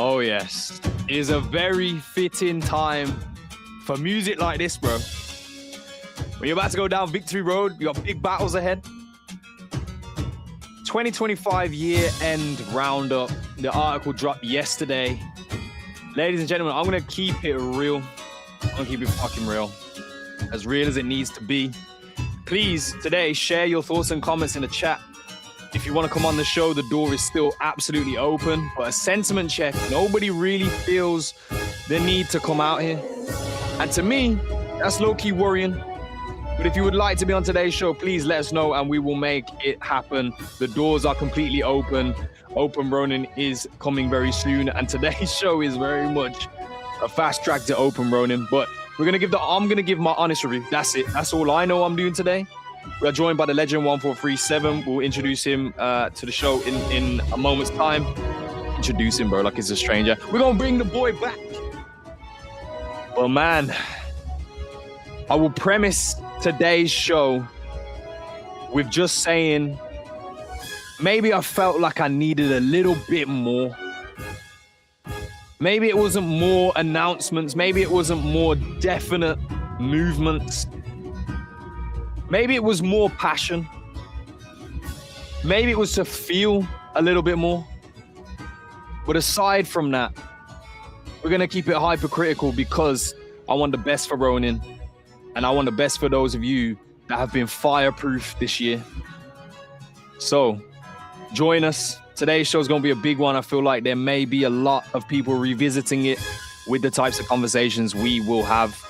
Oh, yes. It is a very fitting time for music like this, bro. When you're about to go down victory road, you got big battles ahead. 2025 year-end roundup. The article dropped yesterday. Ladies and gentlemen, I'm going to keep it real. I'm going to keep it fucking real. As real as it needs to be. Please, today, share your thoughts and comments in the chat. If you want to come on the show, the door is still absolutely open. But a sentiment check, nobody really feels the need to come out here. And to me, that's low-key worrying. But if you would like to be on today's show, please let us know and we will make it happen. The doors are completely open. Open Ronin is coming very soon. And today's show is very much a fast track to Open Ronin. But I'm going to give my honest review. That's it. That's all I know I'm doing today. We are joined by the legend 1437. We'll introduce him to the show in a moment's time. Introduce him, bro, like it's a stranger. We're going to bring the boy back. Well, man, I will premise today's show with just saying maybe I felt like I needed a little bit more. Maybe it wasn't more announcements. Maybe it wasn't more definite movements. Maybe it was more passion. Maybe it was to feel a little bit more. But aside from that, we're going to keep it hypercritical because I want the best for Ronin. And I want the best for those of you that have been fireproof this year. So join us. Today's show is going to be a big one. I feel like there may be a lot of people revisiting it with the types of conversations we will have.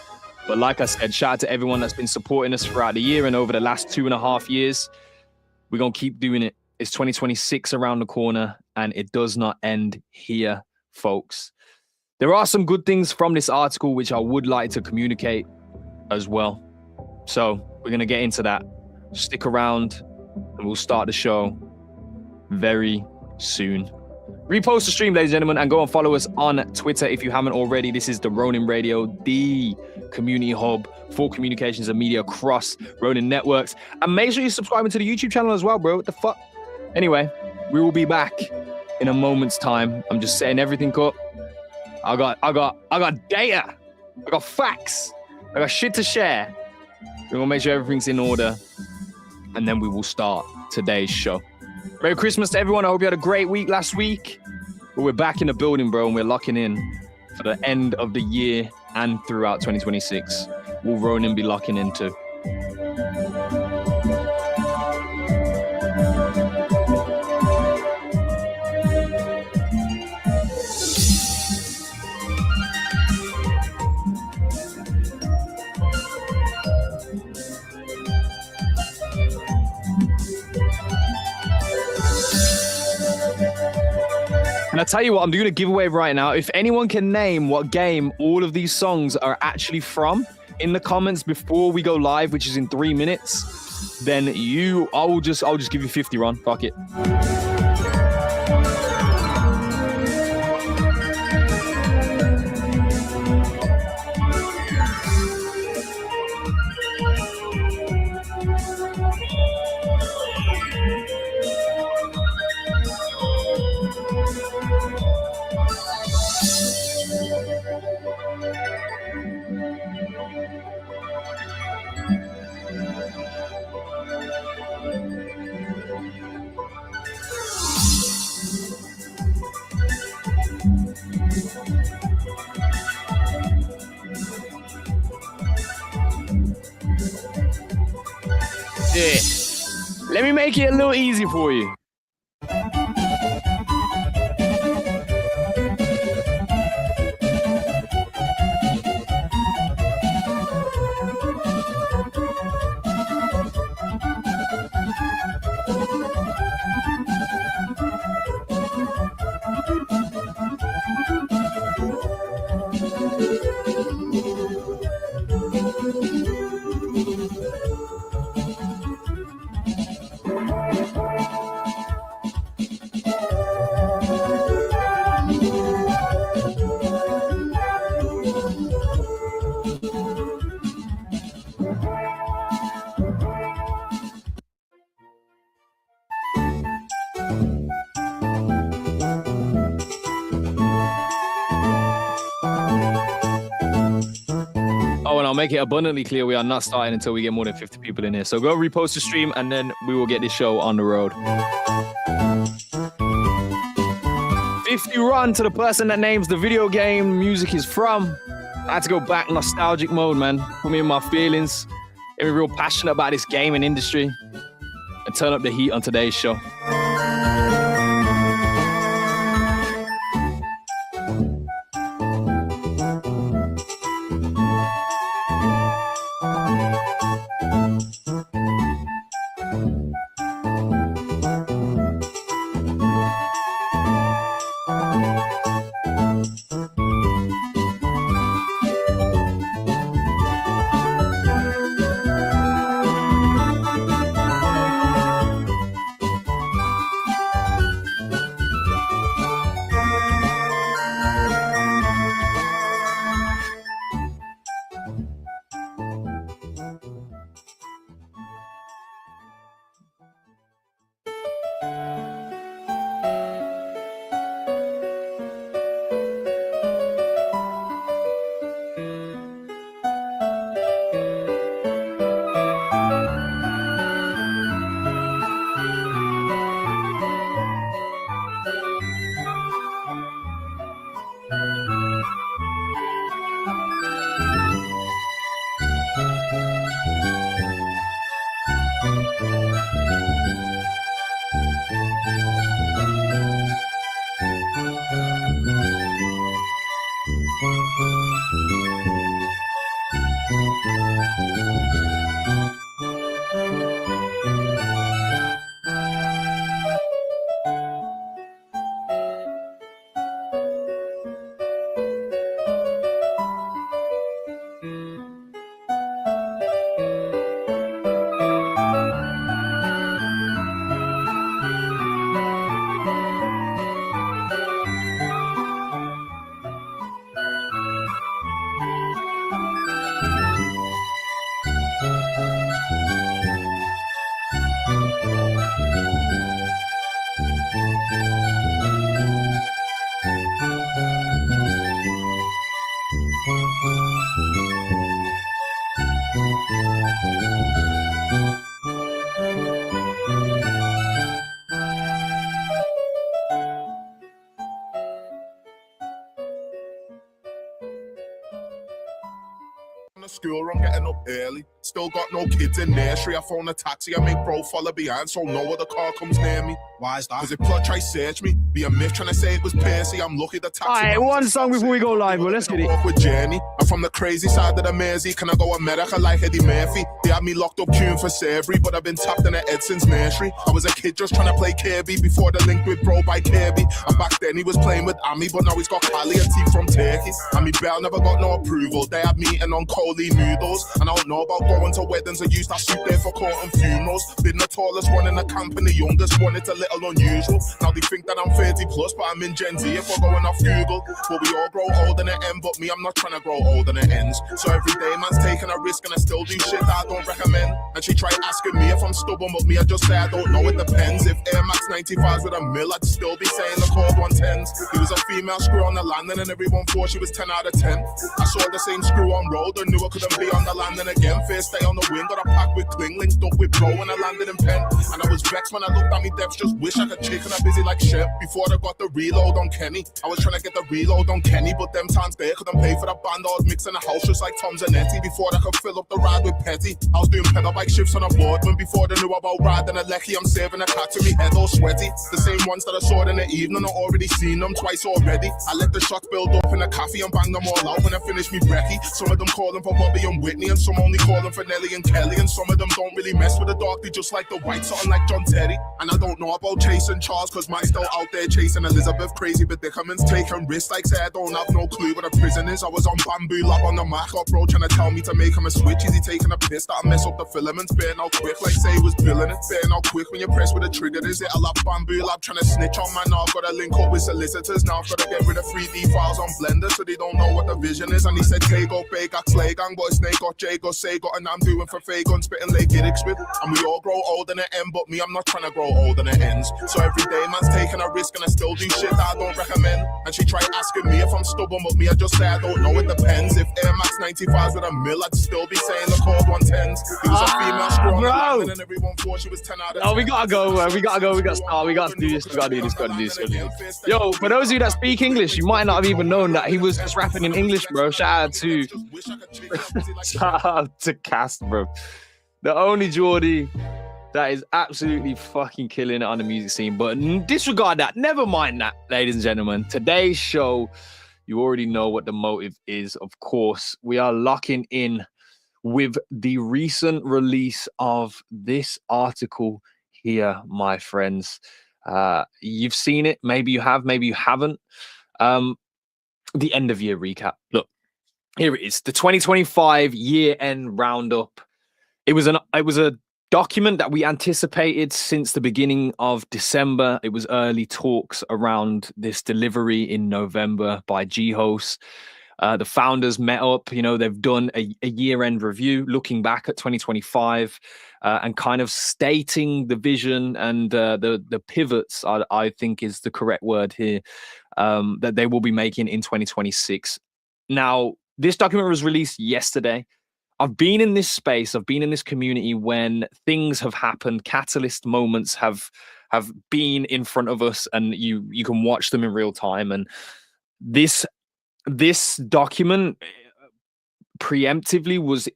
But like I said, shout out to everyone that's been supporting us throughout the year and over the last 2.5 years. We're going to keep doing it. It's 2026 around the corner and it does not end here, folks. There are some good things from this article which I would like to communicate as well. So we're going to get into that. Stick around and we'll start the show very soon. Repost the stream, ladies and gentlemen, and go and follow us on Twitter if you haven't already. This is the Ronin Radio, the community hub for communications and media across Ronin networks. And make sure you're subscribing to the YouTube channel as well, bro. What the fuck? Anyway, we will be back in a moment's time. I'm just setting everything up. I got data. I got facts. I got shit to share. We're gonna make sure everything's in order, and then we will start today's show. Merry Christmas to everyone. I hope you had a great week last week. But we're back in the building, bro, and we're locking in for the end of the year and throughout 2026. Will Ronin be locking in too? And I tell you what, I'm doing a giveaway right now. If anyone can name what game all of these songs are actually from in the comments before we go live, which is in 3 minutes, then I'll just give you 50, Ron. Fuck it. Yeah. Let me make it a little easy for you. I'll make it abundantly clear we are not starting until we get more than 50 people in here. So go repost the stream and then we will get this show on the road. 50 run to the person that names the video game music is from. I had to go back nostalgic mode, man. Put me in my feelings. Get me real passionate about this gaming industry. And turn up the heat on today's show. School run, getting up early. Still got no kids in nursery. I phone a taxi, I make bro follow behind so no other car comes near me. Why is that? Cause if plot try search me, be a myth trying to say it was Percy. I'm lucky the taxi. Alright, one song before we go live, bro. Let's get it. With Journey. I'm from the crazy side of the Mersey. Can I go America like Eddie Murphy? They had me locked up queuing for Savory, but I've been tapped in the Ed since nursery. I was a kid just trying to play Kirby before the link with bro by Kirby. And back then he was playing with Ami, but now he's got Cali and teeth from Turkey. And me Bell never got no approval. They had me eating on Coley noodles. And I don't know about going to weddings. I used that suit there for court and funerals. Been the tallest one in the camp and the youngest one. It's a little unusual. Now they think that I'm 30 plus, but I'm in Gen Z if we're going off Google. But we all grow old and it end, but me, I'm not trying to grow old and it ends. So every day man's taking a risk and I still do shit that I don't recommend. And she tried asking me if I'm stubborn, but me, I just say I don't know, it depends. If Air Max 95s with a mill, I'd still be saying the cold 110s. He was a female screw on the landing and everyone thought she was 10 out of 10. I saw the same screw on road and knew I couldn't be on the landing again. First day on the wing, got a pack with Klingling, stuck with bro when I landed in Penn. And I was vexed when I looked at me depths, just wish I could chicken her busy like Shep. Before I got the reload on Kenny, I was trying to get the reload on Kenny, but them times there couldn't pay for the band. I was mixing the house just like Tom Zanetti. Before I could fill up the ride with Petty, I was doing pedal bike shifts on a board. When before they knew about riding a Lecky, I'm saving a cat to me head all sweaty. The same ones that I saw in the evening, I already seen them twice already. I let the shots build up in the cafe and bang them all out when I finish me brekkie. Some of them calling for Bobby and Whitney, and some only calling for Nelly and Kelly, and some of them don't really mess with the dark, they just like the white, something like John Terry. And I don't know about chasing Charles, cause mine's still out there chasing Elizabeth. Crazy predicaments, taking risks like say I don't have no clue what a prison is. I was on Bamboo Lab on the Mac, up bro trying to tell me to make him a switch. Is he taking a piss that I mess up the filaments? Burn out quick like say he was billing it. Burn out quick when you press with a trigger. Is it a lab Bamboo Lab trying to snitch on man? Now I've got to link up with solicitors. Now I've got to get rid of 3D files on Blender so they don't know what the vision is. And he said K got Bay got Slay Gang, but Snake got J got Say got something I'm doing for Fagon, spitting late gimmicks with. And we all grow old in the end, but me, I'm not trying to grow old in the ends. So every day, man's taking a risk, and I still do shit that I don't recommend. And she tried asking me if I'm stubborn, but me, I just say I don't know, it depends. If Air Max 95s with a mill, I'd still be saying the cold 110s. It was a female screw on the line, and everyone thought she was 10 out of 10. Oh, we gotta go, man. We gotta go. We gotta start. We gotta do this. We gotta do this. Gotta do this. Gotta do this. Yo, for those of you that speak English, you might not have even known that he was just rapping in English, bro. Shout out to Cast, bro. The only Geordie that is absolutely fucking killing it on the music scene. But disregard that. Never mind that, ladies and gentlemen. Today's show, you already know what the motive is. Of course, we are locking in with the recent release of this article here, my friends. You've seen it. Maybe you have, maybe you haven't. The end of year recap. Look, here it is. The 2025 year-end roundup. It was a document that we anticipated since the beginning of December. It was early talks around this delivery in November by G-Host. The founders met up, they've done a year-end review looking back at 2025 and kind of stating the vision and the pivots, I think is the correct word here, that they will be making in 2026. Now, this document was released yesterday. I've been in this space, I've been in this community when things have happened, catalyst moments have been in front of us, and you can watch them in real time. And this document preemptively was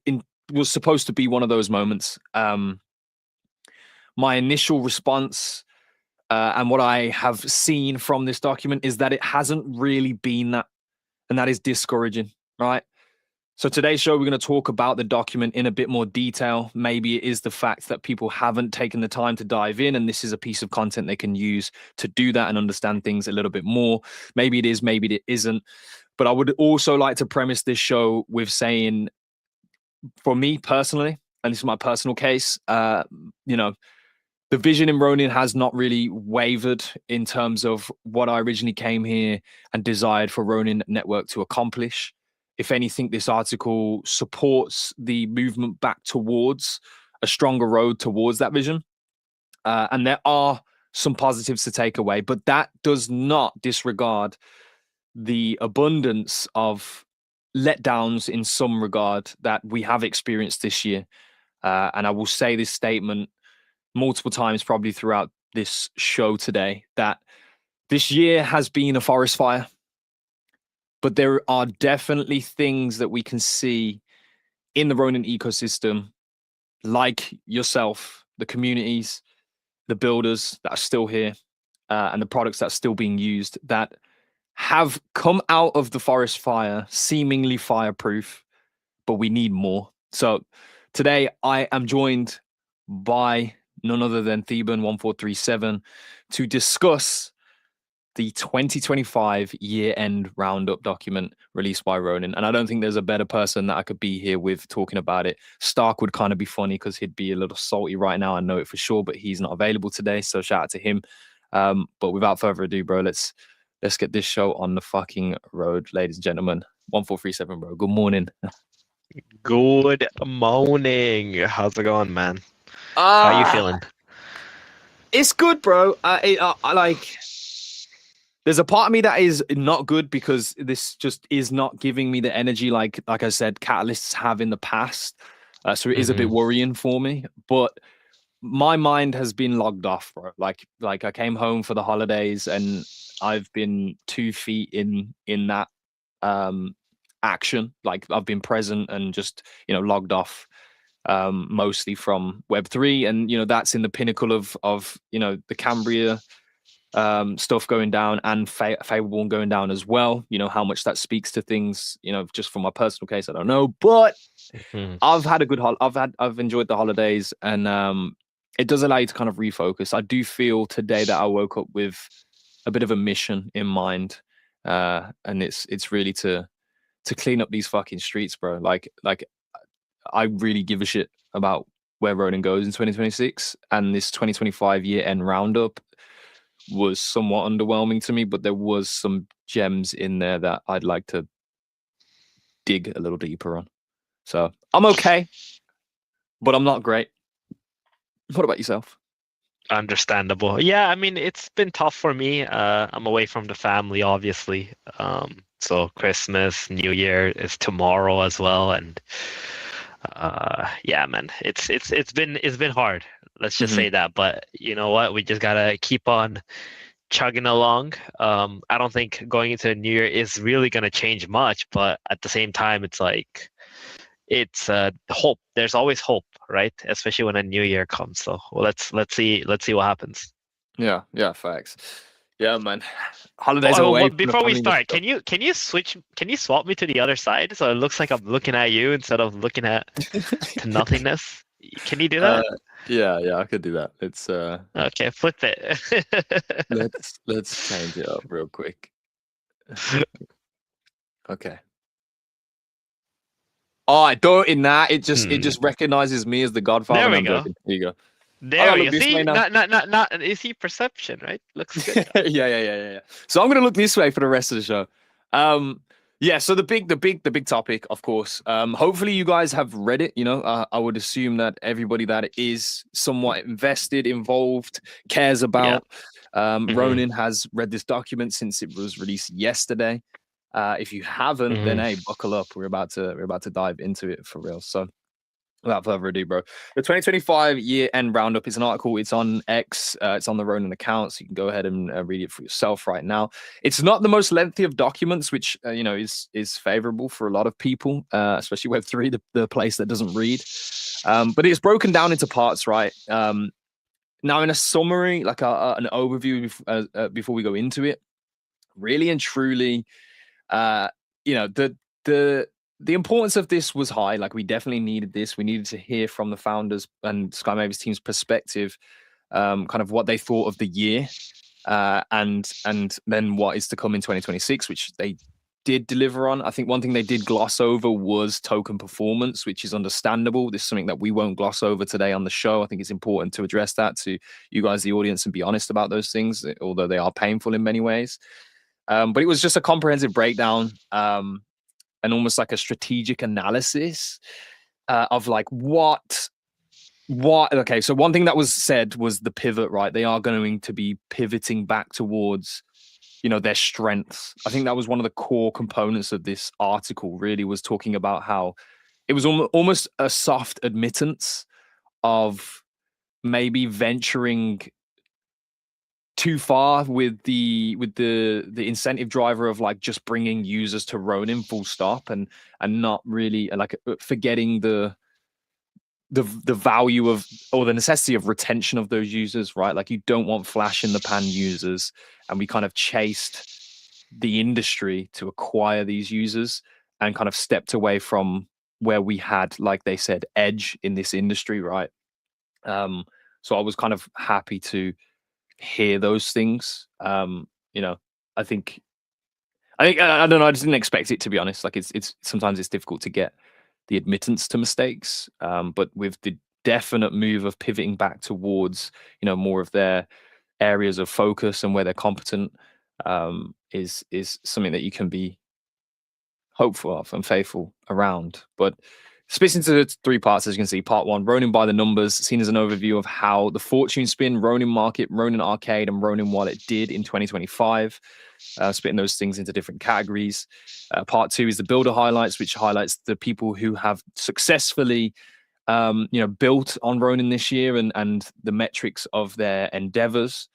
supposed to be one of those moments. My initial response and what I have seen from this document is that it hasn't really been that, and that is discouraging, right? So today's show, we're going to talk about the document in a bit more detail. Maybe it is the fact that people haven't taken the time to dive in, and this is a piece of content they can use to do that and understand things a little bit more. Maybe it is, maybe it isn't. But I would also like to premise this show with saying, for me personally, and this is my personal case, the vision in Ronin has not really wavered in terms of what I originally came here and desired for Ronin Network to accomplish. If anything, this article supports the movement back towards a stronger road towards that vision. And there are some positives to take away, but that does not disregard the abundance of letdowns in some regard that we have experienced this year. And I will say this statement multiple times probably throughout this show today, that this year has been a forest fire. But there are definitely things that we can see in the Ronin ecosystem, like yourself, the communities, the builders that are still here, and the products that are still being used, that have come out of the forest fire seemingly fireproof, but we need more. So today I am joined by none other than Theban1437 to discuss the 2025 year-end roundup document released by Ronin. And I don't think there's a better person that I could be here with talking about it. Stark would kind of be funny because he'd be a little salty right now. I know it for sure, but he's not available today. So shout out to him. But without further ado, bro, let's get this show on the fucking road, ladies and gentlemen. 1437, bro. Good morning. Good morning. How's it going, man? How are you feeling? It's good, bro. I like... There's a part of me that is not good because this just is not giving me the energy like I said, catalysts have in the past. So it is a bit worrying for me. But my mind has been logged off, bro. Like I came home for the holidays and I've been 2 feet in that action. Like I've been present and just, logged off mostly from Web3. And, that's in the pinnacle of the Cambria stuff going down and Fable going down as well. How much that speaks to things, just from my personal case, I don't know. But I've had a good I've enjoyed the holidays, and it does allow you to kind of refocus. I do feel today that I woke up with a bit of a mission in mind, and it's really to clean up these fucking streets, bro. Like I really give a shit about where Ronin goes in 2026, and this 2025 year-end roundup was somewhat underwhelming to me, but there was some gems in there that I'd like to dig a little deeper on. So I'm okay. but I'm not great. What about yourself? Understandable. Yeah, I mean, it's been tough for me. I'm away from the family, obviously. So Christmas, New Year is tomorrow as well, and yeah, man, it's been hard. Let's just Mhm. say that. But you know what? We just gotta keep on chugging along. I don't think going into the New Year is really gonna change much, but at the same time, it's like it's hope. There's always hope, right? Especially when a new year comes. So well, let's see what happens. Yeah, facts. Yeah, man. Oh, Holidays away from the before we family. start, can you swap me to the other side so it looks like I'm looking at you instead of looking at to nothingness? Can you do uh, that? yeah, I could do that. Okay, flip it. Let's change it up real quick. Okay. Oh, I don't in that. It Hmm. just recognizes me as the Godfather. There No, we I'm go. joking. Here you go. I There gotta we look go. this way See, now. not. You see perception, right? Looks good. Yeah. So I'm gonna look this way for the rest of the show. Yeah. So the big topic, of course. Hopefully you guys have read it. I would assume that everybody that is somewhat invested, involved, cares Yeah. about. Hmm. Ronin has read this document since it was released yesterday. If you haven't, then Hmm. hey, buckle up. We're about to dive into it for real. So without further ado, bro, the 2025 year end roundup is an article. It's on X. It's on the Ronin account, so you can go ahead and read it for yourself right now. It's not the most lengthy of documents, which is favorable for a lot of people, especially Web3, the place that doesn't read. But it's broken down into parts, right? Now, in a summary, like an overview before we go into it, really and truly, uh, the importance of this was high. Like, we definitely needed this. We needed to hear from the founders and Sky Mavis team's perspective, kind of what they thought of the year, and then what is to come in 2026, which they did deliver on. I think one thing they did gloss over was token performance, which is understandable. This is something that we won't gloss over today on the show. I think it's important to address that to you guys, the audience, and be honest about those things, although they are painful in many ways. But it was just a comprehensive breakdown, and almost like a strategic analysis of like what. Okay, so one thing that was said was the pivot, right? They are going to be pivoting back towards their strengths. I think that was one of the core components of this article. Really, was talking about how it was almost a soft admittance of maybe venturing too far with the incentive driver of like just bringing users to Ronin full stop, and not really like forgetting the value of, or the necessity of, retention of those users, right? Like, you don't want flash in the pan users, and we kind of chased the industry to acquire these users and kind of stepped away from where we had, like they said, edge in this industry, right? So I was kind of happy to hear those things. You know, I think I don't know. I just didn't expect it, to be honest. Like, it's sometimes it's difficult to get the admittance to mistakes, but with the definite move of pivoting back towards more of their areas of focus and where they're competent, is something that you can be hopeful of and faithful around. But splits into three parts, as you can see. Part one, Ronin by the numbers, seen as an overview of how the fortune spin, Ronin market, Ronin arcade, and Ronin wallet did in 2025. Splitting those things into different categories. Part two is the builder highlights, which highlights the people who have successfully built on Ronin this year, and the metrics of their endeavors.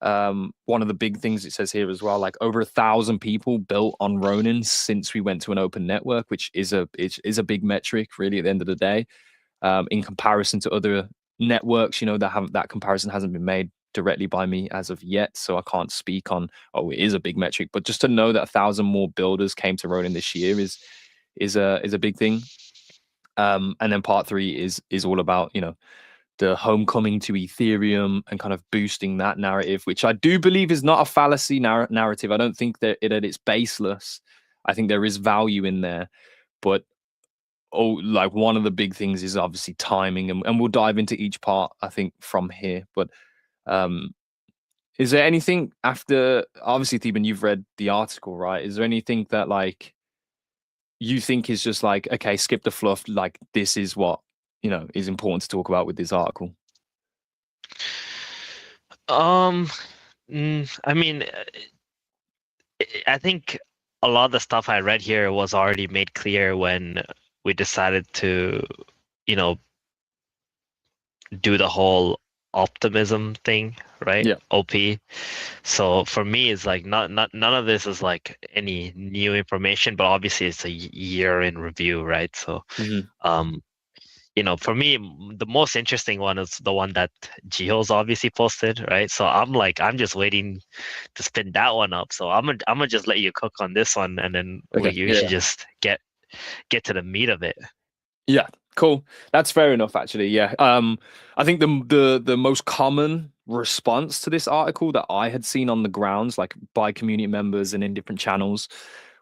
One of the big things it says here as well, like over 1,000 people built on Ronin since we went to an open network, which is a big metric, really, at the end of the day. In comparison to other networks, that comparison hasn't been made directly by me as of yet, so I can't speak on, it is a big metric. But just to know that 1,000 more builders came to Ronin this year is a big thing. And then part three is all about the homecoming to Ethereum and kind of boosting that narrative, which I do believe is not a fallacy narrative. I don't think that it's baseless. I think there is value in there, but like, one of the big things is obviously timing, and we'll dive into each part, I think, from here. But um, is there anything after, obviously, Theban, you've read the article, right? Is there anything that, like, you think is just like, okay, skip the fluff, like, this is what is important to talk about with this article? I mean, I think a lot of the stuff I read here was already made clear when we decided to, you know, do the whole optimism thing, right? Yeah. OP. So for me, it's like not none of this is like any new information, but obviously it's a year in review, right? So, Mhm. um, for me, the most interesting one is the one that Gio's obviously posted, right? So I'm just waiting to spin that one up. So I'm gonna just let you cook on this one, and then Okay. you Yeah. should just get to the meat of it. Yeah, cool. That's fair enough, actually. Yeah. I think the most common response to this article that I had seen on the grounds, like by community members and in different channels,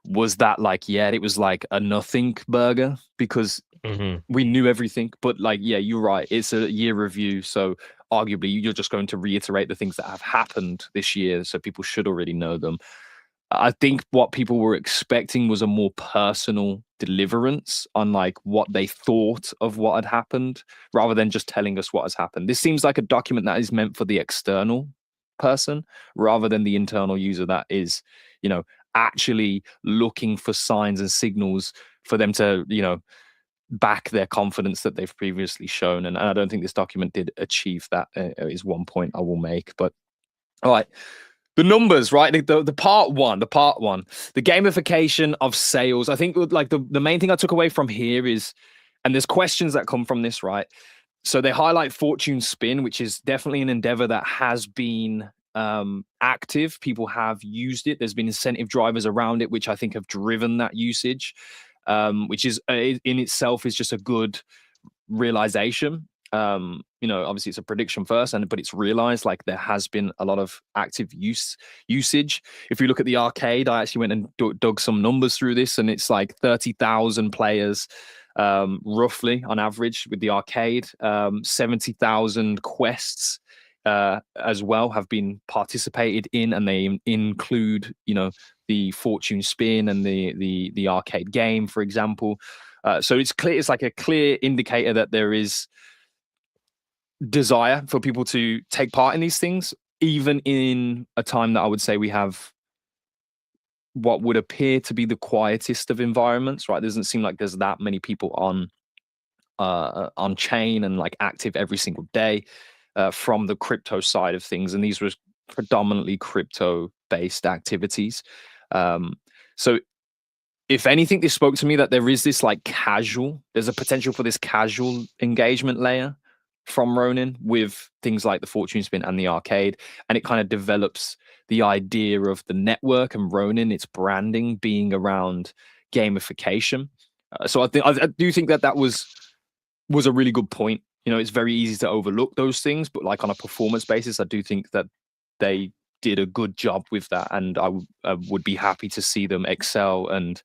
was that like, yeah, it was like a nothing burger because Hmm. we knew everything. But like, yeah, you're right. It's a year review, so arguably you're just going to reiterate the things that have happened this year, so people should already know them. I think what people were expecting was a more personal deliverance on like what they thought of what had happened rather than just telling us what has happened. This seems like a document that is meant for the external person rather than the internal user that is, actually looking for signs and signals for them to, back their confidence that they've previously shown. And I don't think this document did achieve that, is one point I will make. But all right. The numbers, right? The part one, the gamification of sales. I think like the main thing I took away from here is, and there's questions that come from this, right? So they highlight Fortune Spin, which is definitely an endeavor that has been active. People have used it. There's been incentive drivers around it, which I think have driven that usage, which is in itself is just a good realization. Obviously it's a prediction first, but it's realized like there has been a lot of active usage. If you look at the arcade, I actually went and dug some numbers through this, and it's like 30,000 players roughly on average with the arcade. 70,000 quests as well have been participated in, and they include the Fortune Spin and the arcade game, for example. So it's clear. It's like a clear indicator that there is desire for people to take part in these things, even in a time that I would say we have what would appear to be the quietest of environments. Right, there doesn't seem like there's that many people on chain and like active every single day from the crypto side of things, and these were predominantly crypto based activities. So if anything, this spoke to me that there is this like there's a potential for this casual engagement layer from Ronin with things like the Fortune Spin and the arcade. And it kind of develops the idea of the network and Ronin, its branding being around gamification. So I do think that was a really good point. It's very easy to overlook those things, but like on a performance basis, I do think that they did a good job with that, and I would be happy to see them excel and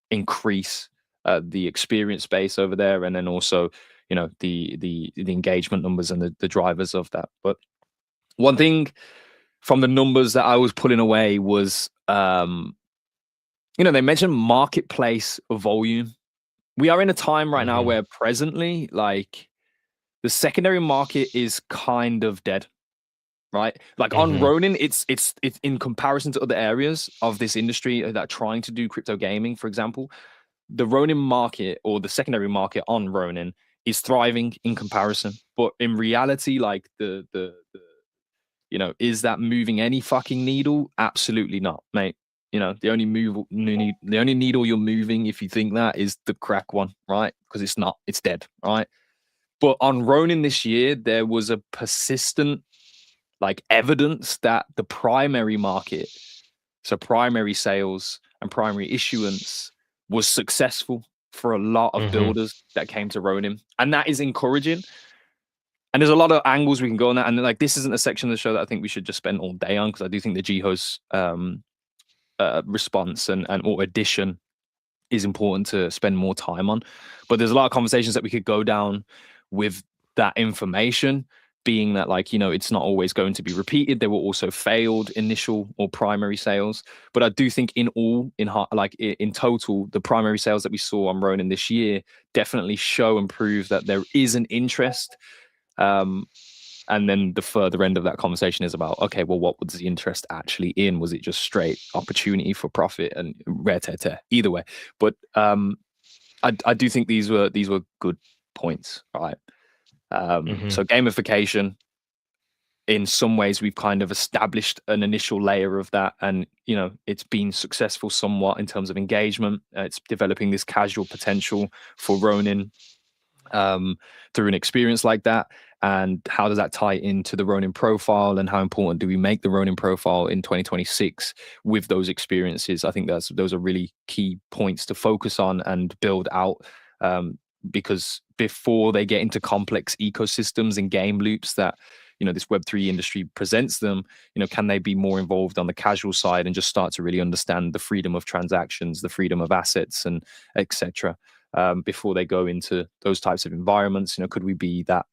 increase the experience base over there, and then also the engagement numbers and the drivers of that. But one thing from the numbers that I was pulling away was they mentioned marketplace volume. We are in a time right now Hmm. where presently like the secondary market is kind of dead, right? Like on Hmm. Ronin, it's in comparison to other areas of this industry that are trying to do crypto gaming, for example, the Ronin market or the secondary market on Ronin is thriving in comparison. But in reality, like is that moving any fucking needle? Absolutely not, mate. The only needle you're moving, if you think that, is the crack one, right? Because it's not, it's dead, right? But on Ronin this year, there was a persistent like evidence that the primary market, so primary sales and primary issuance, was successful for a lot of Hmm. builders that came to Ronin. And that is encouraging. And there's a lot of angles we can go on that. And like, this isn't a section of the show that I think we should just spend all day on, because I do think the Jiho's response and or addition is important to spend more time on. But there's a lot of conversations that we could go down with that information being that, like, it's not always going to be repeated. There were also failed initial or primary sales, but I do think in total, the primary sales that we saw on Ronin this year definitely show and prove that there is an interest. And then the further end of that conversation is about, okay, well, what was the interest actually in? Was it just straight opportunity for profit and rare tear? Either way, but I do think these were good points, right? So gamification, in some ways, we've kind of established an initial layer of that, and it's been successful somewhat in terms of engagement. It's developing this casual potential for Ronin through an experience like that. And how does that tie into the Ronin profile, and how important do we make the Ronin profile in 2026 with those experiences? I think those are really key points to focus on and build out, because before they get into complex ecosystems and game loops that this Web3 industry presents them, can they be more involved on the casual side and just start to really understand the freedom of transactions, the freedom of assets, and etc. Before they go into those types of environments? Could we be that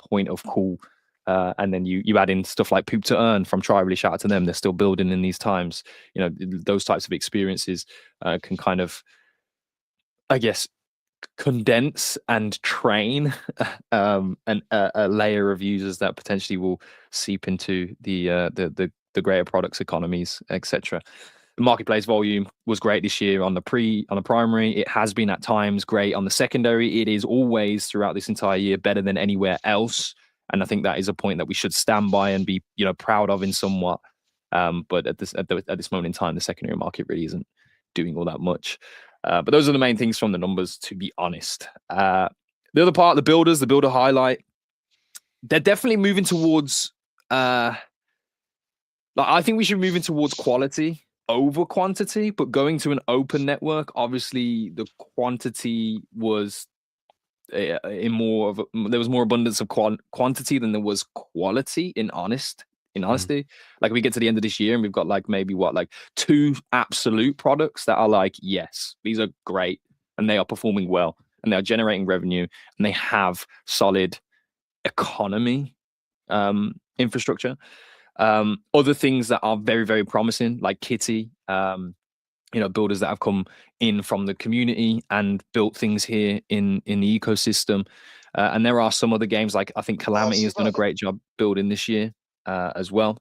point of call? And then you add in stuff like Poop to Earn from Try. Really shout out to them. They're still building in these times. Those types of experiences can kind of, I guess, condense and train a layer of users that potentially will seep into the greater products economies, etc. The marketplace volume was great this year on the primary. It has been at times great on the secondary. It is always throughout this entire year better than anywhere else, and I think that is a point that we should stand by and be proud of in somewhat. But at this moment in time, the secondary market really isn't doing all that much. But those are the main things from the numbers, to be honest. The other part, the builder highlight, they're definitely moving towards. I think we should be moving towards quality over quantity, but going to an open network, obviously the quantity was there was more abundance of quantity than there was quality. In honesty, like we get to the end of this year and we've got like maybe two absolute products that are like, yes, these are great and they are performing well and they are generating revenue and they have solid economy infrastructure. Other things that are very, very promising, like Kitty, builders that have come in from the community and built things here in the ecosystem. And there are some other games, like I think Calamity has done a great job building this year as well.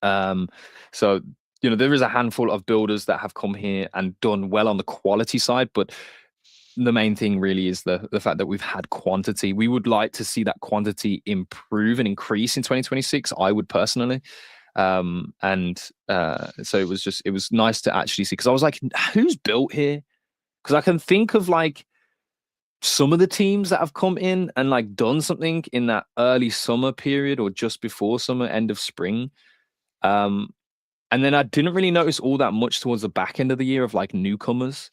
So there is a handful of builders that have come here and done well on the quality side, but the main thing really is the fact that we've had quantity. We would like to see that quantity improve and increase in 2026. I would personally. So it was nice to actually see, because I was like, who's built here? Because I can think of like some of the teams that have come in and like done something in that early summer period or just before summer, end of spring. And then I didn't really notice all that much towards the back end of the year of like newcomers.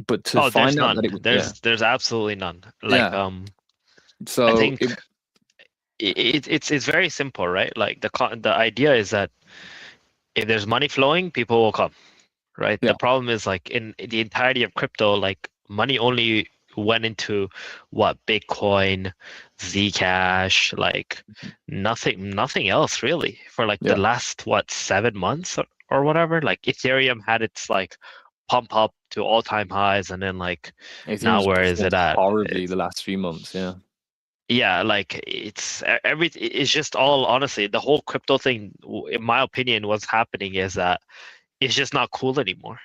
But to find out that it was, there's absolutely none. Like, so I think it's very simple, right? Like the idea is that if there's money flowing, people will come, right? Yeah. The problem is like in the entirety of crypto, like money only went into what Bitcoin, Zcash, like nothing else really for like the last 7 months or whatever. Like Ethereum had its like pump up to all-time highs, and then like now where is it at? Horribly the last few months, yeah, like it's just all, honestly, the whole crypto thing, in my opinion, what's happening is that it's just not cool anymore.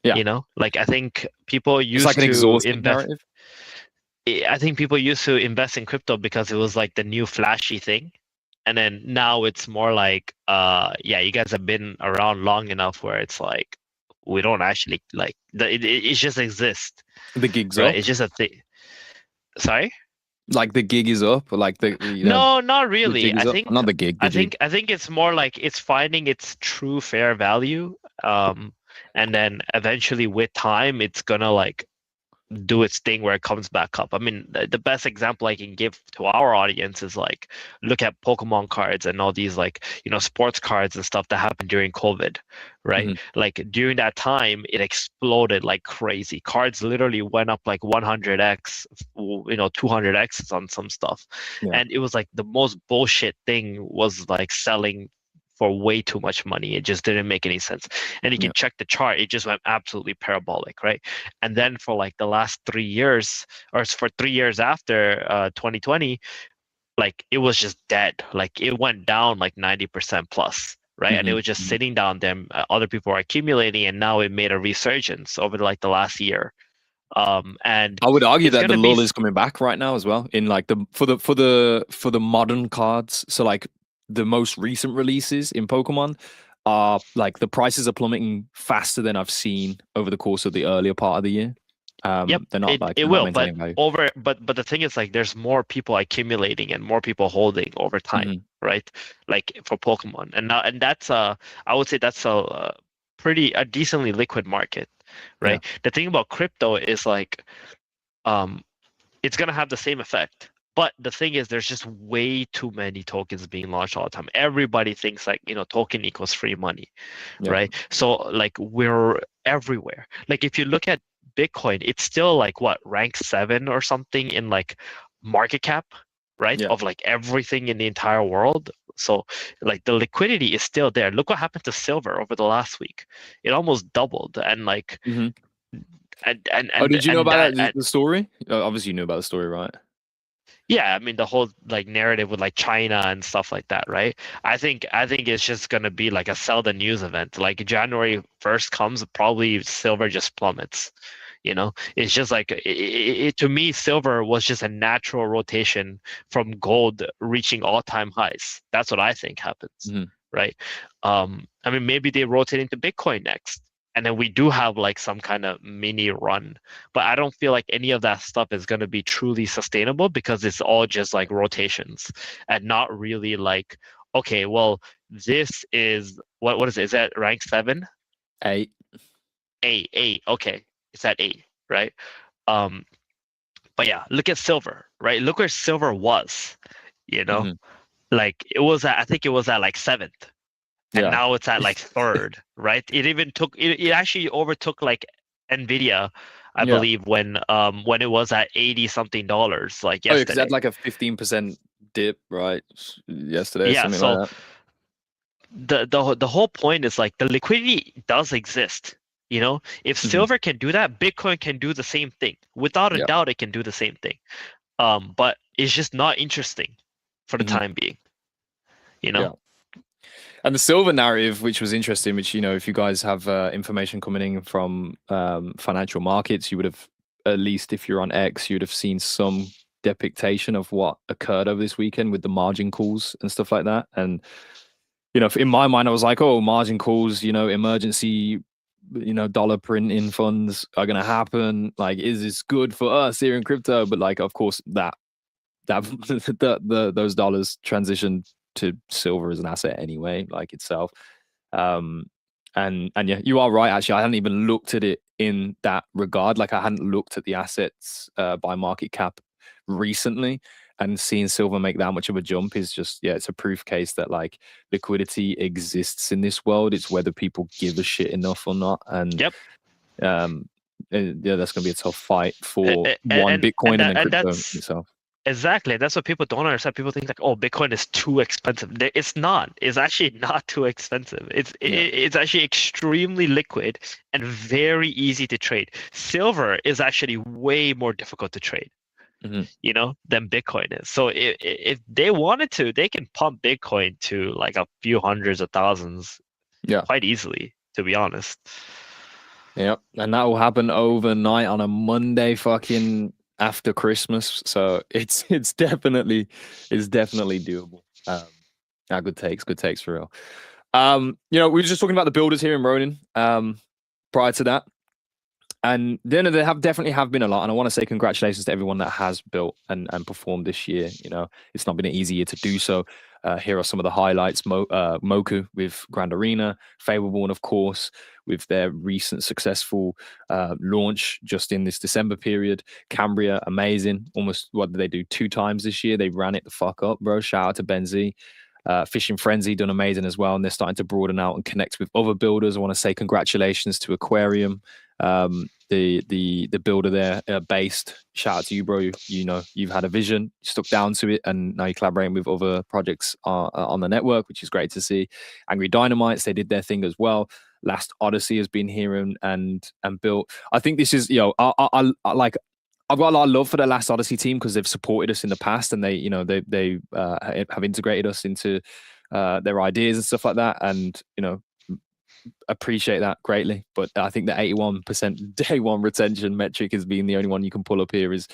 Yeah, like I think people used like an to invest. Narrative. I think people used to invest in crypto because it was like the new flashy thing. And then now it's more like, you guys have been around long enough where it's like, we don't actually like it just exists. The gig's right? up. It's just a thing. Sorry? Like the gig is up, or like no, not really. I think not the gig. I think it's more like it's finding its true fair value. And then eventually with time, it's gonna like do its thing where it comes back up. I mean, the best example I can give to our audience is like look at Pokemon cards and all these like, sports cards and stuff that happened during COVID, right? Like during that time, it exploded like crazy. Cards literally went up like 100x, 200x on some stuff. Yeah. And it was like the most bullshit thing was like selling for way too much money. It just didn't make any sense. And you can check the chart, it just went absolutely parabolic, right? And then for like the last 3 years, or for 3 years after 2020, like it was just dead. Like it went down like 90% plus, right? And it was just sitting down there. Other people were accumulating, and now it made a resurgence over like the last year. And I would argue it's that the gonna be lull is coming back right now as well in like for the modern cards. So like the most recent releases in Pokemon are like the prices are plummeting faster than I've seen over the course of the earlier part of the year. Yep, They're not it they're not will, but maintaining value. but the thing is like there's more people accumulating and more people holding over time, right? Like for Pokemon, and that's I would say that's a decently liquid market, right? The thing about crypto is like it's gonna have the same effect. But the thing is, there's just way too many tokens being launched all the time. Everybody thinks like, token equals free money, right? So like we're everywhere. Like if you look at Bitcoin, it's still like what, rank 7 or something in like market cap, right? Of like everything in the entire world. So like the liquidity is still there. Look what happened to silver over the last week. It almost doubled, and like Oh, did you know about that, the story? Obviously, you knew about the story, right? yeah, I mean the whole like narrative with like China and stuff like that, right? I think it's just gonna be like a sell the news event. Like January 1st comes, probably silver just plummets. It's just like to me, silver was just a natural rotation from gold reaching all-time highs. That's what I think happens, right? I mean, maybe they rotate into Bitcoin next, and then we do have like some kind of mini run, but I don't feel like any of that stuff is going to be truly sustainable because it's all just like rotations and not really like, okay, well, this is what is it? Is that rank 7? 8. 8. Okay, it's at 8, right? But yeah, look at silver, right? Look where silver was, like I think it was at like 7th. And now it's at like 3rd, right? It actually overtook like Nvidia, I believe, when it was at 80 something dollars like Oh, yeah, because it yesterday. had like a 15% dip, right? Yesterday, Yeah, something so like that. the whole point is like the liquidity does exist. If silver can do that, Bitcoin can do the same thing. Without a doubt, it can do the same thing. But it's just not interesting for the time being. Yeah. And the silver narrative, which was interesting, which, if you guys have information coming in from financial markets, you would have, at least if you're on X, you'd have seen some depiction of what occurred over this weekend with the margin calls and stuff like that. And, in my mind, I was like, oh, margin calls, emergency, dollar printing funds are going to happen. Like, is this good for us here in crypto? But like, of course, those dollars transitioned to silver as an asset anyway, like itself. And yeah, you are right. Actually, I hadn't even looked at it in that regard. Like I hadn't looked at the assets by market cap recently, and seeing silver make that much of a jump is just, it's a proof case that like liquidity exists in this world. It's whether people give a shit enough or not. And that's going to be a tough fight for Bitcoin and then crypto itself. Exactly. That's what people don't understand. People think like, oh, Bitcoin is too expensive. It's not. It's actually not too expensive. It's actually extremely liquid and very easy to trade. Silver is actually way more difficult to trade, than Bitcoin is. So if they wanted to, they can pump Bitcoin to like a few hundreds of thousands quite easily, to be honest. Yep. And that will happen overnight on a Monday fucking after Christmas, so it's definitely doable. Good takes for real. We were just talking about the builders here in Ronin prior to that, And then there definitely have been a lot, and I want to say congratulations to everyone that has built and performed this year. You know, it's not been an easy year to do so. Here are some of the highlights: Moku with Grand Arena, Fableborn, of course, with their recent successful launch just in this December period. Cambria, amazing. Almost what did they do 2 times this year? They ran it the fuck up, bro. Shout out to Benzi. Fishing Frenzy done amazing as well, and they're starting to broaden out and connect with other builders. I want to say congratulations to Aquarium, the builder there, based. Shout out to you, bro. You know you've had a vision, stuck down to it, and now you're collaborating with other projects on the network, which is great to see. Angry Dynamites, they did their thing as well. Last Odyssey has been here and built. I think this is, I like. I've got a lot of love for the Last Odyssey team because they've supported us in the past, and they have integrated us into their ideas and stuff like that, and appreciate that greatly. But I think the 81% day one retention metric as being the only one you can pull up here is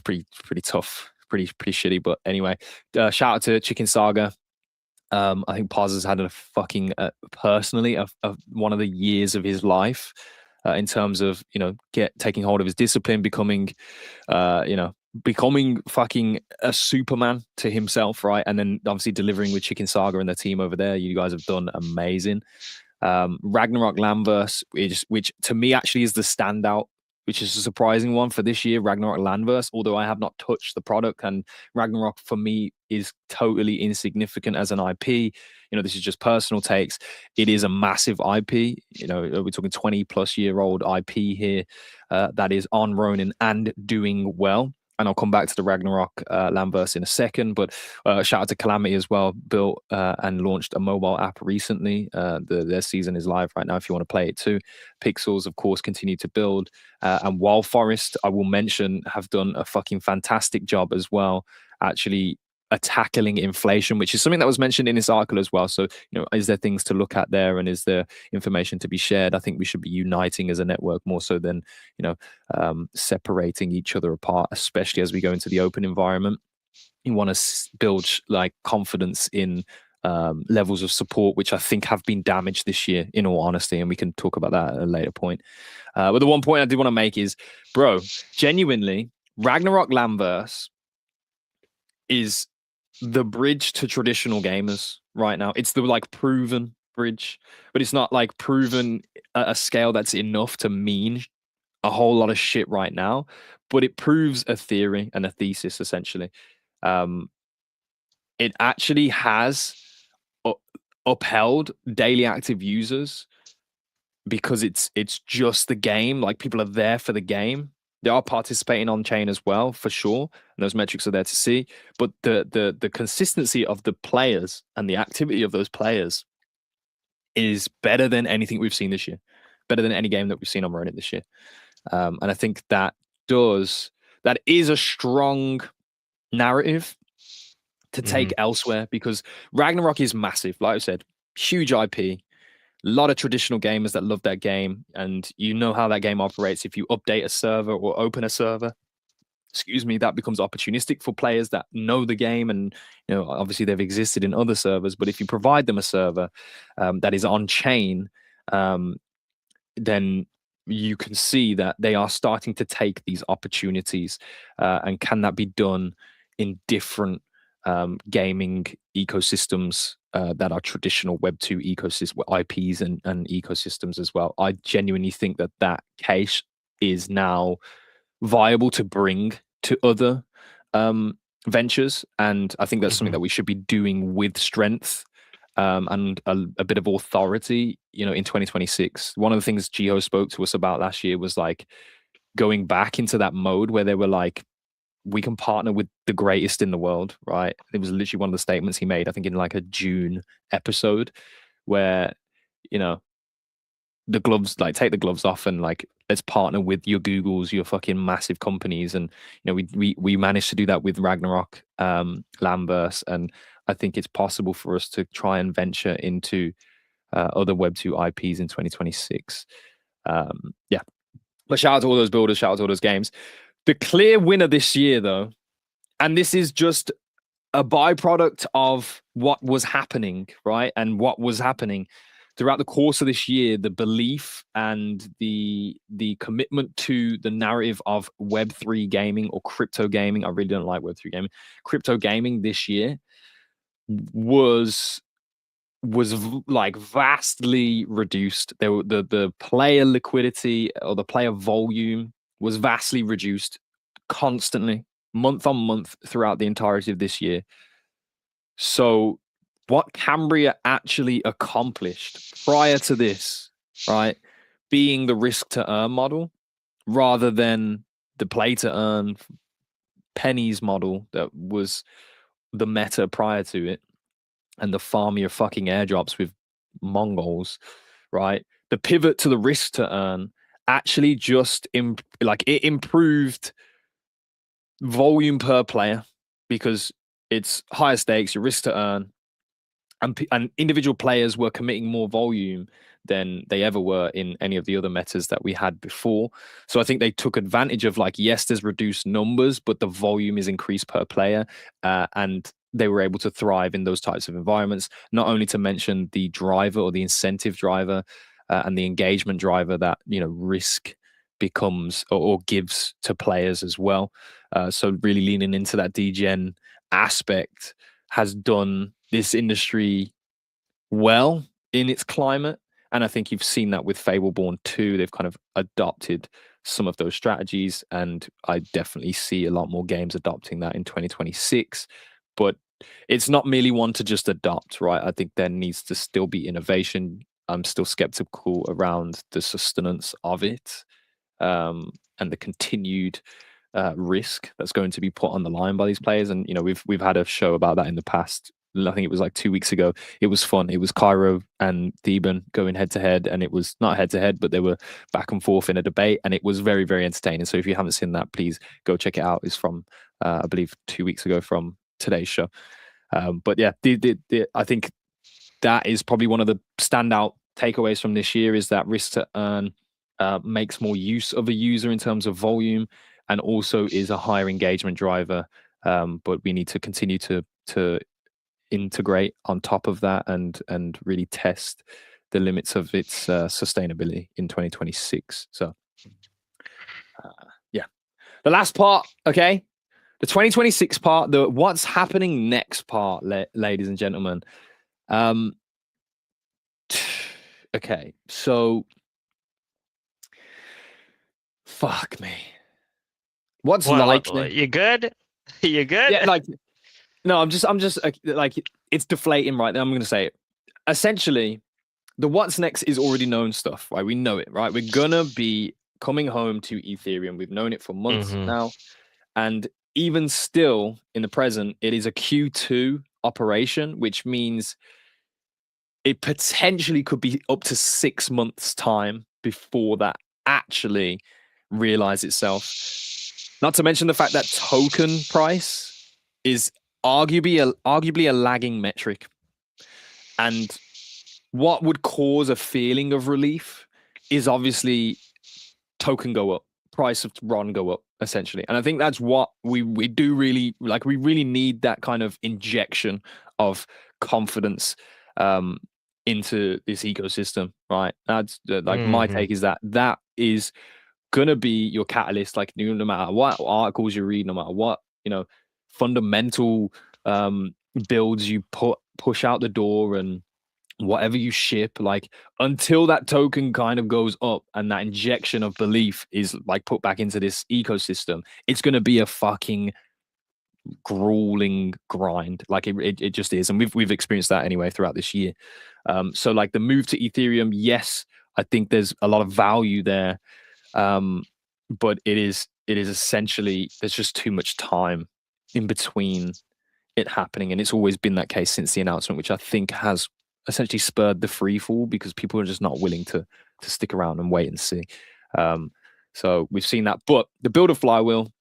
pretty tough, pretty shitty. But anyway, shout out to Chicken Saga. I think Paz has had a fucking personally one of the years of his life. In terms of taking hold of his discipline, becoming fucking a Superman to himself, right? And then obviously delivering with Chicken Saga and the team over there. You guys have done amazing. Ragnarok Landverse, which to me actually is the standout, which is a surprising one for this year. Ragnarok Landverse, although I have not touched the product, and Ragnarok for me is totally insignificant as an IP. This is just personal takes. It is a massive IP. We're talking 20-plus-year-old IP here that is on Ronin and doing well. And I'll come back to the Ragnarok Landverse in a second. But shout out to Calamity as well. Built and launched a mobile app recently. Their season is live right now if you want to play it too. Pixels, of course, continue to build. And Wild Forest, I will mention, have done a fucking fantastic job as well, actually tackling inflation, which is something that was mentioned in this article as well. So, is there things to look at there, and is there information to be shared? I think we should be uniting as a network more so than, separating each other apart, especially as we go into the open environment. You want to build like confidence in levels of support, which I think have been damaged this year, in all honesty, and we can talk about that at a later point. But the one point I did want to make is, bro, genuinely, Ragnarok Landverse is the bridge to traditional gamers right now. It's the like proven bridge, but it's not like proven at a scale that's enough to mean a whole lot of shit right now. But it proves a theory and a thesis essentially. It actually has upheld daily active users because it's just the game. Like, people are there for the game. They are participating on chain as well, for sure, and those metrics are there to see. But the consistency of the players and the activity of those players is better than anything we've seen this year, better than any game that we've seen on Ronin this year. And I think that is a strong narrative to take elsewhere, because Ragnarok is massive. Like I said, huge IP. A lot of traditional gamers that love that game, and you know how that game operates. If you update a server or open a server, that becomes opportunistic for players that know the game, and obviously they've existed in other servers. But if you provide them a server that is on chain, then you can see that they are starting to take these opportunities. And can that be done in different gaming ecosystems that are traditional Web2 ecosystem IPs and ecosystems as well? I genuinely think that case is now viable to bring to other ventures, and I think that's something that we should be doing with strength and a bit of authority. In 2026, one of the things Geo spoke to us about last year was like going back into that mode where they were like, we can partner with the greatest in the world, right? It was literally one of the statements he made, I think in like a June episode, where, the gloves, like, take the gloves off and like, let's partner with your Googles, your fucking massive companies. And, we managed to do that with Ragnarok Landverse. And I think it's possible for us to try and venture into other Web2 IPs in 2026. Yeah. But shout out to all those builders, shout out to all those games. The clear winner this year, though, and this is just a byproduct of what was happening, right? And what was happening. throughout the course of this year, the belief and the commitment to the narrative of Web3 gaming or crypto gaming, I really don't like Web3 gaming, crypto gaming this year was like vastly reduced. There were the player liquidity or the player volume was vastly reduced constantly, month on month throughout the entirety of this year. So what Cambria actually accomplished prior to this, right, being the risk to earn model rather than the play to earn pennies model that was the meta prior to it, and the farm your fucking airdrops with Mongols, right? The pivot to the risk to earn actually just it improved volume per player because it's higher stakes, your risk to earn, and individual players were committing more volume than they ever were in any of the other metas that we had before. So I think they took advantage of, like, yes, there's reduced numbers, but the volume is increased per player, and they were able to thrive in those types of environments. Not only to mention the driver or the incentive driver and the engagement driver that, you know, risk becomes or gives to players as well. So really leaning into that degen aspect has done this industry well in its climate. And I think you've seen that with Fableborn 2. They've kind of adopted some of those strategies, and I definitely see a lot more games adopting that in 2026. But it's not merely one to just adopt, right? I think there needs to still be innovation. I'm still skeptical around the sustenance of it, and the continued risk that's going to be put on the line by these players. And you know, we've had a show about that in the past. I think it was like 2 weeks ago. It was fun. It was Cairo and Theban going head to head, and it was not head to head, but they were back and forth in a debate, and it was very, very entertaining. So if you haven't seen that, please go check it out. It's from I believe 2 weeks ago from today's show. But yeah, I think that is probably one of the standout takeaways from this year, is that risk to earn makes more use of a user in terms of volume, and also is a higher engagement driver. But we need to continue to integrate on top of that and really test the limits of its sustainability in 2026. So yeah, the last part, okay, the 2026 part, the what's happening next part, ladies and gentlemen. Okay, so fuck me. What's likely? You good? You good? Yeah, like, no, I'm just like, it's deflating right now. I'm going to say it. Essentially, the what's next is already known stuff, right? We know it, right? We're going to be coming home to Ethereum. We've known it for months now. And even still in the present, it is a Q2 operation, which means it potentially could be up to 6 months' time before that actually realize itself. Not to mention the fact that token price is arguably a lagging metric. And what would cause a feeling of relief is obviously token go up, price of RON go up, essentially. And I think that's what we do really like. We really need that kind of injection of confidence into this ecosystem, right? That's my take is that is gonna be your catalyst. Like, no matter what articles you read, no matter what, you know, fundamental builds you push out the door and whatever you ship, like, until that token kind of goes up and that injection of belief is like put back into this ecosystem, it's going to be a fucking grueling grind. Like it just is. And we've experienced that anyway throughout this year. So like the move to Ethereum, yes, I think there's a lot of value there. But it is essentially, there's just too much time in between it happening. And it's always been that case since the announcement, which I think has essentially spurred the free fall because people are just not willing to stick around and wait and see. So we've seen that. But the builder flywheel,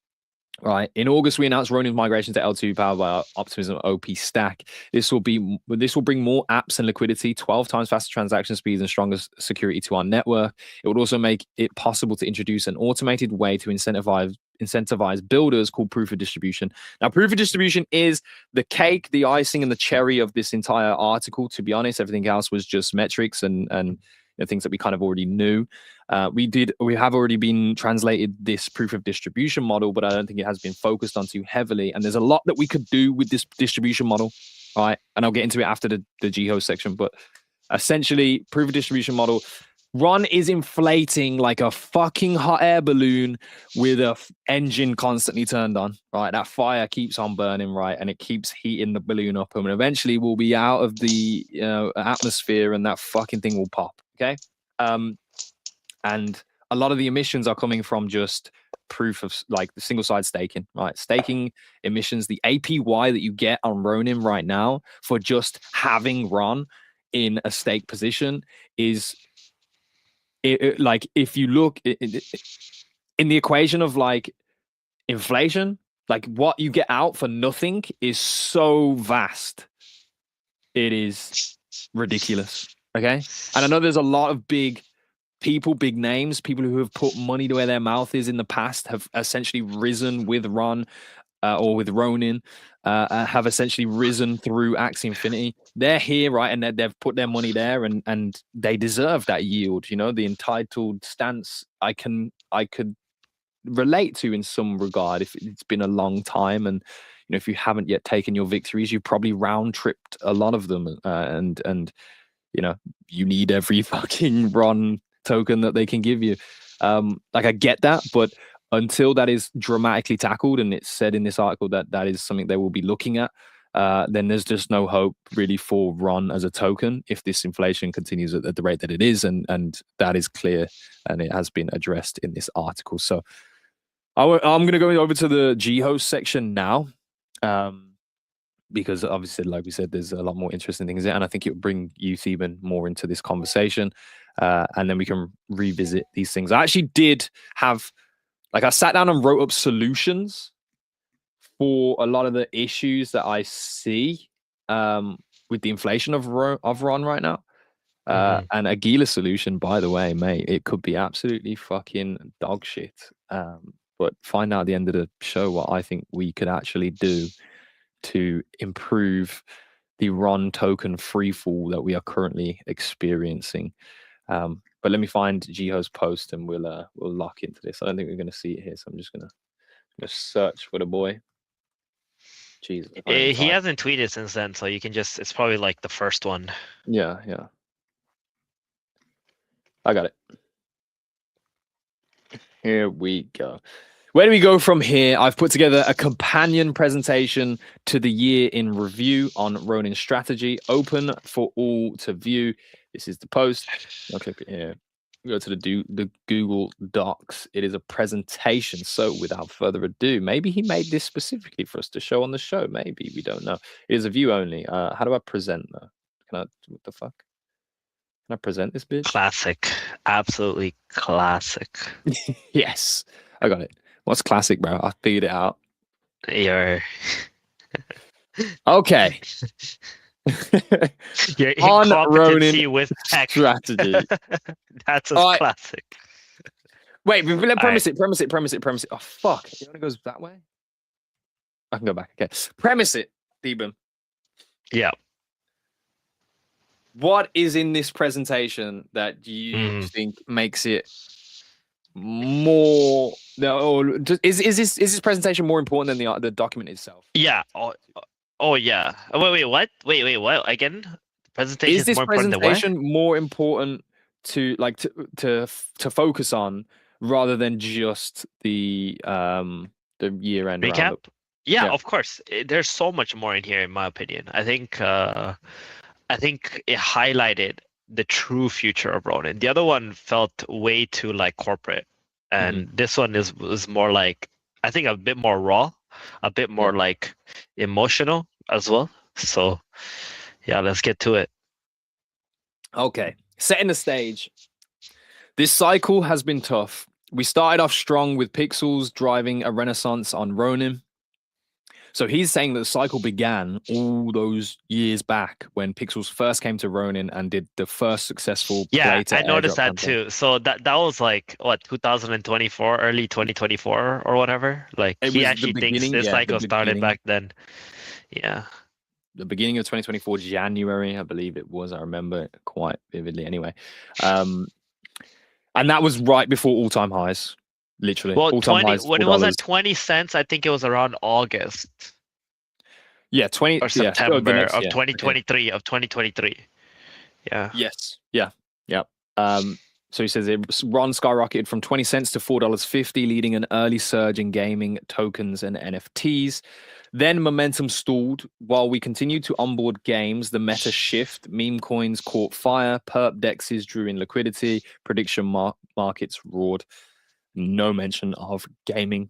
right? In August, we announced Ronin's migration to L2 powered by our Optimism OP stack. This will bring more apps and liquidity, 12 times faster transaction speeds, and stronger security to our network. It would also make it possible to introduce an automated way to incentivize incentivize builders called proof of distribution. Now, proof of distribution is the cake, the icing, and the cherry of this entire article. To be honest, everything else was just metrics and things that we kind of already knew. We have already been translated this proof of distribution model, but I don't think it has been focused on too heavily. And there's a lot that we could do with this distribution model, right? And I'll get into it after the GHOST section. But essentially, proof of distribution model. Ron is inflating like a fucking hot air balloon with a engine constantly turned on, right? That fire keeps on burning, right? And it keeps heating the balloon up. And eventually we'll be out of the atmosphere and that fucking thing will pop, okay? And a lot of the emissions are coming from just proof of like the single side staking, right? Staking emissions, the APY that you get on Ronin right now for just having Ron in a stake position is... like if you look in the equation of like inflation, like what you get out for nothing is so vast. It is ridiculous. Okay. And I know there's a lot of big people, big names, people who have put money to where their mouth is in the past have essentially risen with Ron or with Ronin, have essentially risen through Axie Infinity. They're here, right? And they've put their money there and they deserve that yield, you know, the entitled stance I could relate to in some regard if it's been a long time. And, you know, if you haven't yet taken your victories, you've probably round tripped a lot of them. And, you know, you need every fucking Ron token that they can give you. Like I get that, but until that is dramatically tackled, and it's said in this article that that is something they will be looking at, then there's just no hope really for Ron as a token if this inflation continues at the rate that it is, and that is clear, and it has been addressed in this article. So I'm going to go over to the GHOST section now, because obviously, like we said, there's a lot more interesting things there, and I think it will bring youth even more into this conversation, and then we can revisit these things. I actually did have... like I sat down and wrote up solutions for a lot of the issues that I see with the inflation of Ron right now. And a Gila solution, by the way, mate, it could be absolutely fucking dog shit. But find out at the end of the show what I think we could actually do to improve the Ron token freefall that we are currently experiencing. But let me find GHOST post and we'll lock into this. I don't think we're going to see it here, so I'm just going to search for the boy. Jesus. He hasn't tweeted since then, so you can just... it's probably like the first one. Yeah. I got it. Here we go. Where do we go from here? I've put together a companion presentation to the year in review on Ronin strategy, open for all to view. This is the post. I'll click it here. Go to the Google Docs. It is a presentation. So without further ado, maybe he made this specifically for us to show on the show. Maybe, we don't know. It is a view only. How do I present though? What the fuck? Can I present this bitch? Classic. Absolutely classic. Yes, I got it. What's classic, bro? I figured it out. You're okay. Your On incompetency Ronin with tech strategy. That's a Alright. classic. Wait, let premise it. Oh fuck! It only goes that way. I can go back. Okay, premise it, Deben. Yeah. What is in this presentation that you think makes it more? Or is this presentation more important than the document itself? Yeah. Oh yeah. Wait. What? Wait. What? Again? The presentation Is this more important presentation than what? more important to like to focus on rather than just the year-end Recap? roundup? Yeah, Yeah. of course. There's so much more in here, in my opinion. I think it highlighted the true future of Ronin. The other one felt way too like corporate, and this one was more like, I think, a bit more raw, a bit more like emotional as well. So yeah, let's get to it. Okay, setting the stage. This cycle has been tough. We started off strong with Pixels driving a renaissance on Ronin. So he's saying that the cycle began all those years back when Pixels first came to Ronin and did the first successful Yeah, play to I noticed airdrop that campaign. too. So that was like what 2024, early 2024 or whatever. Like It he was the actually thinks beginning, this yeah, the cycle started beginning, back then. Yeah. the beginning of 2024, January, I believe it was. I remember it quite vividly. Anyway, um, and that was right before all-time highs. Literally, Well, all-time 20 highs, when it was $4. at 20 cents, I think it was around August Yeah, 20. or Yeah, oh, the September next of year. Okay. 2023. Yeah. Yes. Yeah. Yeah. So he says Ron skyrocketed from 20 cents to $4.50, leading an early surge in gaming tokens and NFTs. Then momentum stalled while we continued to onboard games. The meta shift, meme coins caught fire, perp dexes drew in liquidity, prediction markets roared. No mention of gaming.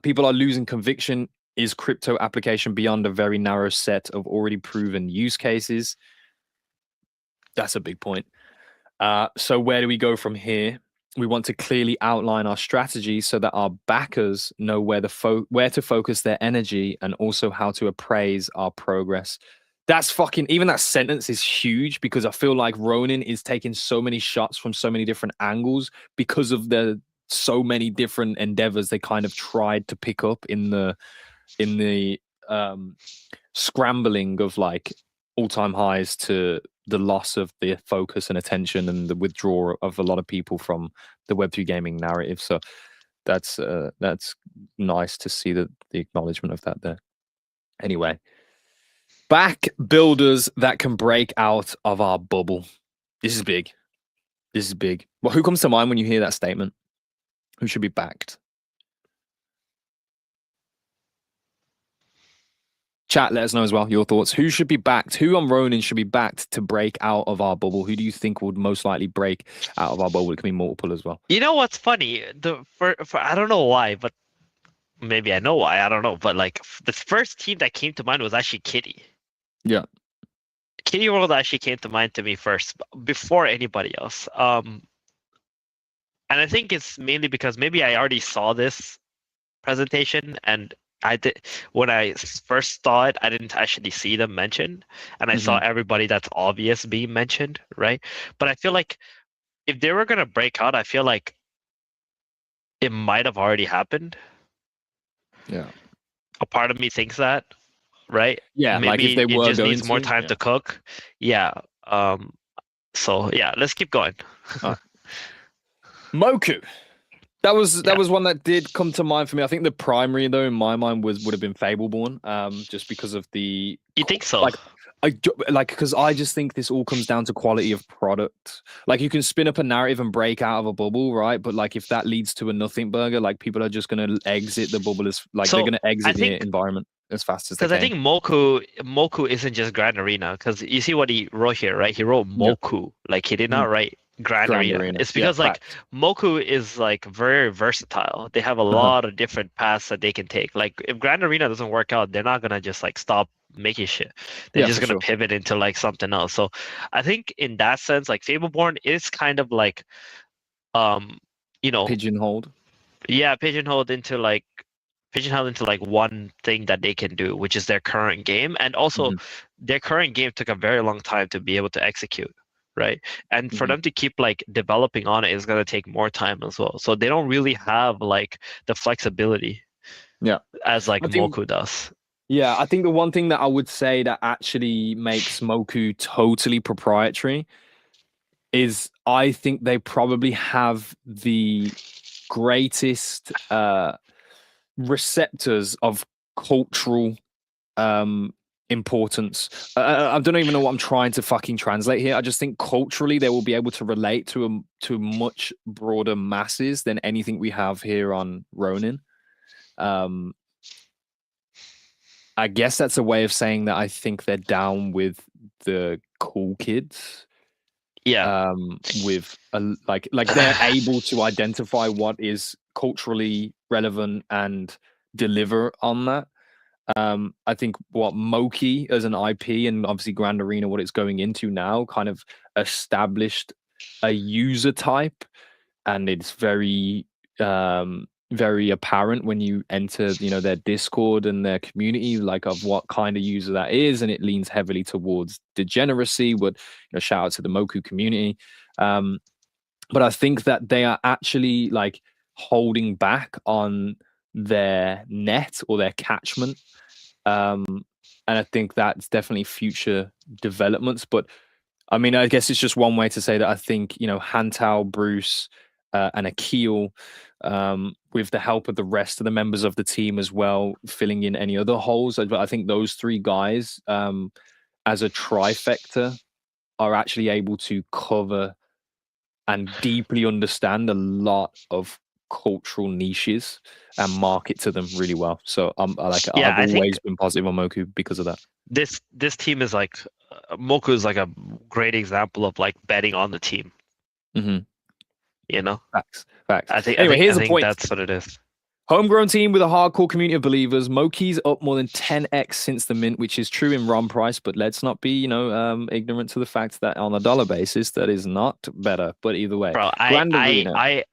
People are losing conviction. Is crypto application beyond a very narrow set of already proven use cases? That's a big point. So where do we go from here? We want to clearly outline our strategy so that our backers know where to focus their energy and also how to appraise our progress. That's fucking even that sentence is huge because I feel like Ronin is taking so many shots from so many different angles because of the so many different endeavors they kind of tried to pick up in the scrambling of like all-time highs to the loss of the focus and attention and the withdrawal of a lot of people from the Web3 gaming narrative. So that's nice to see the acknowledgement of that there. Anyway, back builders that can break out of our bubble. This is big. This is big. Well, who comes to mind when you hear that statement? Who should be backed? Chat, let us know as well your thoughts. Who should be backed? Who on Ronin should be backed to break out of our bubble? Who do you think would most likely break out of our bubble? It can be multiple as well. You know what's funny? For I don't know why, but maybe I know why. I don't know, but like the first team that came to mind was actually Kitty. Yeah. Kitty World actually came to mind to me first before anybody else. And I think it's mainly because maybe I already saw this presentation and I did when I first saw it, I didn't actually see them mentioned, and I saw everybody that's obvious being mentioned, right? But I feel like if they were gonna break out, I feel like it might have already happened. Yeah. A part of me thinks that, right? Yeah, like if Maybe they it were just going needs more to. time Yeah. to cook. Yeah. So yeah, let's keep going. Moku. That was one that did come to mind for me. I think the primary though in my mind would have been Fableborn, just because of the You think so? like because I just think this all comes down to quality of product. Like you can spin up a narrative and break out of a bubble, right? But like if that leads to a nothing burger, like people are just gonna exit the bubble as like So they're gonna exit I think the environment as fast as they because I can. think Moku isn't just Grand Arena. Because you see what he wrote here, right? He wrote Yeah. Moku. Like he did not write Grand Grand Arena. Arena. It's Yeah, because like facts. Moku is like very versatile. They have a lot of different paths that they can take. Like if Grand Arena doesn't work out, they're not gonna just like stop making shit. They're Yeah, just for gonna sure. pivot into like something else. So I think in that sense, like Fableborn is kind of like um you know Pigeonholed. yeah, pigeonholed into like one thing that they can do, which is their current game. And also their current game took a very long time to be able to execute, right? And for them to keep like developing on it is going to take more time as well. So they don't really have like the flexibility Yeah. as like I think Moku does. Yeah, I think the one thing that I would say that actually makes Moku totally proprietary is I think they probably have the greatest receptors of cultural importance. I don't even know what I'm trying to fucking translate here. I just think culturally they will be able to relate to much broader masses than anything we have here on Ronin. I guess that's a way of saying that I think they're down with the cool kids. Yeah. With like they're able to identify what is culturally relevant and deliver on that. I think what Moki as an IP and obviously Grand Arena, what it's going into now, kind of established a user type, and it's very very apparent when you enter, their Discord and their community, like of what kind of user that is, and it leans heavily towards degeneracy. But shout out to the Moku community. But I think that they are actually like holding back on their net or their catchment. And I think that's definitely future developments. But I mean, I guess it's just one way to say that I think, Hantao, Bruce, and Akil, with the help of the rest of the members of the team as well, filling in any other holes. But I think those three guys, as a trifecta, are actually able to cover and deeply understand a lot of cultural niches and market to them really well. So I've always been positive on Moku because of that. This team is like Moku is like a great example of like betting on the team. Mm-hmm. Facts. I think here's the point. That's what it is. Homegrown team with a hardcore community of believers. Moki's up more than 10x since the mint, which is true in ROM price, but let's not be, ignorant to the fact that on a dollar basis, that is not better. But either way, bro, I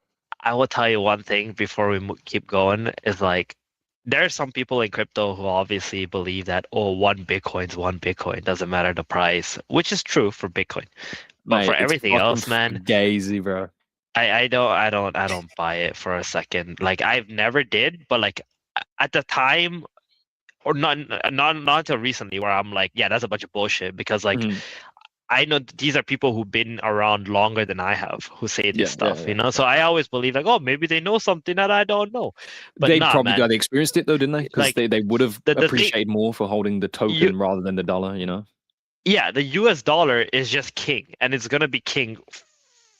will tell you one thing before we keep going is like, there are some people in crypto who obviously believe that, one Bitcoin's one Bitcoin, doesn't matter the price, which is true for Bitcoin, but mate, for everything else, man, gazy, bro. I don't buy it for a second. Like I've never did, but like at the time, or not until recently, where I'm like, yeah, that's a bunch of bullshit, because like I know these are people who've been around longer than I have who say this stuff, So I always believe like, maybe they know something that I don't know. But they probably they experienced it though, didn't they? Because like, they would have appreciated more for holding the token rather than the dollar, Yeah, the US dollar is just king, and it's gonna be king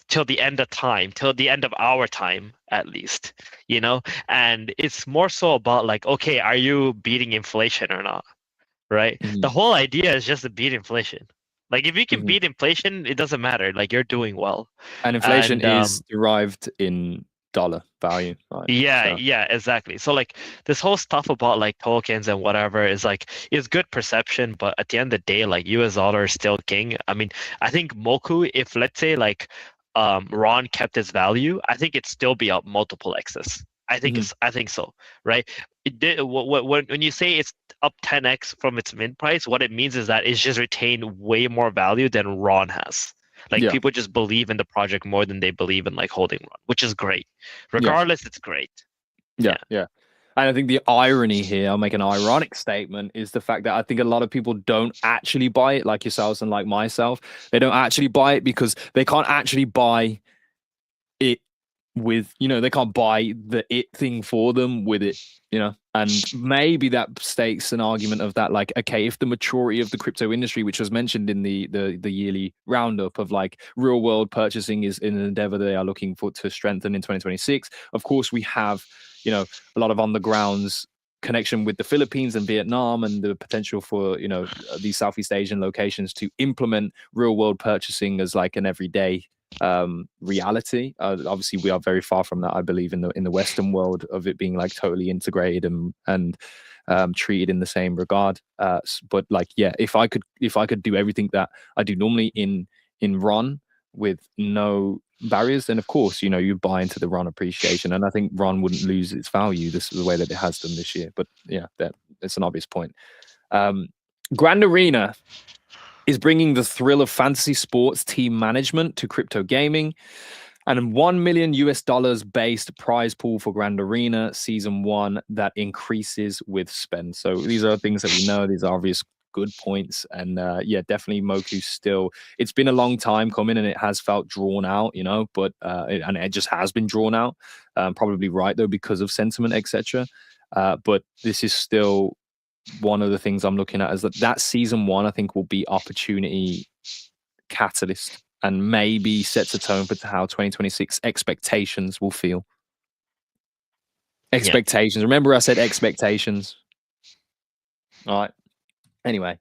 till the end of time, till the end of our time at least, and it's more so about like, okay, are you beating inflation or not, right? The whole idea is just to beat inflation. Like if you can beat inflation, it doesn't matter, like you're doing well, and inflation is derived in dollar value, right? Yeah, exactly. So like this whole stuff about like tokens and whatever is like, is good perception, but at the end of the day, like US dollar is still king. I mean, I think Moku, if let's say like Ron kept its value, I think it'd still be up multiple X's. I think so, right? When you say it's up 10x from its mint price, what it means is that it's just retained way more value than Ron has. Like people just believe in the project more than they believe in like holding Ron, which is great. Regardless, it's great. Yeah. And I think the irony here, I'll make an ironic statement, is the fact that I think a lot of people don't actually buy it, like yourselves and like myself. They don't actually buy it because they can't actually buy it with, they can't buy the it thing for them with it, and maybe that stakes an argument of that, like, okay, if the maturity of the crypto industry, which was mentioned in the yearly roundup of like real world purchasing, is in an endeavor they are looking for to strengthen in 2026. Of course, we have, a lot of on the grounds connection with the Philippines and Vietnam, and the potential for, these Southeast Asian locations to implement real world purchasing as like an everyday reality. Obviously we are very far from that, I believe, in the Western world, of it being like totally integrated and treated in the same regard. But like, yeah, if I could do everything that I do normally in RON with no barriers, then of course, you buy into the RON appreciation, and I think RON wouldn't lose its value this the way that it has done this year. But yeah, that's an obvious point. Grand Arena is bringing the thrill of fantasy sports team management to crypto gaming, and $1 million based prize pool for Grand Arena Season 1 that increases with spend. So these are things that we know. These are obvious good points. And definitely Moku still, it's been a long time coming, and it has felt drawn out, but it just has been drawn out. Probably right, though, because of sentiment, etc. But this is still one of the things I'm looking at, is that Season 1, I think, will be opportunity catalyst and maybe sets a tone for how 2026 expectations will feel. Expectations. Yeah. Remember I said expectations. All right. Anyway,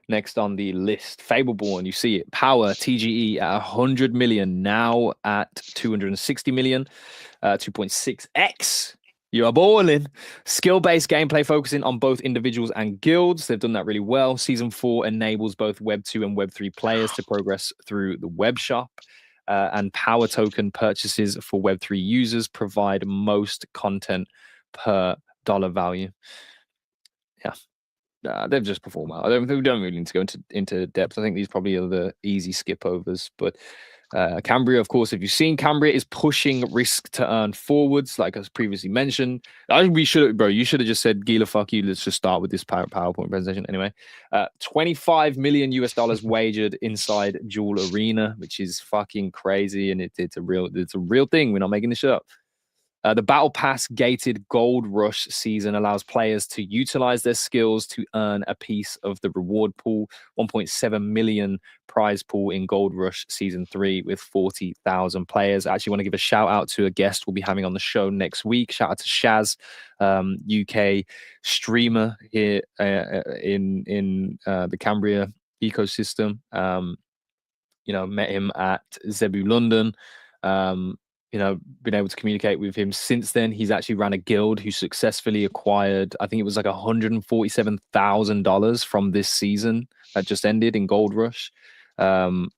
next on the list, Fableborn. You see it. Power TGE at 100 million, now at 260 million, 2.6x. You are balling. Skill-based gameplay focusing on both individuals and guilds. They've done that really well. Season 4 enables both Web 2 and Web 3 players to progress through the web shop. and power token purchases for Web3 users provide most content per dollar value. Yeah, they've just performed well. We don't really need to go into depth. I think these probably are the easy skip overs. But Cambria, of course, if you've seen, Cambria is pushing risk to earn forwards, like as previously mentioned. You should have just said, Gila, fuck you. Let's just start with this PowerPoint presentation. Anyway, $25 million wagered inside Jewel Arena, which is fucking crazy, and it's a real thing. We're not making this shit up. The Battle Pass gated Gold Rush season allows players to utilize their skills to earn a piece of the reward pool. 1.7 million prize pool in Gold Rush Season 3 with 40,000 players. I actually want to give a shout out to a guest we'll be having on the show next week. Shout out to Shaz, UK streamer here in the Cambria ecosystem. Met him at Zebu London. Been able to communicate with him since then. He's actually ran a guild who successfully acquired, I think it was like $147,000 from this season that just ended in Gold Rush. And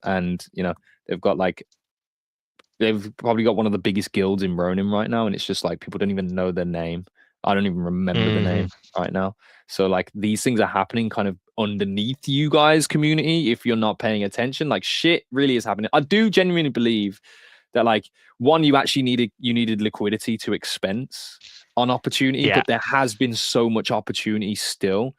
they've probably got one of the biggest guilds in Ronin right now, and it's just like people don't even know their name. I don't even remember the name right now. So like these things are happening kind of underneath you guys' community if you're not paying attention. Like shit really is happening. I do genuinely believe that like one, you actually needed liquidity to expense on opportunity, but there has been so much opportunity still,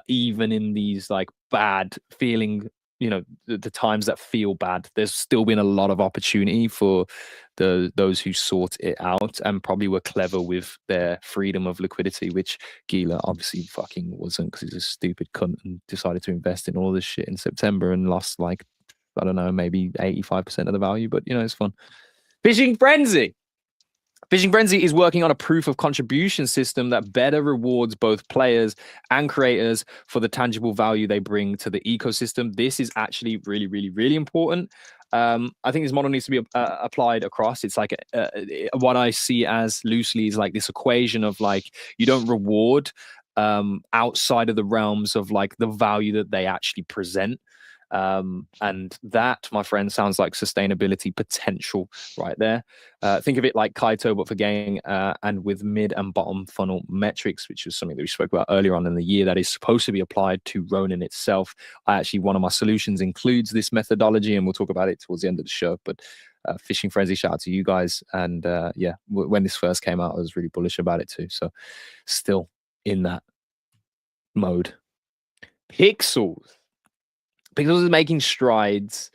even in these like bad feeling, the times that feel bad. There's still been a lot of opportunity for those who sort it out and probably were clever with their freedom of liquidity, which Gila obviously fucking wasn't, because he's a stupid cunt and decided to invest in all this shit in September and lost like, I don't know, maybe 85% of the value, but it's fun. Fishing Frenzy. Fishing Frenzy is working on a proof of contribution system that better rewards both players and creators for the tangible value they bring to the ecosystem. This is actually really, really, really important. I think this model needs to be applied across. It's like what I see as loosely is like this equation of like, you don't reward outside of the realms of like the value that they actually present. And that, my friend, sounds like sustainability potential right there. Think of it like Kaito, but for gaming, and with mid and bottom funnel metrics, which was something that we spoke about earlier on in the year that is supposed to be applied to Ronin itself. One of my solutions includes this methodology, and we'll talk about it towards the end of the show. But Fishing Frenzy, shout out to you guys. And when this first came out, I was really bullish about it too. So still in that mode. Pixels is making strides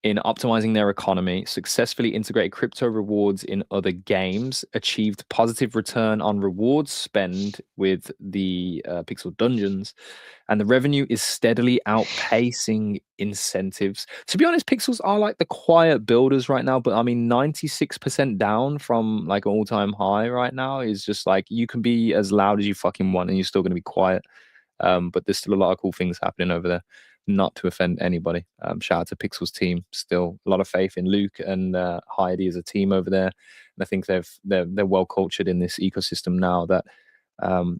in optimizing their economy, successfully integrated crypto rewards in other games, achieved positive return on rewards spend with the Pixel Dungeons, and the revenue is steadily outpacing incentives. To be honest, Pixels are like the quiet builders right now, but I mean, 96% down from like an all-time high right now is just like, you can be as loud as you fucking want and you're still going to be quiet. But there's still a lot of cool things happening over there. Not to offend anybody. Shout out to Pixel's team. Still a lot of faith in Luke and Heidi as a team over there. And I think they're well cultured in this ecosystem now that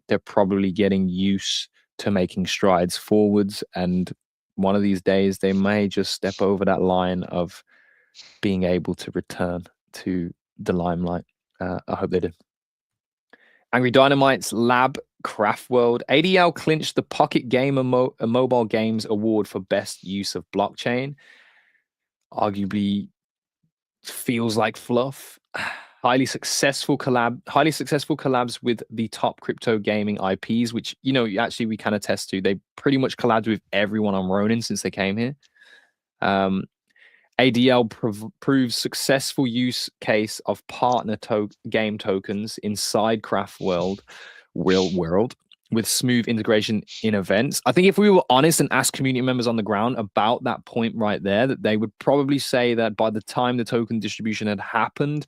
they're probably getting used to making strides forwards. And one of these days they may just step over that line of being able to return to the limelight. I hope they do. Angry Dynamite's Lab Craft World. ADL clinched the Pocket Gamer Mobile Games Award for Best Use of Blockchain. Arguably feels like fluff. Highly successful collabs with the top crypto gaming IPs, which, actually we can attest to. They pretty much collabed with everyone on Ronin since they came here. ADL proves successful use case of partner game tokens inside Craft World, real world, with smooth integration in events. I think if we were honest and asked community members on the ground about that point right there, that they would probably say that by the time the token distribution had happened,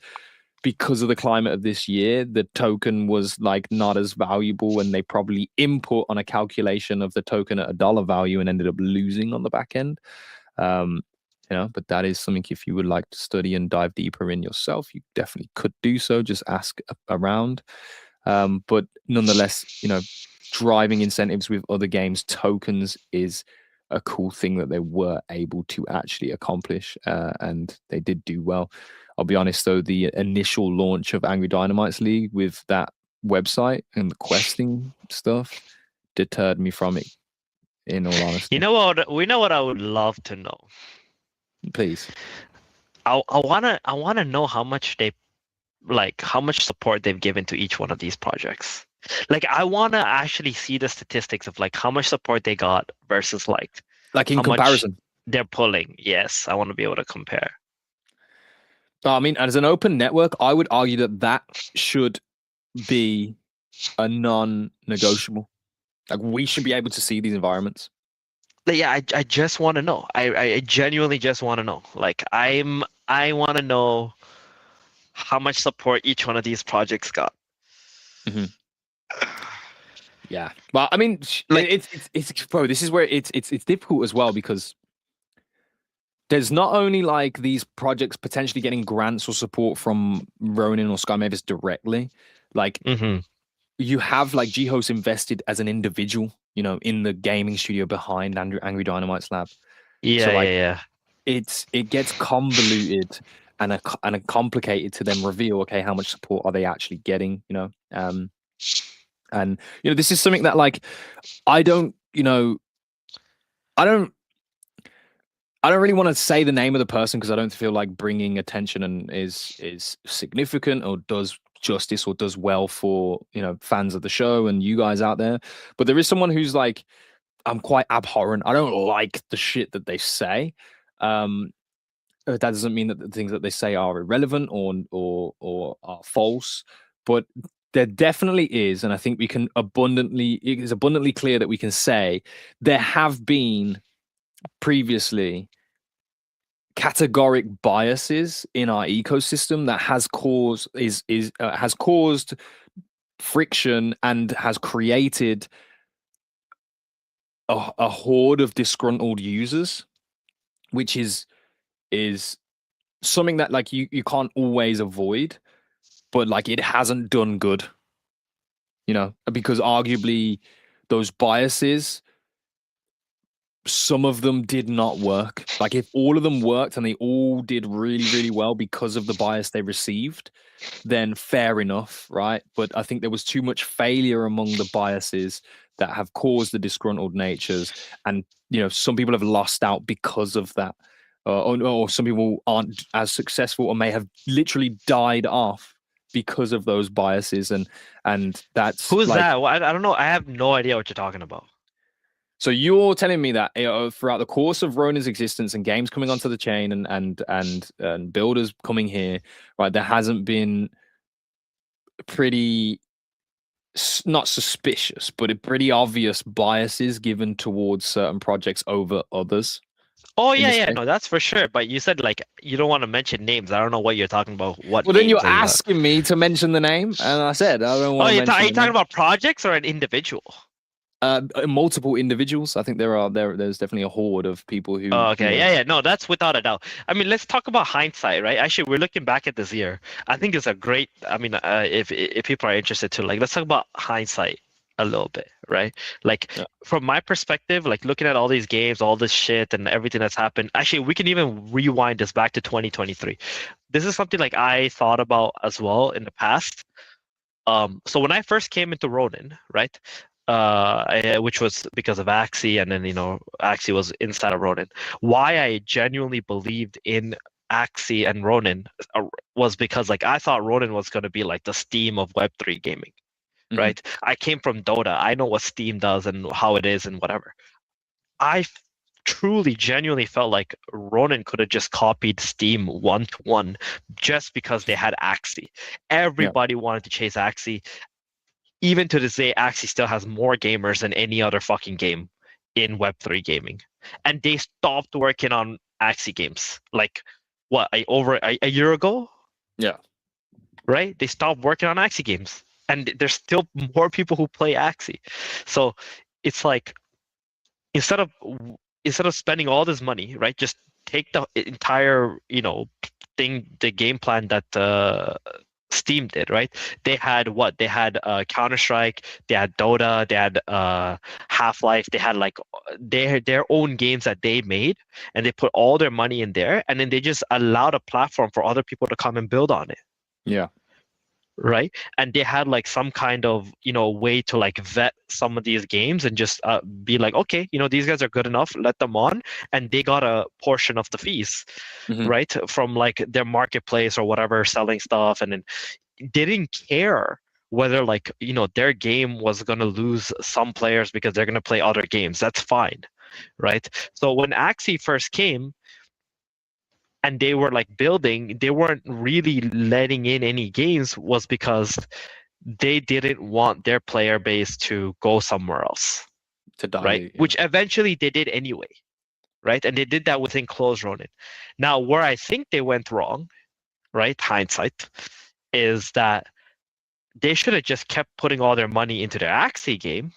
because of the climate of this year, the token was like not as valuable, and they probably input on a calculation of the token at $1 value and ended up losing on the back end. But that is something, if you would like to study and dive deeper in yourself, you definitely could do so. Just ask around. But nonetheless, driving incentives with other games tokens is a cool thing that they were able to actually accomplish, and they did do well. I'll be honest though, the initial launch of Angry Dynamite's League with that website and the questing stuff deterred me from it. In all honesty, You know what? We know what I would love to know. please. I wanna know how much how much support they've given to each one of these projects. Like I wanna actually see the statistics of like how much support they got versus like Like in how much comparison. they're pulling. Yes, I want to be able to compare. I mean, as an open network, I would argue that that should be a non-negotiable. Like we should be able to see these environments. But yeah, I just want to know. I genuinely just want to know. Like I want to know how much support each one of these projects got. Mm-hmm. Yeah, well, I mean, Like- it's bro. This is where it's difficult as well because there's not only like these projects potentially getting grants or support from Ronin or Sky Mavis directly, like you have like G-Host invested as an individual, you know, in the gaming studio behind Angry Dynamite's lab. Yeah, So, like, yeah. It gets convoluted and a complicated to then reveal, okay, how much support are they actually getting, you know? And you know, this is something that like I don't, you know, I don't really want to say the name of the person because I don't feel like bringing attention and is significant or does justice or does well for, you know, fans of the show and you guys out there. But there is someone who's like, I'm quite abhorrent. I don't like the shit that they say. That doesn't mean that the things that they say are irrelevant or are false, but there definitely is, and I think it is abundantly clear that we can say there have been previously categoric biases in our ecosystem that has caused friction and has created a horde of disgruntled users, which is something that like you can't always avoid, but like it hasn't done good, you know, because arguably those biases, some of them did not work. Like if all of them worked and they all did really, really well because of the bias they received, then fair enough, right? But I think there was too much failure among the biases that have caused the disgruntled natures, and you know, some people have lost out because of that, or some people aren't as successful or may have literally died off because of those biases, and that's Who's like, that? Well, I don't know. I have no idea what you're talking about. so you're telling me that, you know, throughout the course of Ronin's existence and games coming onto the chain and builders coming here, right, there hasn't been pretty not suspicious, but a pretty obvious biases given towards certain projects over others. Oh in yeah, this yeah, case? no, that's for sure. But you said like you don't want to mention names. I don't know what you're talking about. What Well, then names you're are you asking me to mention the name, and I said I don't Oh, want to are mention you the talking name. about projects or an individual? Multiple individuals. I think there's definitely a horde of people who. Oh, You okay, know, yeah, no, that's without a doubt. I mean, let's talk about hindsight, right? Actually, we're looking back at this year. I think it's a great. I mean, if people are interested to like, let's talk about hindsight a little bit, right? Like Yeah. from my perspective, like looking at all these games, all this shit, and everything that's happened. Actually, we can even rewind this back to 2023. This is something like I thought about as well in the past. So when I first came into Ronin, right, which was because of Axie, and then Axie was inside of Ronin. Why I genuinely believed in Axie and Ronin was because like I thought Ronin was going to be like the Steam of Web3 gaming, right? I came from Dota. I know what Steam does and how it is and whatever. I truly, genuinely felt like Ronin could have just copied Steam 1-to-1 just because they had Axie. Everybody wanted to chase Axie. Even to this day, Axie still has more gamers than any other fucking game in Web3 gaming. And they stopped working on Axie games. Like, what, over a year ago? Yeah. Right? They stopped working on Axie games. And there's still more people who play Axie. So it's like, instead of spending all this money, right, just take the entire, thing, the game plan that Steam did, right? They had what? They had Counter-Strike, they had Dota, they had Half-Life, they had like their own games that they made, and they put all their money in there, and then they just allowed a platform for other people to come and build on it. Yeah. Right, and they had like some kind of way to like vet some of these games and just be like, okay, these guys are good enough, let them on, and they got a portion of the fees, right, from like their marketplace or whatever, selling stuff, and then they didn't care whether like their game was going to lose some players because they're going to play other games. That's fine, right? So when Axie first came and they were like building, they weren't really letting in any games, was because they didn't want their player base to go somewhere else, to dilute, right? Which eventually they did anyway, right? And they did that within Close Ronin. Now, where I think they went wrong, right, hindsight, is that they should have just kept putting all their money into their Axie game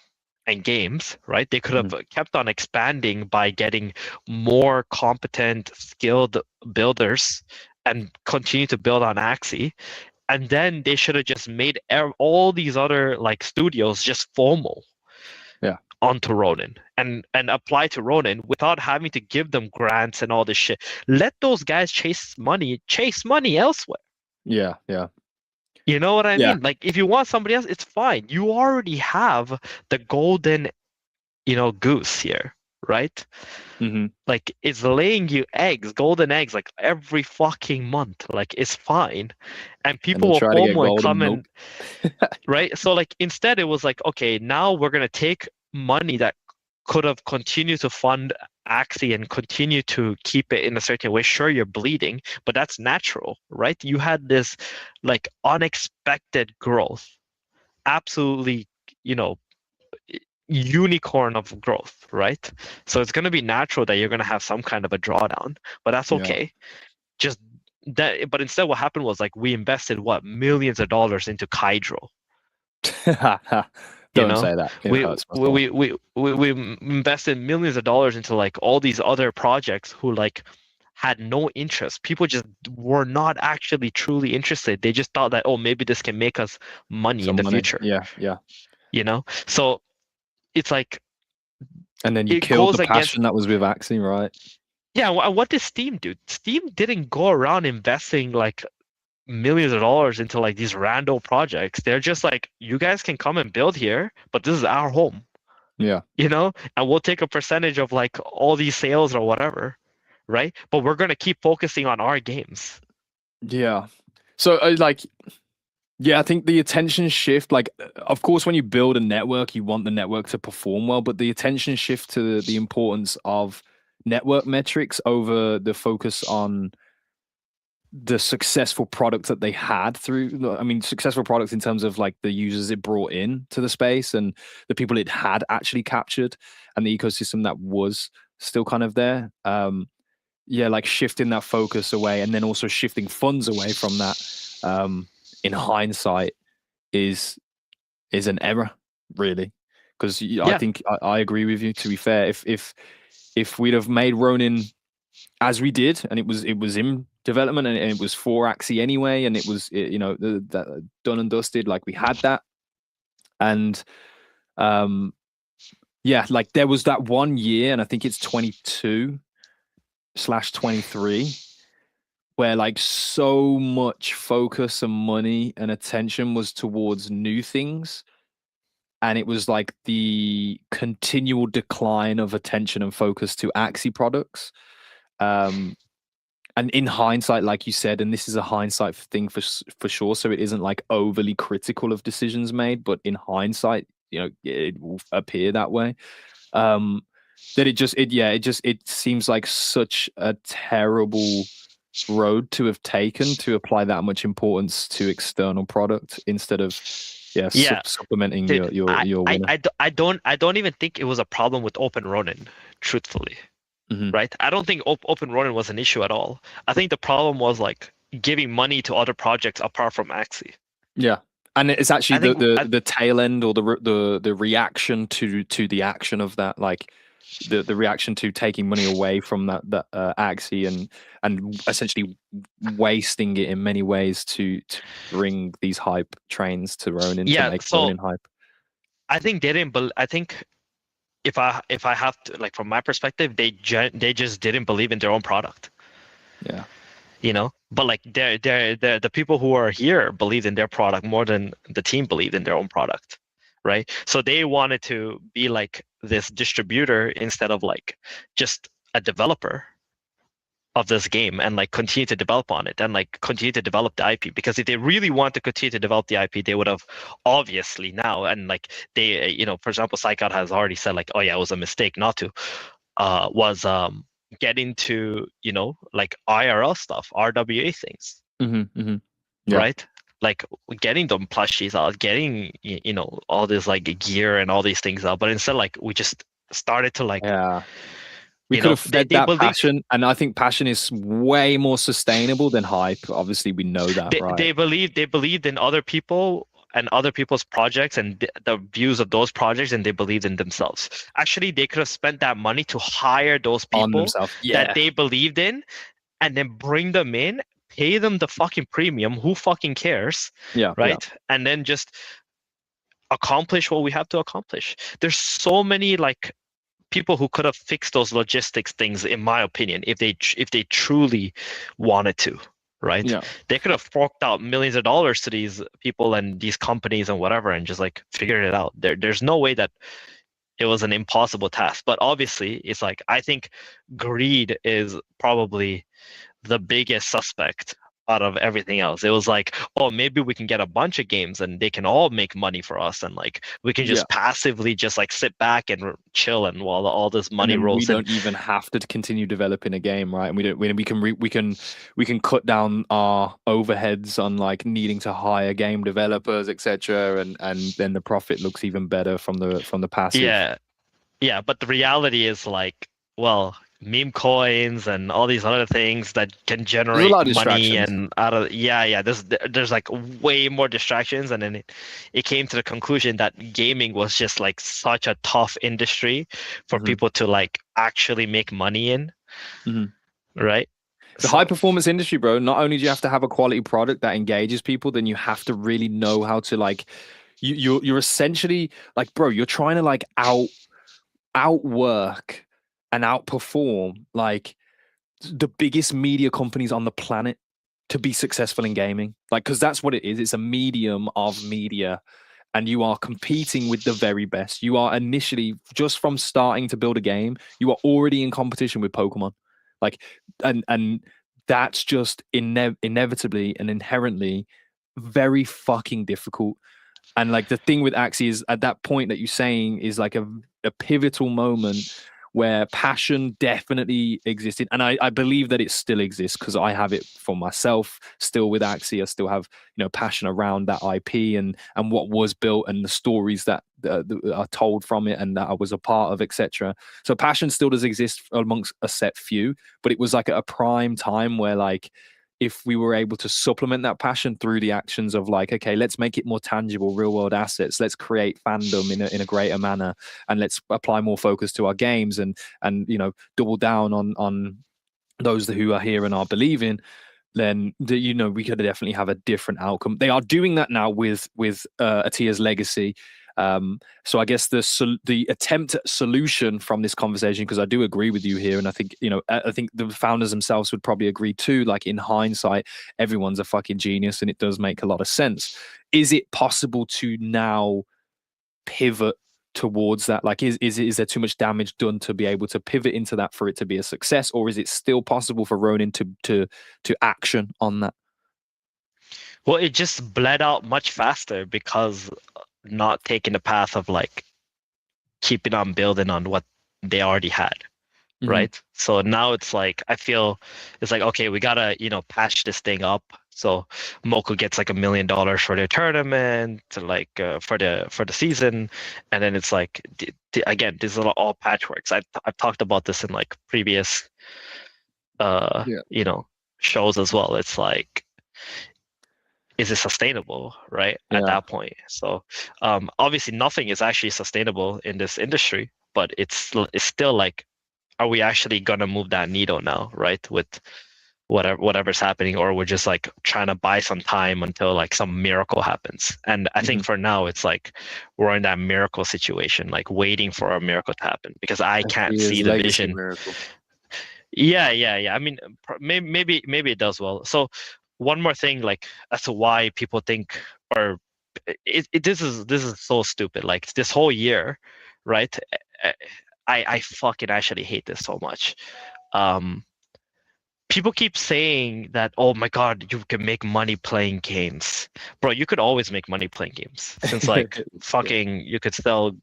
and games, right? They could have kept on expanding by getting more competent, skilled builders and continue to build on Axie. And then they should have just made all these other like studios just FOMO onto Ronin and apply to Ronin without having to give them grants and all this shit. Let those guys chase money elsewhere. Yeah. You know what I mean? Like, if you want somebody else, it's fine. You already have the golden, goose here, right? Like, it's laying you eggs, golden eggs, like every fucking month. Like, it's fine, and people will FOMO and come and right. So, like, instead, it was like, okay, now we're gonna take money that could have continued to fund Axie and continue to keep it in a certain way. Sure, you're bleeding, but that's natural, right? You had this like unexpected growth, absolutely, unicorn of growth, right? So it's going to be natural that you're going to have some kind of a drawdown, but that's okay. Just that, but instead, what happened was like we invested millions of dollars into Kydro. Don't say that. We invested millions of dollars into like all these other projects who like had no interest. People just were not actually truly interested. They just thought that, oh, maybe this can make us money in the future. Yeah. So it's like, and then you killed the passion that was with Axie, right? Yeah. What did Steam do? Steam didn't go around investing like millions of dollars into like these random projects. They're just like, you guys can come and build here, but this is our home. Yeah. And we'll take a percentage of like all these sales or whatever, right? But we're going to keep focusing on our games. Yeah. So I think the attention shift, like, of course, when you build a network, you want the network to perform well, but the attention shift to the importance of network metrics over the focus on the successful product that they had successful products in terms of like the users it brought in to the space and the people it had actually captured and the ecosystem that was still kind of there. Like shifting that focus away and then also shifting funds away from that, in hindsight is an error, really. Because I think I agree with you, to be fair. If we'd have made Ronin as we did, and it was in development and it was for Axie anyway, and it was that done and dusted, like we had that, and like there was that 1 year, and I think it's 22/23, where like so much focus and money and attention was towards new things, and it was like the continual decline of attention and focus to Axie products. And in hindsight, like you said, and this is a hindsight thing for sure, so it isn't like overly critical of decisions made, but in hindsight, it will appear that way. That it seems like such a terrible road to have taken to apply that much importance to external product instead of supplementing your winner. I don't even think it was a problem with Open Ronin, truthfully. Right? I don't think Open Ronin was an issue at all. I think the problem was like giving money to other projects apart from Axie. Yeah, and it's actually the tail end or the reaction to the action of that. Like the reaction to taking money away from that Axie and essentially wasting it in many ways to bring these hype trains to Ronin, to make So Ronin hype. I think they didn't. I think if I have to, like, from my perspective, they just didn't believe in their own product. Yeah. But like the people who are here believed in their product more than the team believed in their own product, right? So they wanted to be like this distributor instead of like just a developer of this game, and like continue to develop on it and like continue to develop the IP. Because if they really want to continue to develop the IP, they would have obviously now, and like they, for example, Psychot has already said like, oh yeah, it was a mistake not to, was get into like IRL stuff, RWA things, Yeah. right? Like getting them plushies out, getting all this like gear and all these things out, but instead like we just started to like we could have fed they that believe, passion, and I think passion is way more sustainable than hype. Obviously, we know that, right? they believed in other people and other people's projects and the views of those projects, and they believed in themselves. Actually, they could have spent that money to hire those On people themselves, that they believed in, and then bring them in, pay them the fucking premium. Who fucking cares? Right? Yeah. And then just accomplish what we have to accomplish. There's so many like people who could have fixed those logistics things, in my opinion, if they truly wanted to, right? Yeah. They could have forked out millions of dollars to these people and these companies and whatever, and just like figured it out. There's no way that it was an impossible task. But obviously, it's like, I think greed is probably the biggest suspect out of everything else. It was like, oh, maybe we can get a bunch of games and they can all make money for us, and like we can just passively just like sit back and chill, and while all this money rolls in, we don't even have to continue developing a game, right? And we can cut down our overheads on like needing to hire game developers, etc., and then the profit looks even better from the passive. Yeah, but the reality is like, well, meme coins and all these other things that can generate money, and out of there's like way more distractions. And then it came to the conclusion that gaming was just like such a tough industry for people to like actually make money in, right? The high performance industry, bro, not only do you have to have a quality product that engages people, then you have to really know how to like you're essentially like, bro, you're trying to like outwork and outperform like the biggest media companies on the planet to be successful in gaming. Like, because that's what it is. It's a medium of media, and you are competing with the very best. You are initially, just from starting to build a game, you are already in competition with Pokemon. Like, and that's just inevitably and inherently very fucking difficult. And like the thing with Axie is, at that point that you're saying, is like a pivotal moment where passion definitely existed. And I believe that it still exists, because I have it for myself still with Axie. I still have, passion around that IP and what was built, and the stories that are told from it and that I was a part of, etc. So passion still does exist amongst a set few, but it was like at a prime time where like, if we were able to supplement that passion through the actions of like, okay, let's make it more tangible, real world assets. Let's create fandom in a greater manner, and let's apply more focus to our games and double down on those who are here and are believing. Then we could definitely have a different outcome. They are doing that now with Atia's legacy. So I guess the attempt at solution from this conversation, because I do agree with you here, and I think I think the founders themselves would probably agree too. Like, in hindsight, everyone's a fucking genius, and it does make a lot of sense. Is it possible to now pivot towards that? Like, is there too much damage done to be able to pivot into that for it to be a success, or is it still possible for Ronin to action on that? Well, it just bled out much faster because not taking the path of like keeping on building on what they already had, right? So now it's like, I feel it's like, okay, we gotta patch this thing up. So Moco gets like $1 million for their tournament, like for the season, and then it's like again, these are all patchworks. I've talked about this in like previous shows as well. It's like, is it sustainable, right? At that point. So obviously nothing is actually sustainable in this industry, but it's still like, are we actually gonna move that needle now, right? With whatever's happening, or we're just like trying to buy some time until like some miracle happens. And I think for now it's like we're in that miracle situation, like waiting for a miracle to happen, because I can't see the legacy vision. miracle. Yeah. I mean, maybe it does well. So one more thing, like as to why people think, or this is so stupid. Like this whole year, right? I fucking actually hate this so much. Um, People keep saying that, oh my god, you can make money playing games. Bro, you could always make money playing games, since like fucking you could sell,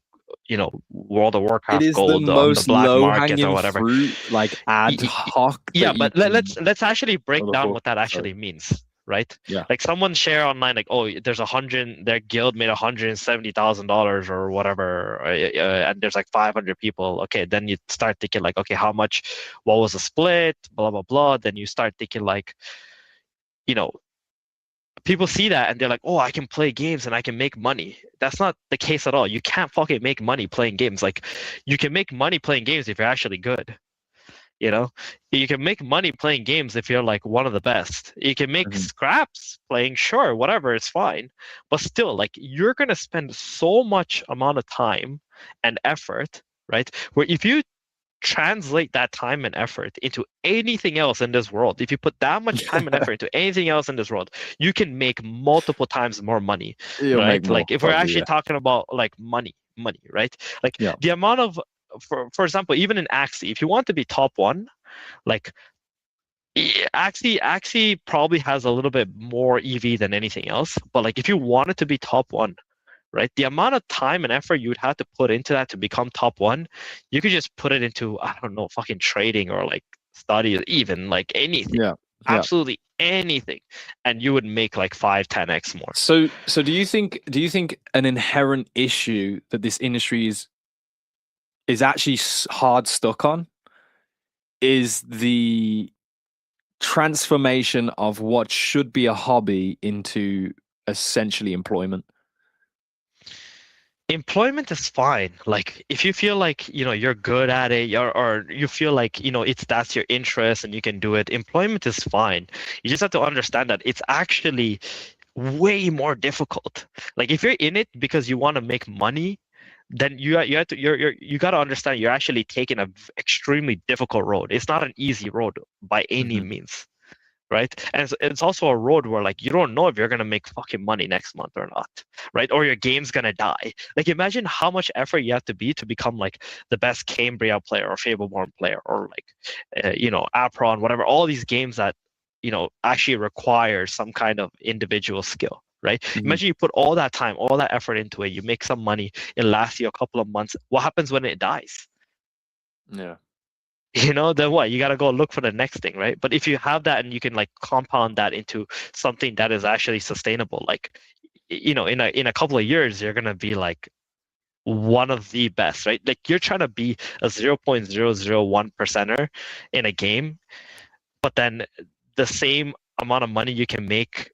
World of It Warcraft is the gold on the most black market or low-hanging whatever. fruit, like ad hoc. Yeah, That you but let's actually break down can... what that Sorry. actually means, right? Yeah. Like someone share online, like, oh, their guild made $170,000 or whatever, and there's like 500 people. Okay, then you start thinking like, okay, how much? What was the split? Blah blah blah. Then you start thinking like, you know, people see that and they're like, oh, I can play games and I can make money. That's not the case at all. You can't fucking make money playing games. Like, you can make money playing games if you're actually good. You know, you can make money playing games if you're like one of the best. You can make scraps playing, sure, whatever, it's fine. But still, like, you're gonna spend so much amount of time and effort, right? Where if you translate that time and effort into anything else in this world, if you put that much time and effort into anything else in this world, you can make multiple times more money. You'll right? make more, Like, if we're probably, actually yeah. talking about like money, right? Like the amount of, for example, even in Axie, if you want to be top one, like Axie probably has a little bit more EV than anything else. But like, if you wanted to be top one, right, the amount of time and effort you would have to put into that to become top one, you could just put it into, I don't know, fucking trading or like study, even like anything. Yeah. Absolutely anything, and you would make like 5-10x more. So do you think an inherent issue that this industry is actually hard stuck on is the transformation of what should be a hobby into essentially employment? Employment is fine. Like, if you feel like, you're good at it, or you feel like, that's your interest and you can do it, employment is fine. You just have to understand that it's actually way more difficult. Like, if you're in it because you want to make money, then you have to you got to understand you're actually taking a extremely difficult road. It's not an easy road by any means, right? And it's also a road where like you don't know if you're gonna make fucking money next month or not, right? Or your game's gonna die. Like, imagine how much effort you have to be to become like the best Cambria player or Fableborn player, or like Apron, whatever. All these games that actually require some kind of individual skill. Right? Imagine you put all that time, all that effort into it. You make some money. It lasts you a couple of months. What happens when it dies? Yeah. Then what? You got to go look for the next thing, right? But if you have that and you can like compound that into something that is actually sustainable, like, in a couple of years, you're going to be like one of the best, right? Like, you're trying to be a 0.001 percenter in a game, but then the same amount of money you can make,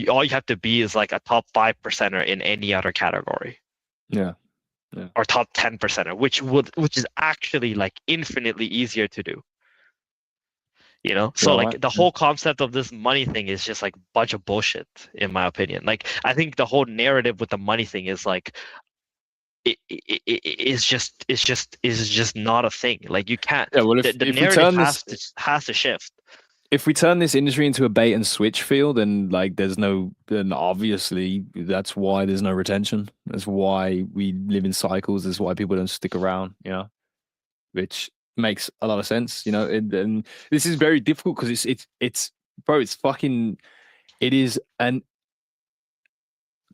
all you have to be is like a top 5 percenter in any other category. Yeah. Or top 10 percenter, which is actually like infinitely easier to do. So like the whole concept of this money thing is just like a bunch of bullshit, in my opinion. Like, I think the whole narrative with the money thing is like, it's just not a thing. Like, you can't. Yeah, well, the narrative has to shift. If we turn this industry into a bait and switch field, then then obviously that's why there's no retention. That's why we live in cycles. That's why people don't stick around, which makes a lot of sense, and this is very difficult because it's bro, it is an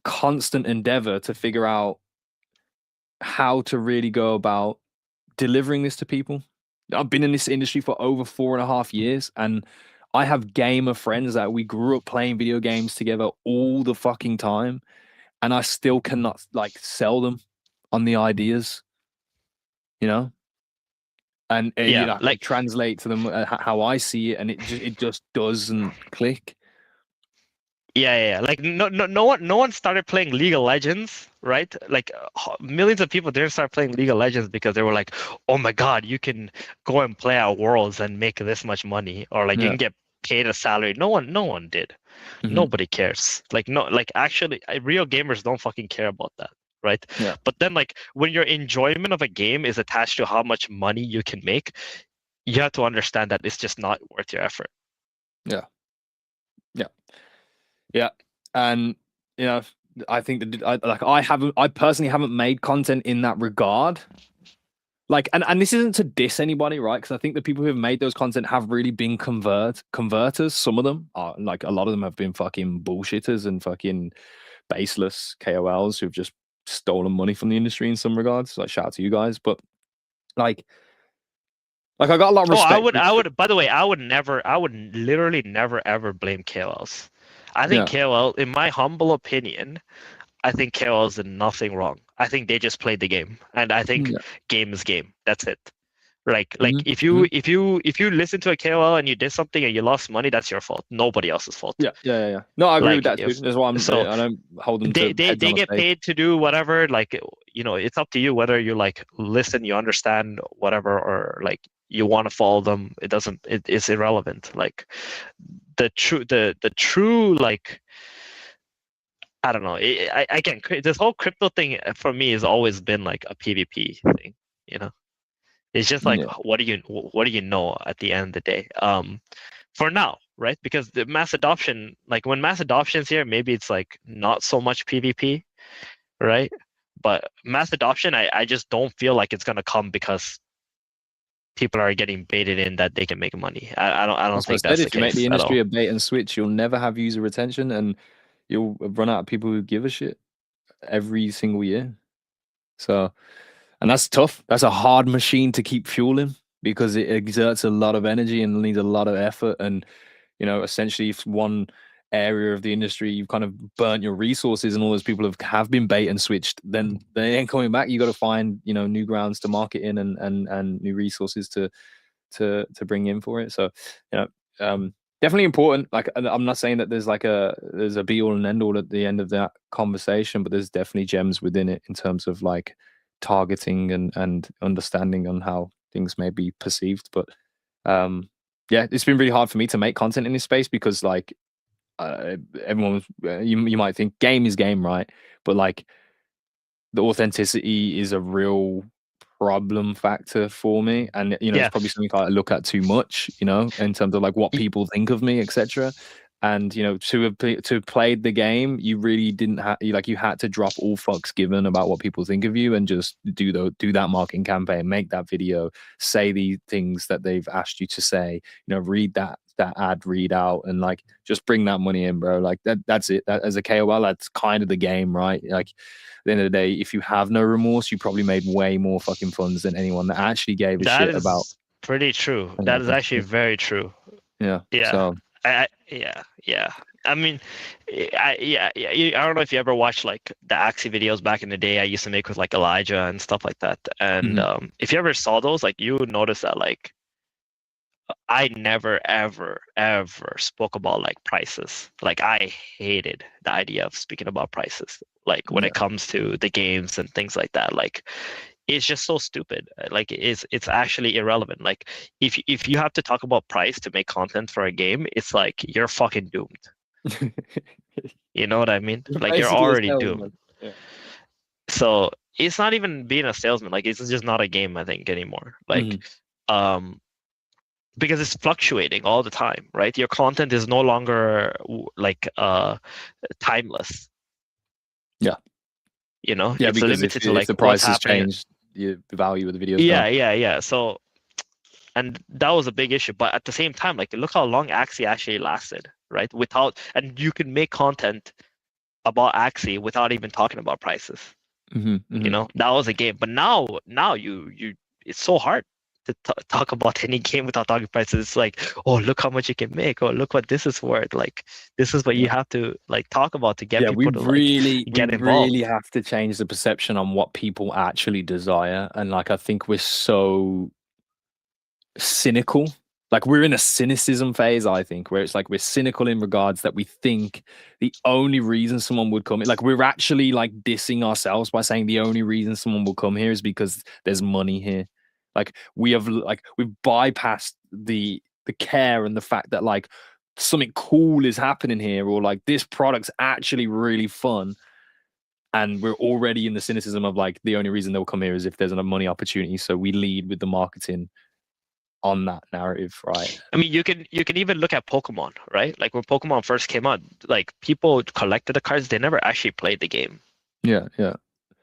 constant endeavor to figure out how to really go about delivering this to people. I've been in this industry for over 4.5 years, and I have gamer friends that we grew up playing video games together all the fucking time, and I still cannot like sell them on the ideas, and like translate to them how I see it, and it just doesn't click. Yeah. Like no one started playing League of Legends, right? Like millions of people didn't start playing League of Legends because they were like, "Oh my God, you can go and play at Worlds and make this much money, or like you Yeah. can get paid a salary." No one did. Mhm. Nobody cares. Like no, like actually, real gamers don't fucking care about that, right? Yeah. But then like when your enjoyment of a game is attached to how much money you can make, you have to understand that it's just not worth your effort. Yeah. Yeah. Yeah. And you know, I think that I personally haven't made content in that regard. Like, and this isn't to diss anybody, right? Because I think the people who have made those content have really been converters. Some of them are like, a lot of them have been fucking bullshitters and fucking baseless KOLs who've just stolen money from the industry in some regards. Like, shout out to you guys, but like, I got a lot of Oh, I respect. would, I would. By the way, I would literally never ever blame KOLs. I think Yeah. KOL, in my humble opinion, I think KOLs did nothing wrong. I think they just played the game, and I think Yeah. game is game. That's it. Like Mhm. if you listen to a KOL and you did something and you lost money, that's your fault. Nobody else's fault. Yeah. No, I agree with Like that too. if That's why so, I don't hold them they to they heads they on a get stake. paid to do whatever. Like it's up to you whether you like listen, you understand whatever, or like you want to follow them. It's irrelevant. Like the true like I don't know. Again, this whole crypto thing for me has always been like a PvP thing. You know, it's just like Yeah. what do you know at the end of the day? For now, right? Because the mass adoption, like when mass adoption is here, maybe it's like not so much PvP, right? But mass adoption, I just don't feel like it's gonna come because people are getting baited in that they can make money. I don't That's what think I said. that's the If you make the case at industry all. a bait and switch, you'll never have user retention, and you'll run out of people who give a shit every single year. So, and that's tough. That's a hard machine to keep fueling because it exerts a lot of energy and needs a lot of effort. And, essentially, if one area of the industry you've kind of burnt your resources and all those people have been bait and switched, then they ain't coming back. You got to find, new grounds to market in and new resources to bring in for it. So, you know, definitely important. Like, I'm not saying that there's a be all and end all at the end of that conversation, but there's definitely gems within it in terms of like targeting and understanding on how things may be perceived. But yeah, it's been really hard for me to make content in this space because like everyone, you might think game is game, right? But like the authenticity is a real problem factor for me, and it's Yeah, probably something I look at too much, in terms of like what people think of me, etc. And to have played the game, you really didn't have you had to drop all fucks given about what people think of you and just do that marketing campaign, make that video, say the things that they've asked you to say, read that ad readout, and like just bring that money in, bro. Like that's it. That, as a KOL, that's kind of the game, right? Like at the end of the day, if you have no remorse, you probably made way more fucking funds than anyone that actually gave a that shit about is pretty true. any That is actually authenticity. very true. Yeah. Yeah, So yeah. I mean, I don't know if you ever watched like the Axie videos back in the day I used to make with like Elijah and stuff like that. And mhm. if you ever saw those, like you would notice that like I never ever spoke about like prices. Like I hated the idea of speaking about prices. Like when it Yeah. comes to the games and things like that. Like it's just so stupid. Like it's actually irrelevant. Like if you have to talk about price to make content for a game, it's like you're fucking doomed. You know what I mean? You're Like you're basically a already doomed. salesman. Yeah. So it's not even being a salesman. Like it's just not a game, I think, anymore. Like Mhm. um because it's fluctuating all the time, right? Your content is no longer like timeless. Yeah. Yeah, It's because limited to if like the what's price has happening. changed, the value of the video is Yeah, gone. yeah. So and that was a big issue, but at the same time, like look how long Axie actually lasted, right? Without and you can make content about Axie without even talking about prices. Hmm. That was a game, but now you it's so hard to talk about any game without talking prices. It's like, oh, look how much you can make. Oh, look what this is worth. Like this is what Yeah. you have to like talk about to get Yeah, we people to like really, we get involved. really have to change the perception on what people actually desire. And like, I think we're so cynical Like we're in a cynicism phase, I think, where it's like we're cynical in regards that we think the only reason someone would come in, like we're actually like dissing ourselves by saying the only reason someone will come here is because there's money here. Like we've bypassed the care and the fact that like something cool is happening here, or like this product's actually really fun. And we're already in the cynicism of like the only reason they'll come here is if there's a money opportunity. So we lead with the marketing on that narrative, right? I mean, you can even look at Pokemon, right? Like when Pokemon first came out, like people collected the cards, they never actually played the game. Yeah, yeah.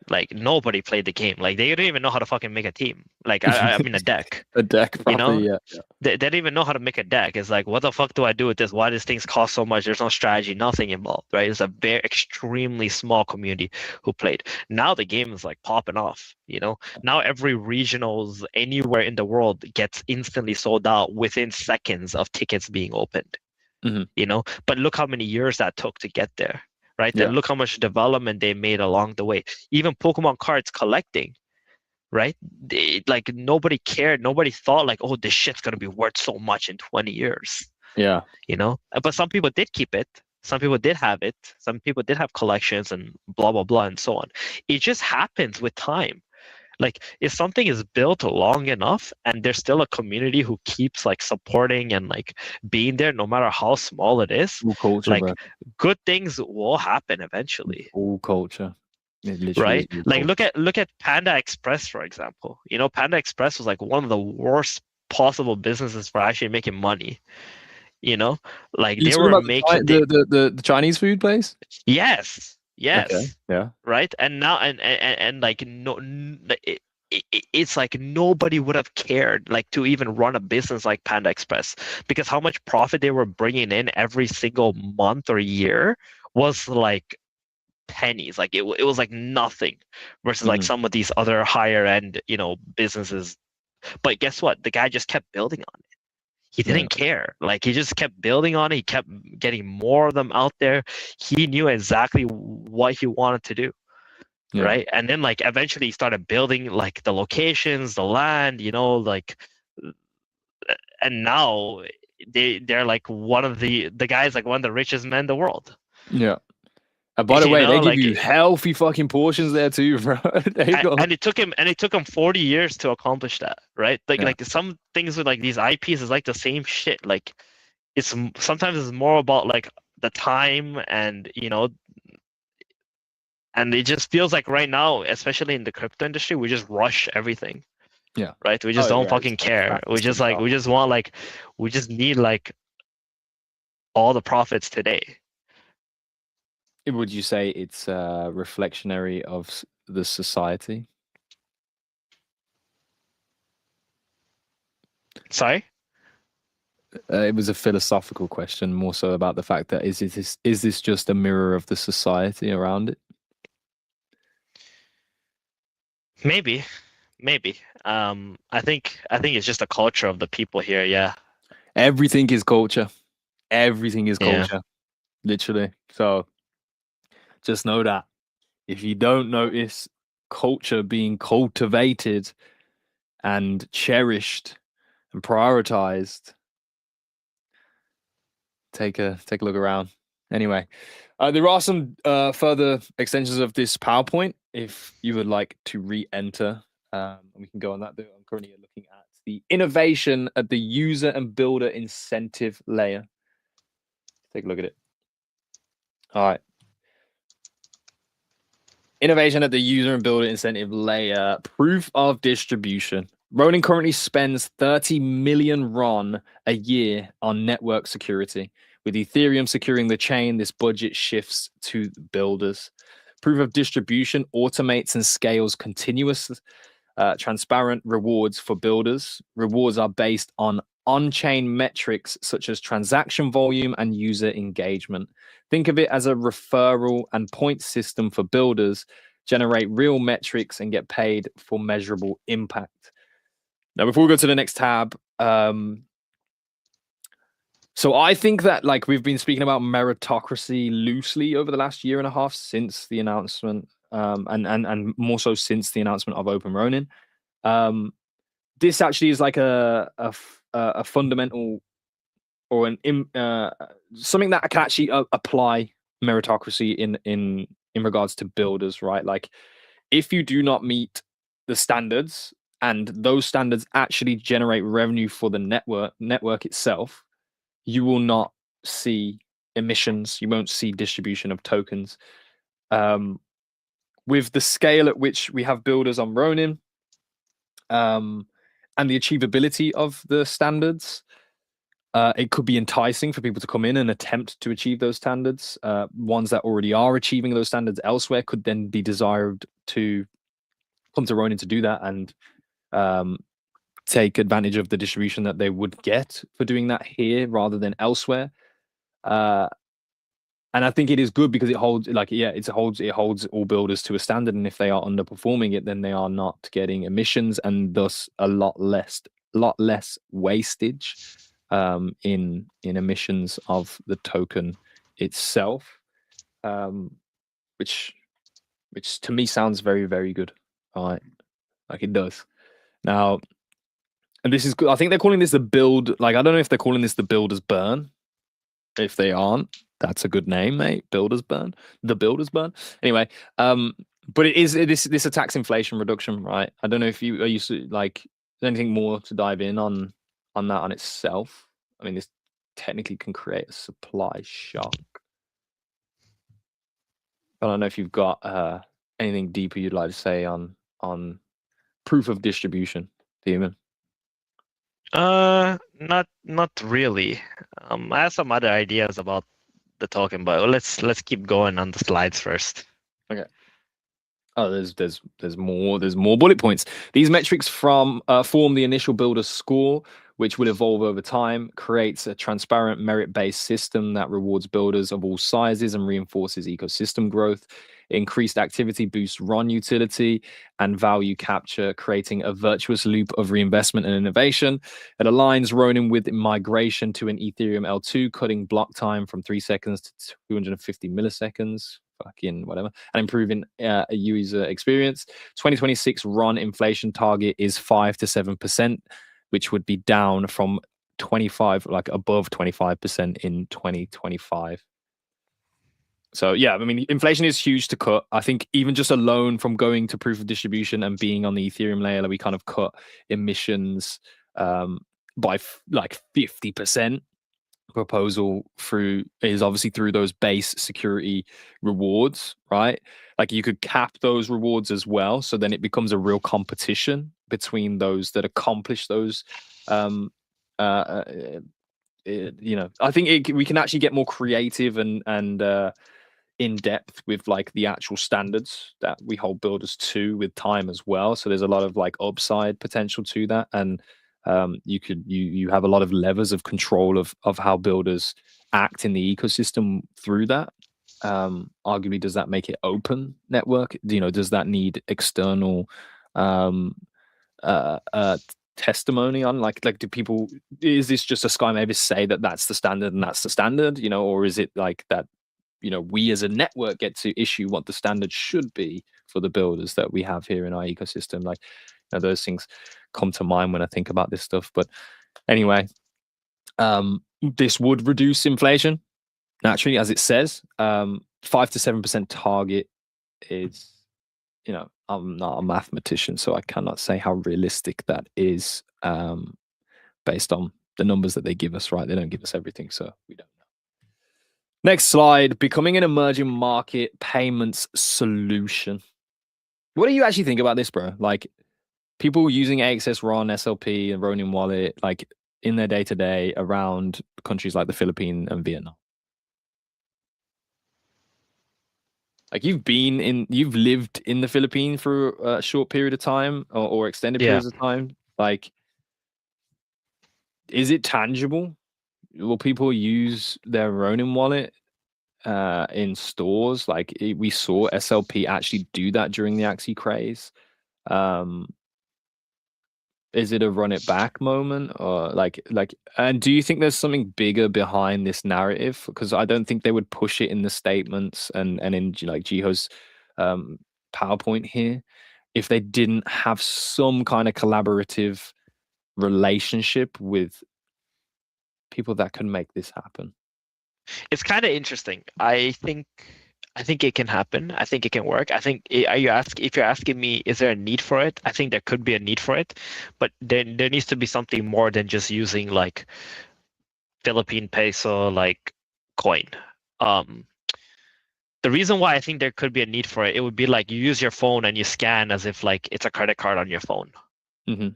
Like nobody played the game. Like they didn't even know how to fucking make a team. Like I mean a deck. A deck, probably, You know, yeah. they didn't even know how to make a deck. It's like, what the fuck do I do with this? Why does things cost so much? There's no strategy, nothing involved, right? It's a very extremely small community who played. Now the game is like popping off. You know, now every regionals anywhere in the world gets instantly sold out within seconds of tickets being opened. Mhm. You know, but look how many years that took to get there. Right? Yeah. And look how much development they made along the way. Even Pokemon cards collecting, right? Like nobody cared. Nobody thought like, oh, this shit's gonna be worth so much in 20 years. Yeah. You know? But some people did keep it. Some people did have it. Some people did have collections and blah blah blah and so on. It just happens with time. Like if something is built long enough and there's still a community who keeps like supporting and like being there no matter how small it is, All culture, like bro. good things will happen eventually. All culture. It literally Right? is all Like culture. look at Panda Express, for example. You know, Panda Express was like one of the worst possible businesses for actually making money. You know, like You they talking were about making the Chinese food place? yes, Okay. yes, Yeah. right. And now and like it's like nobody would have cared like to even run a business like Panda Express because how much profit they were bringing in every single month or year was like pennies. Like it was like nothing versus like Mhm. some of these other higher end, you know, businesses. But guess what? The guy just kept building on it. He Yeah. didn't care. Like he just kept building on it. He kept getting more of them out there. He knew exactly what he wanted to do. Yeah. Right. And then like eventually he started building like the locations, the land, you know, like and now they're like one of the guys like one of the richest men in the world. Yeah. And by the You way, know, they give like you healthy fucking portions there too, bro. They've got and it took him 40 years to accomplish that, right? Like yeah. like some things with like these IPs is like the same shit. Like sometimes it's more about like the time and you know and it just feels like right now, especially in the crypto industry, we just rush everything, Yeah. right? We Oh just don't yeah, it's fucking care. We fast just and like tough. we just want like we just need like all the profits today. Would you say it's reflectionary of the society? Sorry? It was a philosophical question, more so about the fact that is this just a mirror of the society around it? Maybe. Maybe. I think it's just a culture of the people here, yeah. Everything is culture. Everything is Yeah. culture, literally. So just know that if you don't notice culture being cultivated and cherished and prioritized, take a look around. Anyway, there are some further extensions of this PowerPoint if you would like to re-enter. We can go on that. I'm currently looking at the innovation at the user and builder incentive layer. Take a look at it. All right. Innovation at the user and builder incentive layer. Proof of distribution. Ronin currently spends 30 million RON a year on network security. With Ethereum securing the chain, this budget shifts to builders. Proof of distribution automates and scales continuous, transparent rewards for builders. Rewards are based on chain metrics such as transaction volume and user engagement. Think of it as a referral and point system for builders, generate real metrics and get paid for measurable impact. Now, before we go to the next tab, so I think that like we've been speaking about meritocracy loosely over the last year and a half since the announcement, and more so since the announcement of Open Ronin. This actually is like a fundamental or something that can actually apply meritocracy in regards to builders, right? Like, if you do not meet the standards and those standards actually generate revenue for the network itself, you will not see emissions. You won't see distribution of tokens. With the scale at which we have builders on Ronin, and the achievability of the standards, it could be enticing for people to come in and attempt to achieve those standards. Ones that already are achieving those standards elsewhere could then be desired to come to Ronin to do that and take advantage of the distribution that they would get for doing that here rather than elsewhere. And I think it is good because it holds, like, yeah, it holds all builders to a standard, and if they are underperforming it, then they are not getting emissions and thus a lot less wastage in emissions of the token itself, which to me sounds very, very good. All right, like it does. Now, and this is good. I think they're calling this the build. Like, I don't know if they're calling this the builder's burn. If they aren't, that's a good name, mate. Builder's burn, the builder's burn. Anyway, but it is this attacks inflation reduction, right? I don't know if you are used to, like, anything more to dive in on that on itself. I mean, this technically can create a supply shock. I don't know if you've got anything deeper you'd like to say on proof of distribution, Demon. Not really. I have some other ideas about the token, but let's keep going on the slides first. Okay. Oh, there's more bullet points. These metrics form the initial builder score, which will evolve over time, creates a transparent merit-based system that rewards builders of all sizes and reinforces ecosystem growth. Increased activity boosts RON utility and value capture, creating a virtuous loop of reinvestment and innovation. It aligns Ronin with migration to an Ethereum L2, cutting block time from 3 seconds to 250 milliseconds. Fucking whatever, and improving a user experience. 2026 RON inflation target is 5 to 7%, which would be down from 25, like above 25% in 2025. So yeah, I mean, inflation is huge to cut. I think even just alone from going to proof of distribution and being on the Ethereum layer, we kind of cut emissions by like 50%. Proposal through is obviously through those base security rewards, right? Like, you could cap those rewards as well, so then it becomes a real competition between those that accomplish those. You know, I think we can actually get more creative and in depth with like the actual standards that we hold builders to with time as well. So there's a lot of like upside potential to that, and you have a lot of levers of control of how builders act in the ecosystem through that. Arguably, does that make it open network? You know, does that need external testimony on, like do people, is this just a Sky Mavis say that that's the standard and that's the standard, you know, or is it like that, you know, we as a network get to issue what the standard should be for the builders that we have here in our ecosystem? Like, you know, those things come to mind when I think about this stuff. But anyway, this would reduce inflation naturally, as it says. 5 to 7% target is, you know, I'm not a mathematician, so I cannot say how realistic that is based on the numbers that they give us, right? They don't give us everything, so we don't know. Next slide, becoming an emerging market payments solution. What do you actually think about this, bro? Like, people using AXS, RON, SLP, and Ronin Wallet, like, in their day-to-day around countries like the Philippines and Vietnam. Like, you've lived in the Philippines for a short period of time or extended periods of time. Like, is it tangible? Will people use their Ronin wallet in stores? Like, we saw SLP actually do that during the Axie craze. Is it a run it back moment, or like, and do you think there's something bigger behind this narrative? Because I don't think they would push it in the statements and in like Jiho's PowerPoint here if they didn't have some kind of collaborative relationship with people that can make this happen? It's kind of interesting. I think it can happen. I think it can work. I think if you're asking me, is there a need for it? I think there could be a need for it, but then there needs to be something more than just using like Philippine peso like coin. Um, the reason why I think there could be a need for it, it would be like you use your phone and you scan as if like it's a credit card on your phone. Mm-hmm.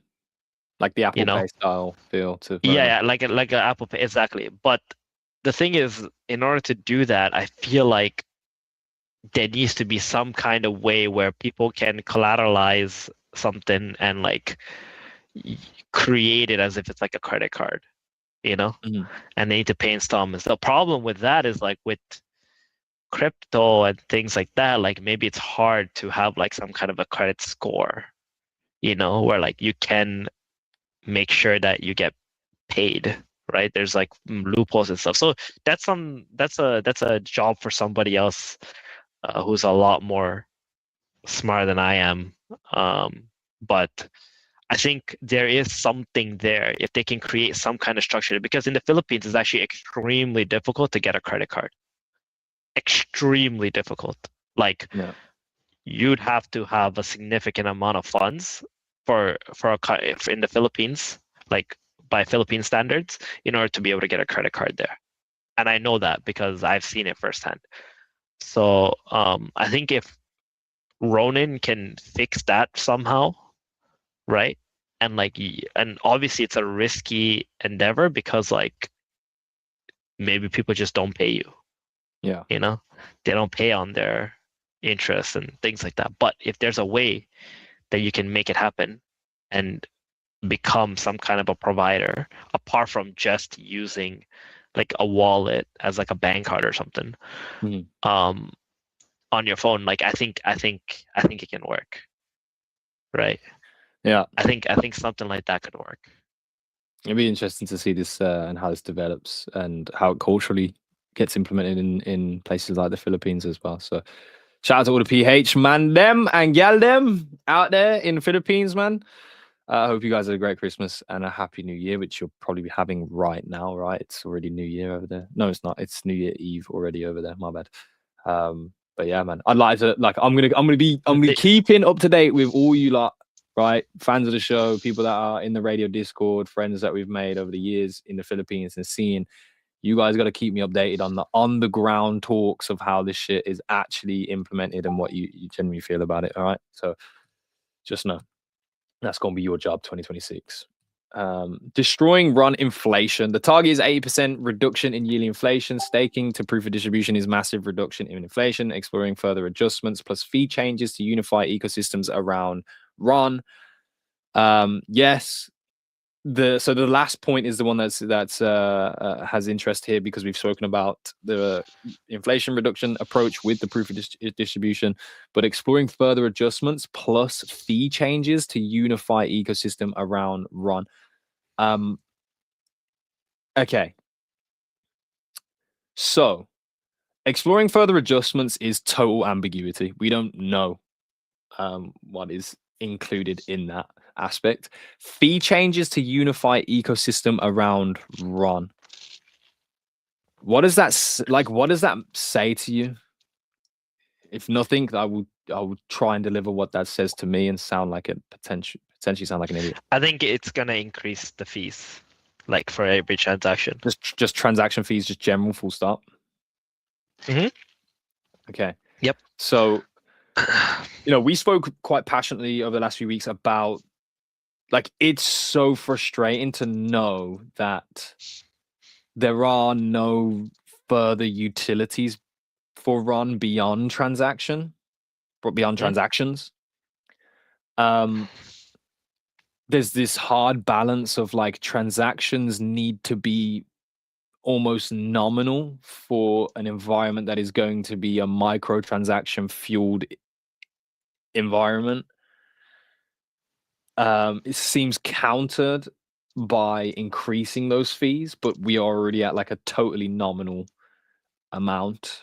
Like the Apple You know? Pay style feel to Yeah, like an Apple Pay, exactly. But the thing is, in order to do that, I feel like there needs to be some kind of way where people can collateralize something and like create it as if it's like a credit card, you know? Mhm. And they need to pay installments. The problem with that is like with crypto and things like that, like maybe it's hard to have like some kind of a credit score, you know, where like you can make sure that you get paid, right? There's like loopholes and stuff. So that's a job for somebody else who's a lot more smarter than I am. But I think there is something there if they can create some kind of structure, because in the Philippines it's actually extremely difficult to get a credit card. Extremely difficult. Like Yeah. you'd have to have a significant amount of funds for in the Philippines, like by Philippine standards, in order to be able to get a credit card there. And I know that because I've seen it firsthand. So I think if Ronin can fix that somehow, right? And like, and obviously it's a risky endeavor because like maybe people just don't pay you. Yeah. You know, they don't pay on their interest and things like that. But if there's a way that you can make it happen and become some kind of a provider apart from just using like a wallet as like a bank card or something, Mhm. on your phone, like I think it can work, right? Yeah. I think something like that could work. It'd be interesting to see this and how this develops and how it culturally gets implemented in places like the Philippines as well. So shout out to all the PH man them and gal them out there in the Philippines, man. I hope you guys had a great Christmas and a happy New Year, which you'll probably be having right now, right? It's already New Year over there. No, it's not. It's New Year Eve already over there. My bad. But yeah, man, I'd like to I'm gonna be keeping up to date with all you lot, right? Fans of the show, people that are in the radio Discord, friends that we've made over the years in the Philippines, and seeing you guys got to keep me updated on the ground talks of how this shit is actually implemented and what you generally feel about it. All right, so just know that's going to be your job 2026. Destroying run inflation. The target is 80% reduction in yearly inflation. Staking to proof of distribution is massive reduction in inflation. Exploring further adjustments plus fee changes to unify ecosystems around run. Yes. So the last point is the one that's has interest here because we've spoken about the inflation reduction approach with the proof of distribution, but exploring further adjustments plus fee changes to unify ecosystem around run. Okay. So exploring further adjustments is total ambiguity. We don't know what is included in that aspect. Fee changes to unify ecosystem around Ron. What does that like? What does that say to you? If nothing, I would try and deliver what that says to me and sound like it potentially sound like an idiot. I think it's gonna increase the fees, like for every transaction. Just transaction fees, just general, full stop. Mm-hmm. Okay. Yep. So, we spoke quite passionately over the last few weeks about, like, it's so frustrating to know that there are no further utilities for run beyond transactions. There's this hard balance of like transactions need to be almost nominal for an environment that is going to be a microtransaction fueled environment. It seems countered by increasing those fees, but we are already at like a totally nominal amount.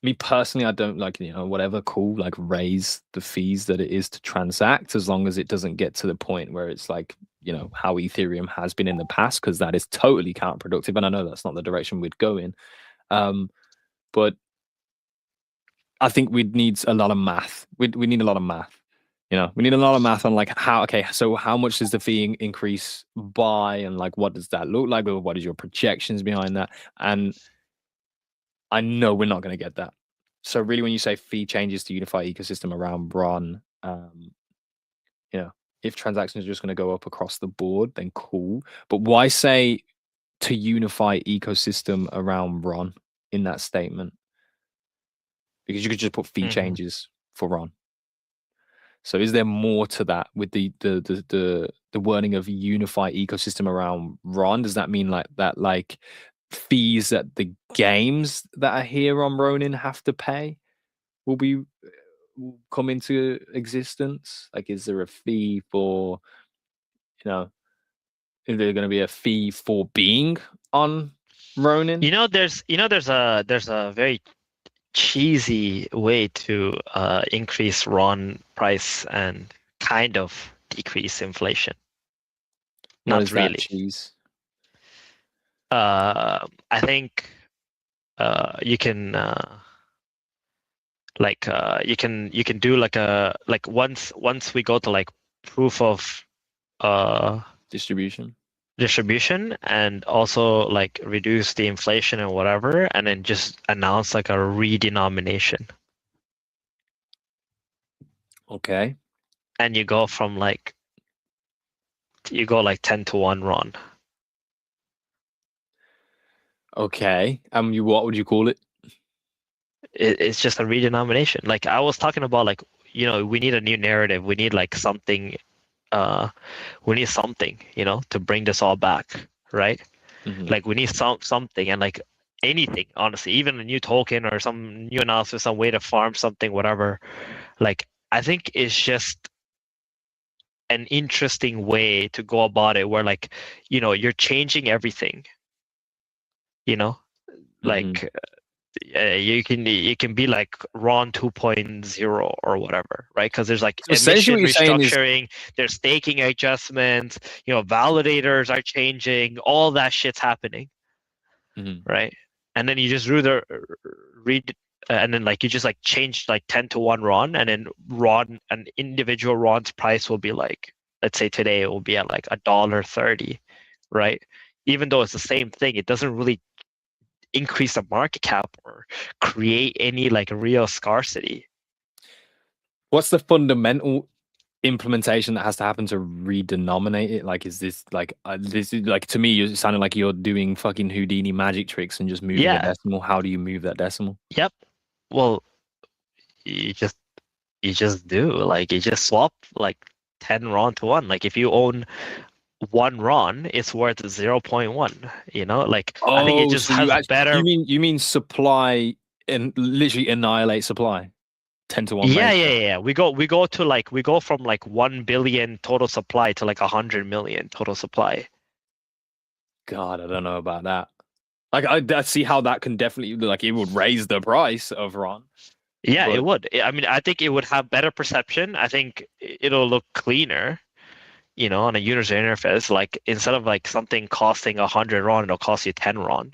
Me personally, I don't like, whatever, cool, like raise the fees that it is to transact, as long as it doesn't get to the point where it's like, how Ethereum has been in the past, because that is totally counterproductive. And I know that's not the direction we'd go in. But I think we'd need a lot of math. We need a lot of math. We need a lot of math on like so how much does the fee increase by, and like what does that look like, or what is your projections behind that? And I know we're not going to get that. So really, when you say fee changes to unify ecosystem around Bron, if transactions are just going to go up across the board, then cool. But why say to unify ecosystem around Ron in that statement? Because you could just put fee changes for Ron. So is there more to that with the wording of unify ecosystem around Ron? Does that mean like fees that the games that are here on Ronin have to pay will come into existence? Like, is there a fee for, is there going to be a fee for being on Ronin? There's a very cheesy way to increase RON price and kind of decrease inflation. What Not is really. that cheese? I think you can you can do like once we go to like proof of distribution, and also like reduce the inflation and whatever, and then just announce like a redenomination. Okay. And you go from like 10 to 1 RON. Okay. What would you call it? It's just a redenomination. Like I was talking about, like, we need a new narrative. We need like something. We need something, to bring this all back, right? Like we need something, and like anything, honestly, even a new token or some new analysis, some way to farm something, whatever. Like I think it's just an interesting way to go about it, where like, you're changing everything. Like you can be like RON 2.0 or whatever, right? Because there's like emission restructuring, there's staking adjustments, validators are changing, all that shit's happening, right? And then you just read and then like you just like change like 10 to 1 RON, and then an individual RON's price will be like, let's say today it will be at like $1.30, right? Even though it's the same thing, it doesn't really increase the market cap or create any like real scarcity. What's the fundamental implementation that has to happen to redenominate it? Like, is this like to me, you're sounding like you're doing fucking Houdini magic tricks and just moving a decimal. How do you move that decimal? Yep. Well, you just do, like, you just swap like 10 RON to 1. Like if you own 1 RON, it's worth 0.1. Like I think it just has better. You mean supply and literally annihilate supply, 10 to 1. Yeah. We go from like 1 billion total supply to like 100 million total supply. God, I don't know about that. Like I see how that can definitely, like, it would raise the price of RON. Yeah, it would. I mean, I think it would have better perception. I think it'll look cleaner, on a user interface. Like instead of like something costing 100 RON, it'll cost you 10 RON.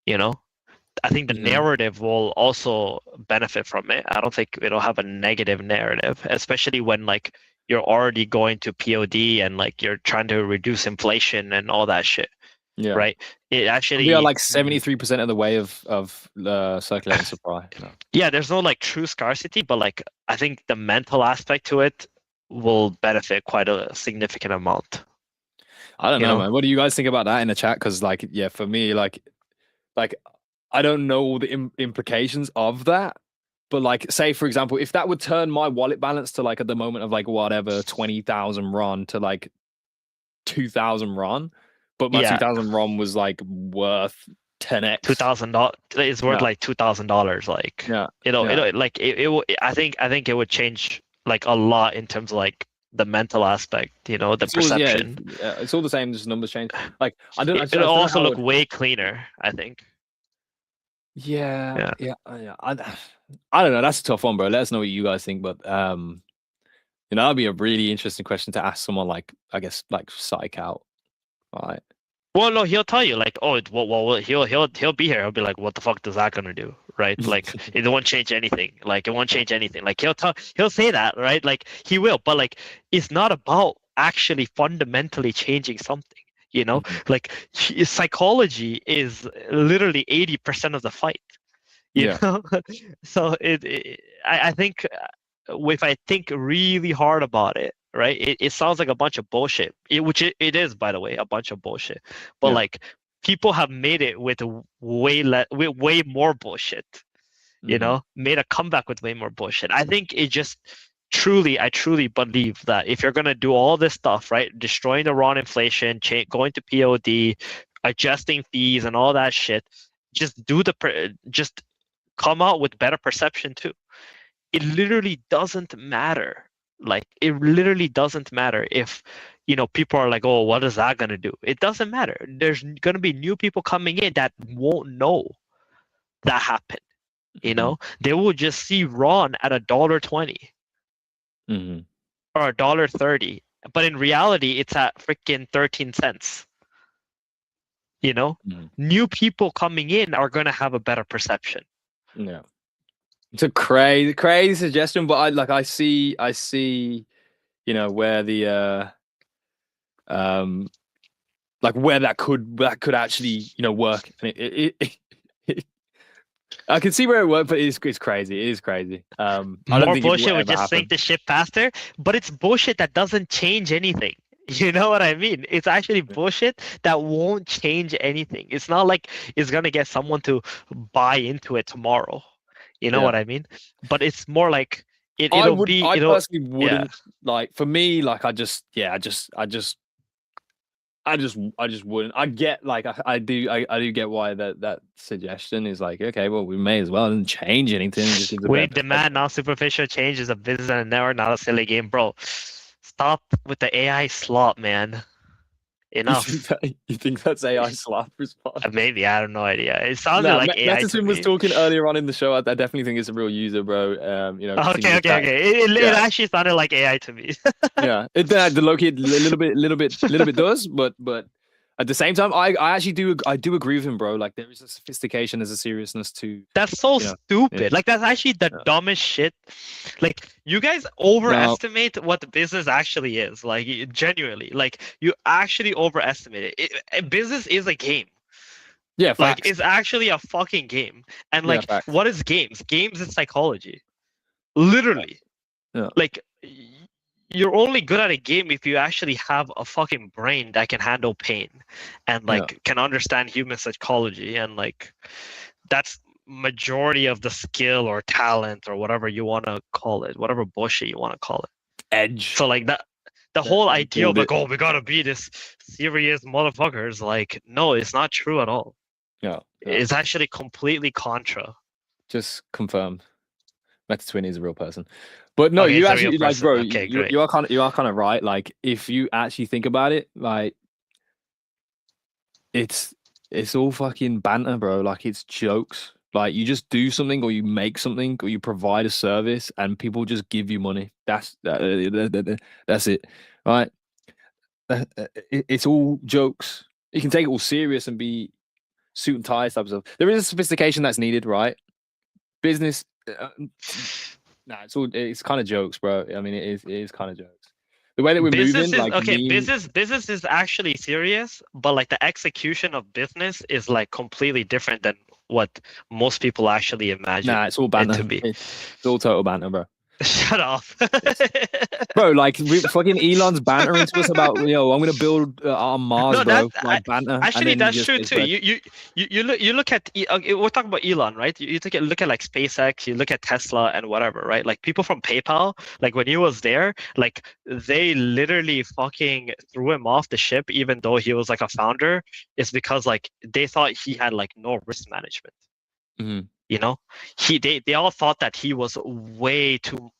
I think the narrative will also benefit from it. I don't think it'll have a negative narrative, especially when like you're already going to POD and like you're trying to reduce inflation and all that shit. Yeah. Right. It actually, we are like 73% of the way of circulating supply. No. Yeah, there's no like true scarcity, but like I think the mental aspect to it will benefit quite a significant amount. I don't know, man. What do you guys think about that in the chat? Because like, yeah, for me, like I don't know all the implications of that. But like, say for example, if that would turn my wallet balance to like at the moment of like whatever 20,000 RON to like 2,000 RON, but my 2,000 RON was like worth 10x. $2,000. It's worth like $2,000. Like it'll like it. I think it would change like a lot in terms of like the mental aspect. The perception. It's all the same. Just numbers change. Like I don't. It'll also look way cleaner, I think. Yeah. I don't know. That's a tough one, bro. Let us know what you guys think. But that'd be a really interesting question to ask someone like, I guess, like Psych out. All right. Well, no, he'll tell you like, oh, he'll be here. He'll be like, what the fuck does that gonna do, right? Like, it won't change anything. Like, it won't change anything. Like, he'll say that, right? Like, he will, but like, it's not about actually fundamentally changing something. Like psychology is literally 80% of the fight. You Yeah. know, so I think if I think really hard about it, right, it sounds like a bunch of bullshit. Which it is, by the way, a bunch of bullshit. But Yeah. like people have made it with way more bullshit. Made a comeback with way more bullshit. I think it just I truly believe that if you're gonna do all this stuff, right, destroying the raw inflation, going to POD, adjusting fees and all that shit, just just come out with better perception too. It literally doesn't matter. Like, it literally doesn't matter if people are like, oh, what is that gonna do? It doesn't matter. There's gonna be new people coming in that won't know that happened. They will just see Ron at $1.20 or $1.30, but in reality it's at freaking 13 cents. New people coming in are gonna have a better perception. Yeah. It's a crazy suggestion, but I see, where the like where that could actually work. And I can see where it worked, but it's crazy. It is crazy. I don't More think bullshit it will would ever just happen. sink the ship faster, but it's bullshit that doesn't change anything. You know what I mean? It's actually bullshit that won't change anything. It's not like it's gonna get someone to buy into it tomorrow. You know what I mean? But it's more like I personally wouldn't, like, for me, like, I just wouldn't. I get, like, I do get why that suggestion is like, okay, well, we may as well. It doesn't change anything. It just gives a We better demand non-superficial change is a business and network, not a silly game, bro. Stop with the AI slop, man. Enough. You think that's AI slap response? Maybe, I have no idea. It sounded like AI to Metatwin was me. talking earlier on in the show. I definitely think it's a real user, bro. Okay. It actually sounded like AI to me. Yeah, the Loki a little bit does, but at the same time, I actually do agree with him, bro. Like, there is a sophistication, there's a seriousness to. That's so stupid. yeah. Like, that's actually the dumbest shit. Like, you guys overestimate what the business actually is. Like, genuinely, like, you actually overestimate it. Business is a game. Yeah, facts. Like, it's actually a fucking game. And like, what is games? Games is psychology. Literally. Yeah. Like, you're only good at a game if you actually have a fucking brain that can handle pain and like can understand human psychology, and like that's majority of the skill or talent or whatever you want to call it, whatever bullshit you want to call it. Edge. So like that, the whole idea of like, oh, we gotta be this serious motherfuckers, like, no, it's not true at all. Yeah. It's actually completely contra. Just confirmed. Metatwin is a real person. But no, you actually, like, bro, you are kind of right. Like, if you actually think about it, like, it's all fucking banter, bro. Like, it's jokes. Like, you just do something, or you make something, or you provide a service, and people just give you money. That's it, right? It's all jokes. You can take it all serious and be suit and tie type of stuff. There is a sophistication that's needed, right? Business. It's kind of jokes, bro. I mean, it is kind of jokes. The way that we're moving, like, business is actually serious, but like the execution of business is like completely different than what most people actually imagine. Nah, it's all banter. To be. It's all total banter, bro. Shut up. Bro, like, fucking Elon's bantering to us about, I'm gonna build on Mars, bro. Like, banter. Actually, that's true too. You look at we're talking about Elon, right? You look at like SpaceX, you look at Tesla and whatever, right? Like, people from PayPal, like, when he was there, like, they literally fucking threw him off the ship, even though he was like a founder. It's because like they thought he had like no risk management. They all thought that he was way too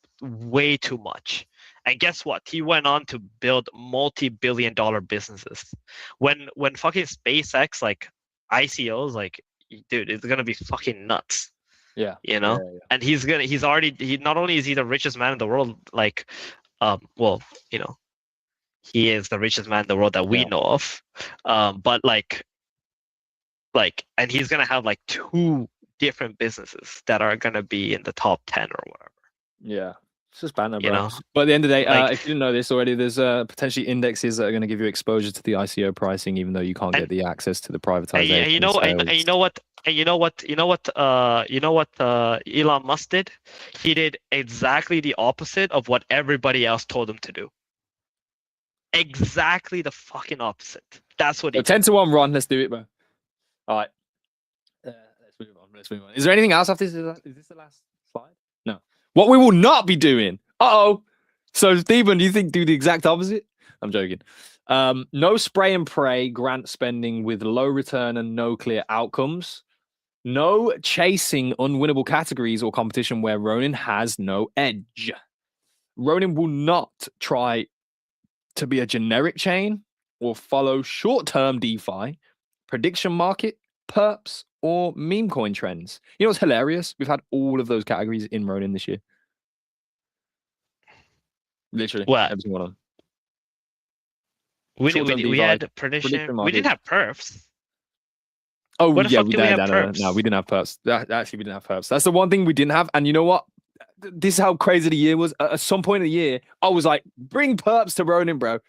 much. And guess what? He went on to build multi-billion-dollar businesses. When fucking SpaceX, like, ICOs, like, dude, it's gonna be fucking nuts. Yeah. You know, and he not only is he the richest man in the world, like, well, you know, he is the richest man in the world that we know of, but like, and he's gonna have like 2 different businesses that are gonna be in the top 10 or whatever. Yeah. It's just banter, You bro. know? But at the end of the day, Like- if you didn't know this already, there's potentially indexes that are going to give you exposure to the ICO pricing, even though you can't get the access to the privatization. And you know what? Elon Musk did? He did exactly the opposite of what everybody else told him to do. Exactly the fucking opposite. That's what he So 10 to 1 run. Let's do it, bro. All right. Let's move on. Is there anything else after this? Is this the last slide? No. What we will not be doing. Uh-oh. So, Stephen, do you think do the exact opposite? I'm joking. No spray and pray grant spending with low return and no clear outcomes. No chasing unwinnable categories or competition where Ronin has no edge. Ronin will not try to be a generic chain or follow short-term DeFi, prediction market, perps, or meme coin trends. You know what's hilarious? We've had all of those categories in Ronin this year. Literally. What? Every single one. We had prediction. We didn't have perfs. Oh, What the yeah, fuck we did we did. have perps? No, we didn't have perps. Actually, we didn't have perps. That's the one thing we didn't have. And you know what? This is how crazy the year was. At some point of the year, I was like, bring perps to Ronin, bro.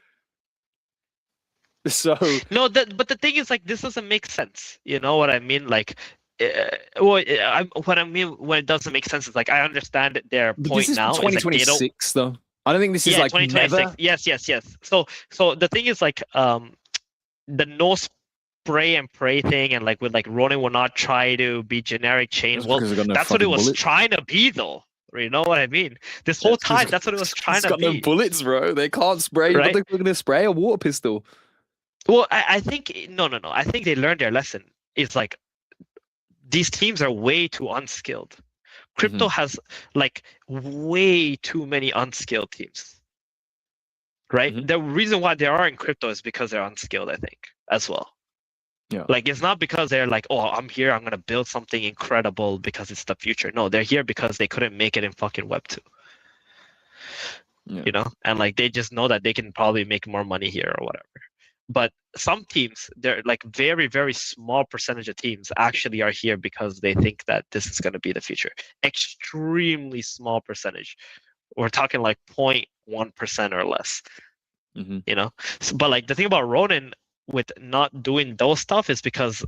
So No, but the thing is, like, this doesn't make sense. You know what I mean? Like, what I mean when it doesn't make sense is, like, I understand their point this is now. 2026, though. I don't think this is like 2026. never. Yes. So the thing is, like, the no spray and pray thing, and like with like Ronin will not try to be generic chain. Well, that's what it was trying to be, though. You know what I mean? This whole time, that's what it was trying to be. It's got no bullets, bro. They can't spray. Right? They're going to spray a water pistol. Well, I think no. I think they learned their lesson. It's like these teams are way too unskilled. Crypto has like way too many unskilled teams. Right? The reason why they are in crypto is because they're unskilled, I think, as well. Yeah. Like, it's not because they're like, oh, I'm here, I'm gonna build something incredible because it's the future. No, they're here because they couldn't make it in fucking Web 2. Yeah. You know, and like they just know that they can probably make more money here or whatever. But some teams, they're like very, very small percentage of teams actually are here because they think that this is going to be the future. Extremely small percentage. We're talking like 0.1% or less. You know, but like the thing about Ronin with not doing those stuff is because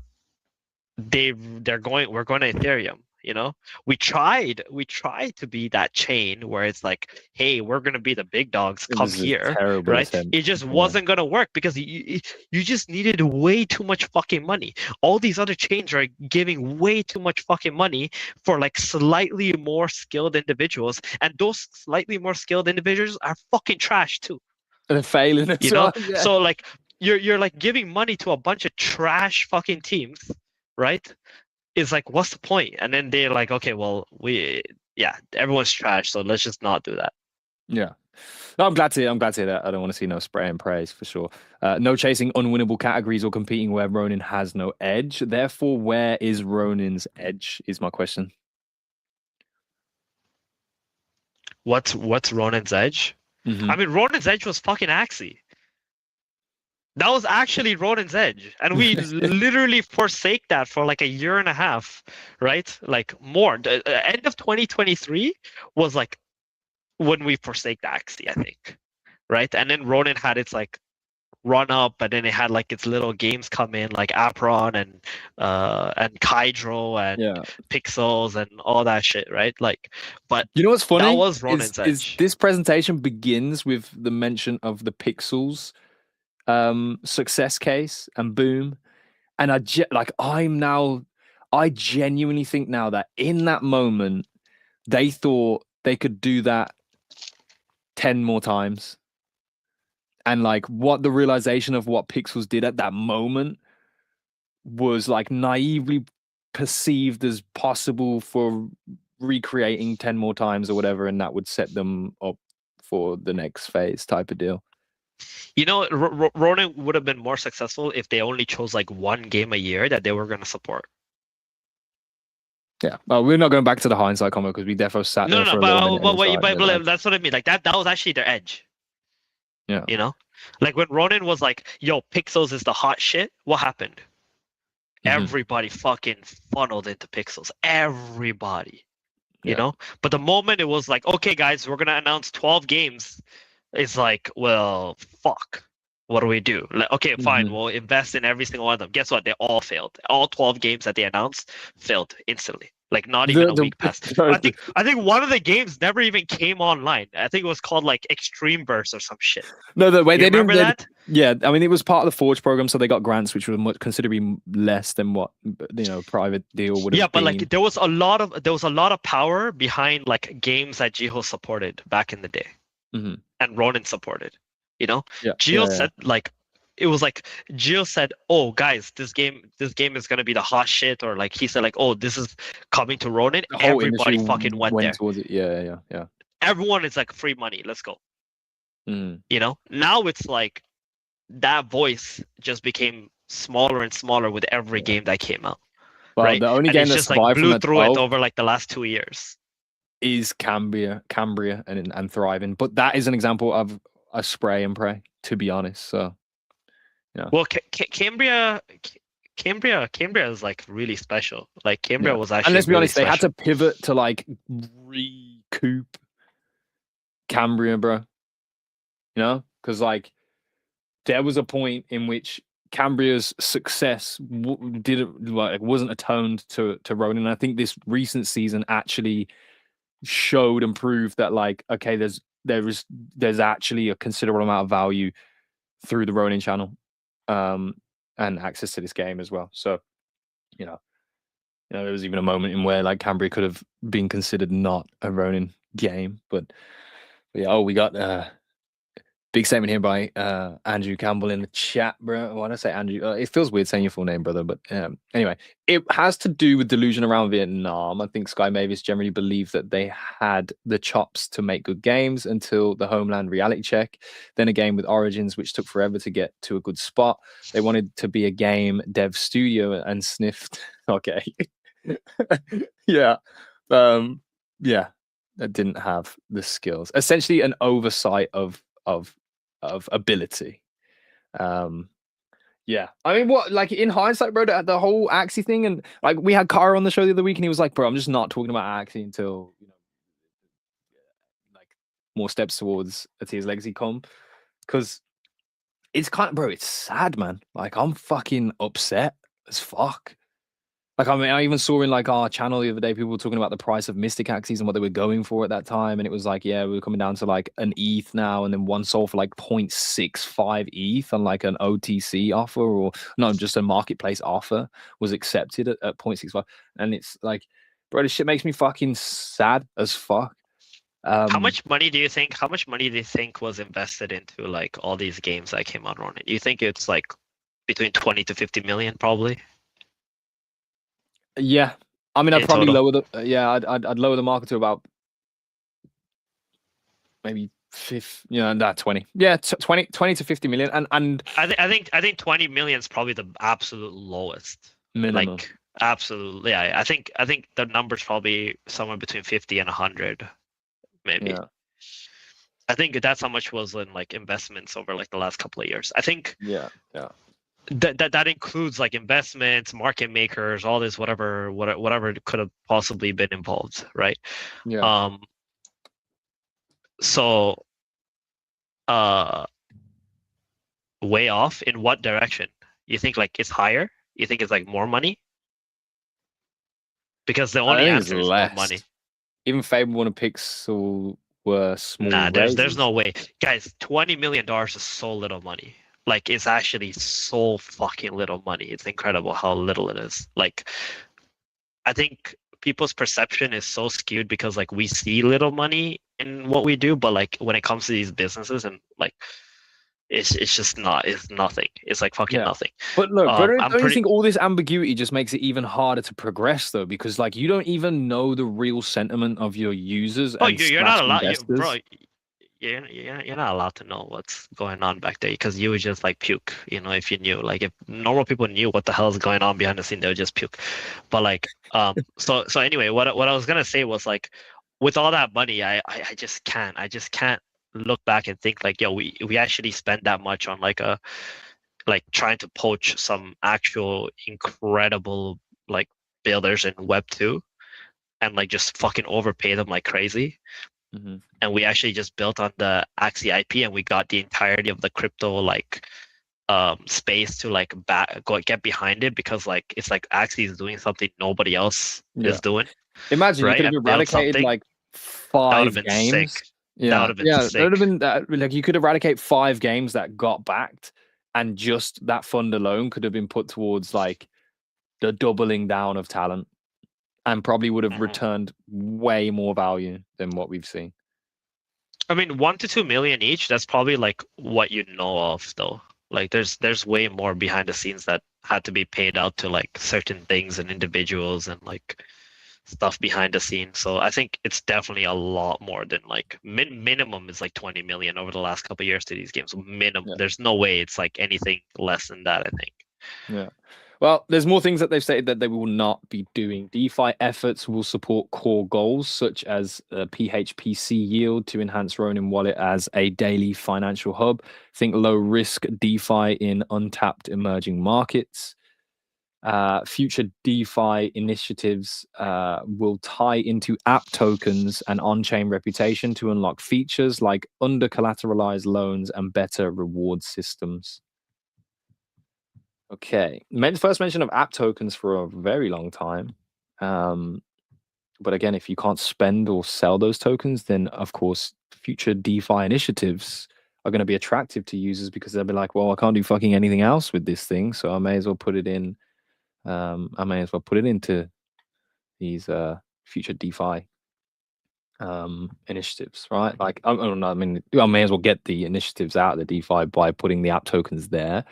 we're going to Ethereum. You know, we tried to be that chain where it's like, hey, we're gonna be the big dogs, come here, right? Attempt. It just wasn't gonna work because you just needed way too much fucking money. All these other chains are giving way too much fucking money for like slightly more skilled individuals, and those slightly more skilled individuals are fucking trash too. They're failing, you know. Yeah. So like you're like giving money to a bunch of trash fucking teams, right? It's like, what's the point? And then they're like, okay, well, everyone's trash, so let's just not do that. Yeah. No, I'm glad to hear that. I don't want to see no spray and praise for sure. No chasing unwinnable categories or competing where Ronin has no edge. Therefore, where is Ronin's edge is my question. What's Ronin's edge? I mean, Ronin's edge was fucking Axie. That was actually Ronin's edge, and we literally forsake that for like a year and a half, right? Like more. The end of 2023 was like when we forsake Axie, I think, right? And then Ronin had its like run up, and then it had like its little games come in, like Apron and Kydro and Pixels and all that shit, right? Like, but you know what's funny? That was Ronin's edge. Is this presentation begins with the mention of the Pixels success case and boom, and I genuinely think now that in that moment they thought they could do that 10 more times, and like what the realization of what Pixels did at that moment was like naively perceived as possible for recreating 10 more times or whatever, and that would set them up for the next phase type of deal. You know, Ronin would have been more successful if they only chose like one game a year that they were going to support. Yeah. Well, we're not going back to the hindsight comment because we defo sat there for a little minute. But that's what I mean. Like that was actually their edge. Yeah. You know, like when Ronin was like, "Yo, Pixels is the hot shit." What happened? Everybody fucking funneled into Pixels. Everybody. You know, but the moment it was like, okay, guys, we're gonna announce 12 games, it's like, well, fuck. What do we do? Like, okay, fine, we'll invest in every single one of them. Guess what? They all failed. All 12 games that they announced failed instantly. Like not even a week passed. I think one of the games never even came online. I think it was called like Extreme Burst or some shit. No, the way they didn't remember that. Yeah, I mean it was part of the Forge program, so they got grants which were much considerably less than what private deal would have been. Yeah, but like there was a lot of power behind like games that Jiho supported back in the day, and Ronin supported. You know, Gio said like it was like Gio said, "Oh guys, this game is gonna be the hot shit," or like he said like, "Oh, this is coming to Ronin." Everybody fucking went there. Towards it. Yeah. Everyone is like free money. Let's go. You know, now it's like that voice just became smaller and smaller with every game that came out. Well, right? The only and game it's that just like blew through it over like the last 2 years is Cambria, and Thriving, but that is an example of a spray and pray, to be honest. So, yeah. Well, Cambria is like really special. Like Cambria was actually. And let's be honest, special. they had to pivot to like recoup Cambria, bro. You know, because like there was a point in which Cambria's success wasn't atoned to Ronin. I think this recent season actually showed and proved that like, okay, there's actually a considerable amount of value through the Ronin channel, and access to this game as well. So, there was even a moment in where like Cambria could have been considered not a Ronin game, but yeah. We got big statement here by Andrew Campbell in the chat, bro. When I say Andrew, it feels weird saying your full name, brother. But anyway, it has to do with delusion around Vietnam. I think Sky Mavis generally believed that they had the chops to make good games until the Homeland reality check. Then a game with Origins, which took forever to get to a good spot. They wanted to be a game dev studio and sniffed. Okay. Yeah. Yeah. That didn't have the skills. Essentially an oversight of ability. Yeah. I mean, what, like in hindsight, bro, the whole Axie thing, and like we had Kara on the show the other week and he was like, bro, I'm just not talking about Axie until, like more steps towards a Tears Legacy come. Because it's kind of, bro, it's sad, man. Like I'm fucking upset as fuck. Like, I mean, I even saw in like our channel the other day, people were talking about the price of Mystic Axes and what they were going for at that time. And it was like, yeah, we were coming down to like an ETH now, and then one sold for like 0.65 ETH on like an OTC offer, or no, just a marketplace offer was accepted at 0.65. And it's like, bro, this shit makes me fucking sad as fuck. How much money do you think was invested into like all these games that came out on it? You think it's like between 20 to 50 million probably? Yeah, I mean, I'd probably lower the I'd lower the market to about maybe 20. Yeah, 20 to 50 million, and I think 20 million is probably the absolute lowest minimum. Like absolutely, yeah. I think the number's probably somewhere between 50 and 100, maybe. Yeah. I think that's how much was in like investments over like the last couple of years. I think. Yeah. That includes like investments, market makers, all this whatever could have possibly been involved, right? Yeah. So way off in what direction? You think like it's higher? You think it's like more money? Because the only answer is more money. Even Fable 1 and Pixel were small. Nah, there's no way. Guys, $20 million is so little money. Like, it's actually so fucking little money. It's incredible how little it is. Like, I think people's perception is so skewed because, like, we see little money in what we do, but, like, when it comes to these businesses and, like, it's just not, it's nothing. It's, like, fucking nothing. But look, don't you think all this ambiguity just makes it even harder to progress, though? Because, like, you don't even know the real sentiment of your users. Oh, you're not allowed, bro. you're not allowed to know what's going on back there because you would just like puke, if you knew. Like if normal people knew what the hell is going on behind the scene, they would just puke. But like, so anyway, what I was gonna say was like, with all that money, I just can't look back and think like, yo, we actually spent that much on like trying to poach some actual incredible like builders in Web 2 and like just fucking overpay them like crazy. Mhm. And we actually just built on the Axie IP and we got the entirety of the crypto like space to like get behind it because like it's like Axie is doing something nobody else Yeah. is doing, Imagine you right? could have And build eradicated something like that would have 5 been games. sick. That would have been That would have sick. been like you could eradicate 5 games that got backed, and just that fund alone could have been put towards like the doubling down of talent, and probably would have Mhm. returned way more value than what we've seen. I mean, 1 to 2 million each. That's probably like what you know of, though. Like, there's way more behind the scenes that had to be paid out to like certain things and individuals and like stuff behind the scenes. So I think it's definitely a lot more than like minimum is like 20 million over the last couple of years to these games. Minimum. Yeah. There's no way it's like anything less than that, I think. Yeah. Well, there's more things that they've stated that they will not be doing. DeFi efforts will support core goals such as PHPC yield to enhance Ronin wallet as a daily financial hub. Think low risk DeFi in untapped emerging markets. Future DeFi initiatives will tie into app tokens and on-chain reputation to unlock features like under-collateralized loans and better reward systems. Okay. First mention of app tokens for a very long time. But again, if you can't spend or sell those tokens, then of course, future DeFi initiatives are going to be attractive to users because they'll be like, well, I can't do fucking anything else with this thing. So I may as well put it in. I may as well put it into these future DeFi initiatives, right? Like, I don't know. I mean, I may as well get the initiatives out of the DeFi by putting the app tokens there.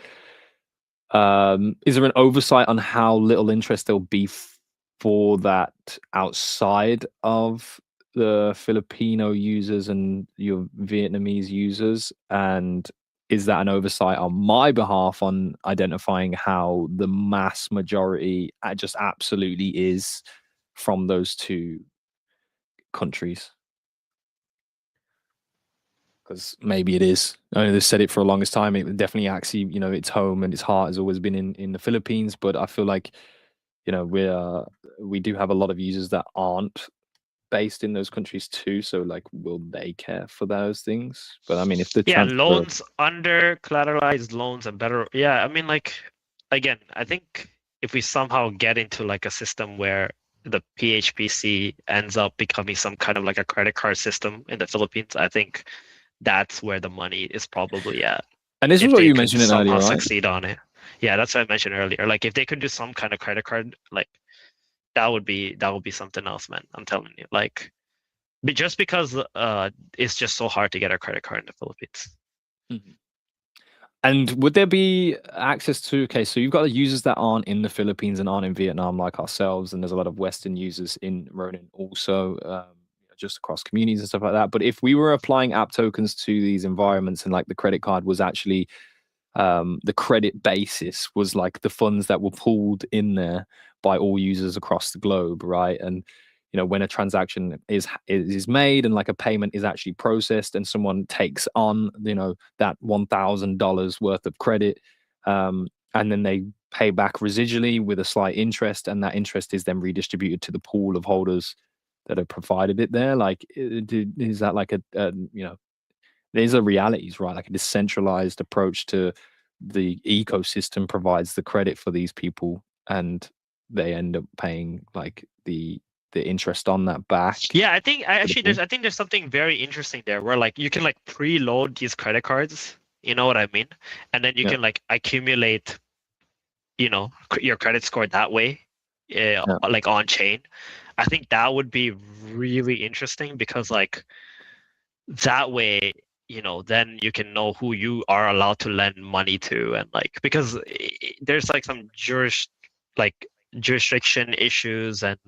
Is there an oversight on how little interest there'll be for that outside of the Filipino users and your Vietnamese users? And is that an oversight on my behalf on identifying how the mass majority just absolutely is from those 2 countries? Because maybe it is. I know they've said it for the longest time. It definitely actually, its home and its heart has always been in the Philippines. But I feel like, we do have a lot of users that aren't based in those countries too. So like, will they care for those things? But I mean, if the Yeah, transfer, loans, under collateralized loans and better. Yeah, I mean, like, again, I think if we somehow get into like a system where the PHPC ends up becoming some kind of like a credit card system in the Philippines, I think that's where the money is probably at. and this is If what they you could mentioned somehow earlier, right? succeed on it. Yeah, that's what I mentioned earlier. Like if they could do some kind of credit card, like that would be something else, man. I'm telling you. Like just because it's just so hard to get a credit card in the Philippines. Mhm. And would there be access to? Okay, so you've got the users that aren't in the Philippines and aren't in Vietnam, like ourselves, and there's a lot of Western users in Ronin also, just across communities and stuff like that. But if we were applying app tokens to these environments, and like the credit card was actually the credit basis was like the funds that were pooled in there by all users across the globe, right? And when a transaction is made and like a payment is actually processed and someone takes on that $1,000 worth of credit, and then they pay back residually with a slight interest, and that interest is then redistributed to the pool of holders that have provided it there. Like, is that like these are realities, right? Like a decentralized approach to the ecosystem provides the credit for these people, and they end up paying like the interest on that back. Yeah, I think there's something very interesting there where like you can like preload these credit cards, you know what I mean? And then you can like accumulate, your credit score that way, like on chain. I think that would be really interesting because like that way, then you can know who you are allowed to lend money to, and like because there's like some jurisdiction issues and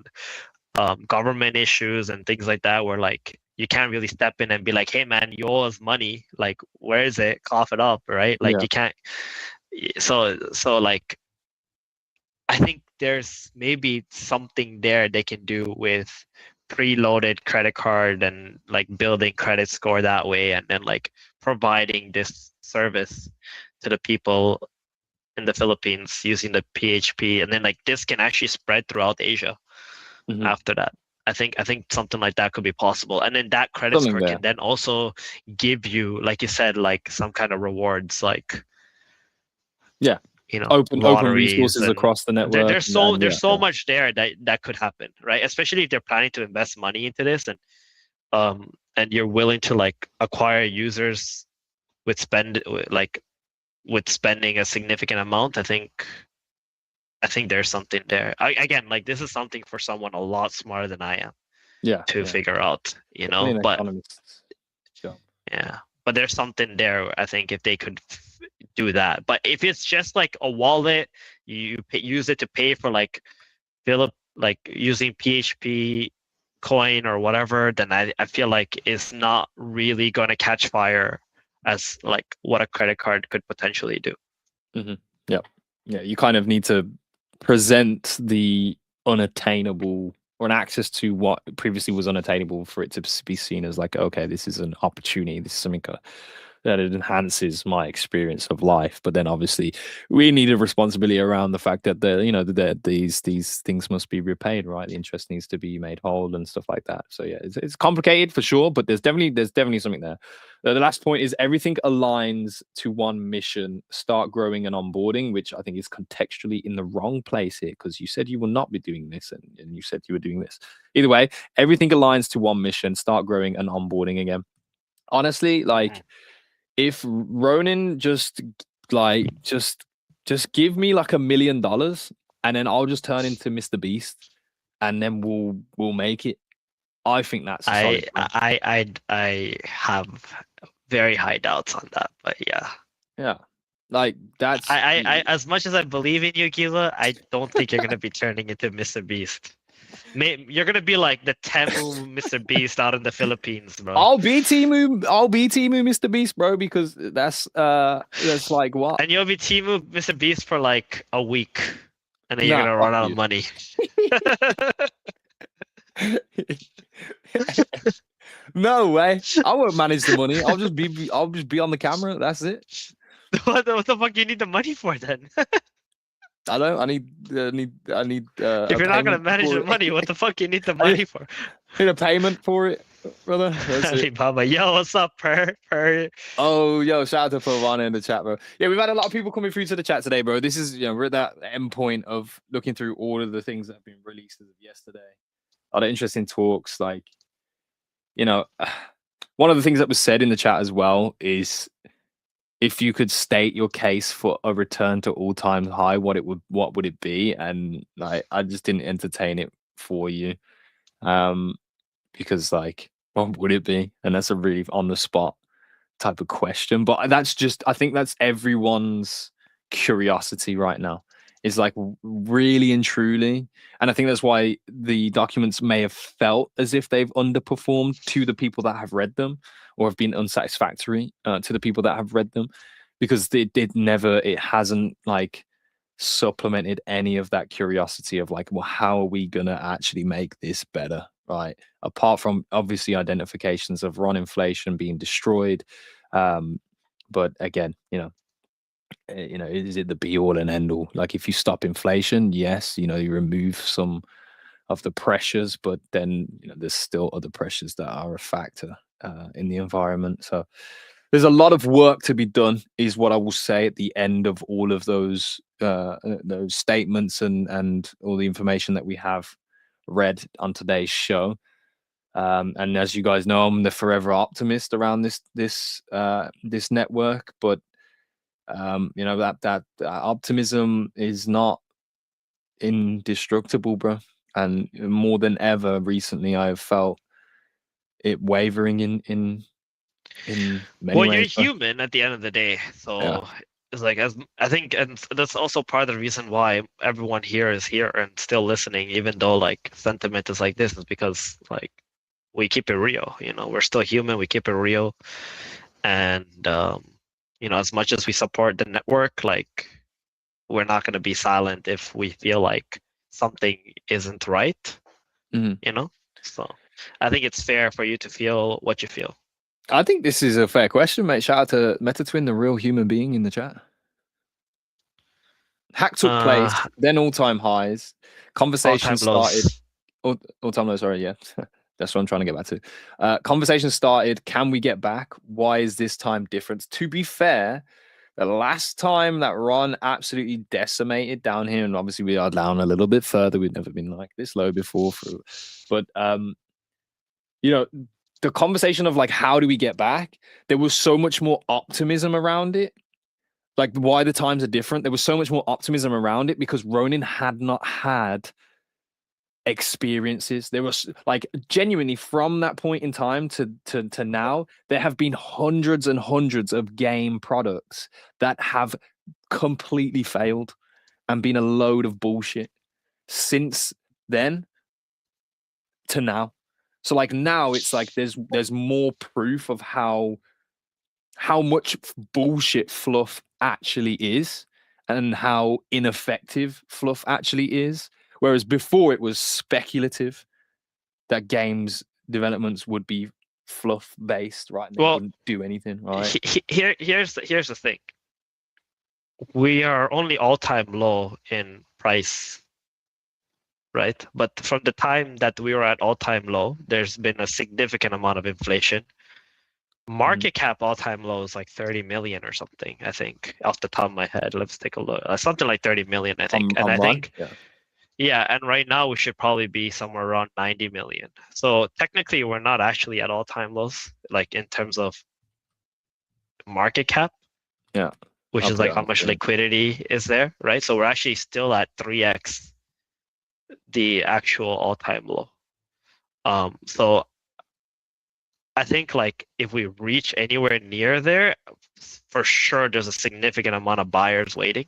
government issues and things like that where like you can't really step in and be like, hey man, you owe us money, like where is it, cough it up, right? Like Yeah. you can't. So like I think there's maybe something there they can do with preloaded credit card and like building credit score that way, and then like providing this service to the people in the Philippines using the PHP, and then like this can actually spread throughout Asia Mhm. after that. I think something like that could be possible, and then that credit Something score there. can then also give you, like you said, like some kind of rewards, like Yeah. Open lotteries, resources and across the network. there's so much there that could happen, right? Especially if they're planning to invest money into this, and you're willing to like acquire users with with spending a significant amount. I think there's something there. Again, like this is something for someone a lot smarter than I am Yeah. to figure out, Definitely an But economist's job. yeah, but there's something there. I think if they could do that, but if it's just like a wallet, use it to pay for like like using PHP coin or whatever, then I feel like it's not really going to catch fire as like what a credit card could potentially do. Yeah. You kind of need to present the unattainable or an access to what previously was unattainable for it to be seen as like, okay, this is an opportunity. This is something that it enhances my experience of life. But then obviously we need a responsibility around the fact that these things must be repaid, right? The interest needs to be made whole and stuff like that. So yeah, it's complicated for sure, but there's definitely something there. The last point is everything aligns to one mission: start growing and onboarding, which I think is contextually in the wrong place here, because you said you will not be doing this, and you said you were doing this. Either way, everything aligns to one mission: start growing and onboarding again. Honestly, like if Ronin just give me like $1 million, and then I'll just turn into Mr. Beast, and then we'll make it. I think that's a solid plan. I have very high doubts on that, but yeah. Yeah. Like that's I as much as I believe in you, Gila, I don't think you're gonna be turning into Mr. Beast. You're gonna be like the Temu Mr. Beast out in the Philippines, bro. I'll be Timu Mr. Beast, bro, because that's like what? And you'll be Temu Mr. Beast for like a week, and then you're Nah, gonna run fuck out you. of money. No way. I won't manage the money. I'll just be on the camera. That's it. What the fuck you need the money for then? I don't. I need. If you're not gonna manage the money, what the fuck you need the money for? Need a payment for it, brother. That's it. Alibaba, yo, what's up, per? Oh, yo, shout out to Pavana in the chat, bro. Yeah, we've had a lot of people coming through to the chat today, bro. This is, we're at that end point of looking through all of the things that have been released as of yesterday. A lot of interesting talks. Like, one of the things that was said in the chat as well is, if you could state your case for a return to all-time high, what would it be? And like, I just didn't entertain it for you, because like, what would it be? And that's a really on the spot type of question. But I think that's everyone's curiosity right now. Is like really and truly, and I think that's why the documents may have felt as if they've underperformed to the people that have read them, or have been unsatisfactory to the people that have read them, because it hasn't like supplemented any of that curiosity of like, well, how are we gonna actually make this better, right? Apart from obviously identifications of Ron inflation being destroyed, but again, is it the be all and end all? Like, if you stop inflation, yes, you remove some of the pressures, but then there's still other pressures that are a factor in the environment. So there's a lot of work to be done, is what I will say at the end of all of those statements and all the information that we have read on today's show. And as you guys know, I'm the forever optimist around this network, but that optimism is not indestructible, bro. And more than ever recently, I have felt it wavering in many Well, ways. you're human at the end of the day, so Yeah. it's like, as I think, and that's also part of the reason why everyone here is here and still listening, even though like sentiment is like this, is because like we keep it real. You know, we're still human. We keep it real, and you know, as much as we support the network, like we're not going to be silent if we feel like something isn't right. Mhm. You know, so I think it's fair for you to feel what you feel. I think this is a fair question, mate. Shout out to MetaTwin, the real human being in the chat. Hack took place, Uh, then all-time highs. Conversation all-time started. lows. All-time lows, sorry, yeah. That's what I'm trying to get back to. Conversation started. Can we get back? Why is this time different? To be fair, the last time that Ron absolutely decimated down here, and obviously we are down a little bit further. We've never been like this low before. But you know, the conversation of like how do we get back? There was so much more optimism around it. Like why the times are different. There was so much more optimism around it because Ronin had not had experiences. There was like genuinely from that point in time to now, there have been hundreds and hundreds of game products that have completely failed and been a load of bullshit since then to now. So like now it's like there's more proof of how much bullshit fluff actually is and how ineffective fluff actually is. Whereas before it was speculative that games developments would be fluff based, right? And they Well, wouldn't do anything, right? here's the thing. We are only all-time low in price, right? But from the time that we were at all-time low, there's been a significant amount of inflation. Market cap all-time low is like 30 million or something, I think, off the top of my head. Let's take a look. Something like 30 million, I think. And I think, yeah, and right now we should probably be somewhere around 90 million. So technically, we're not actually at all-time lows, like in terms of market cap. Yeah. Which is like how much liquidity is there, right? So we're actually still at 3x the actual all-time low. So I think like if we reach anywhere near there, for sure there's a significant amount of buyers waiting.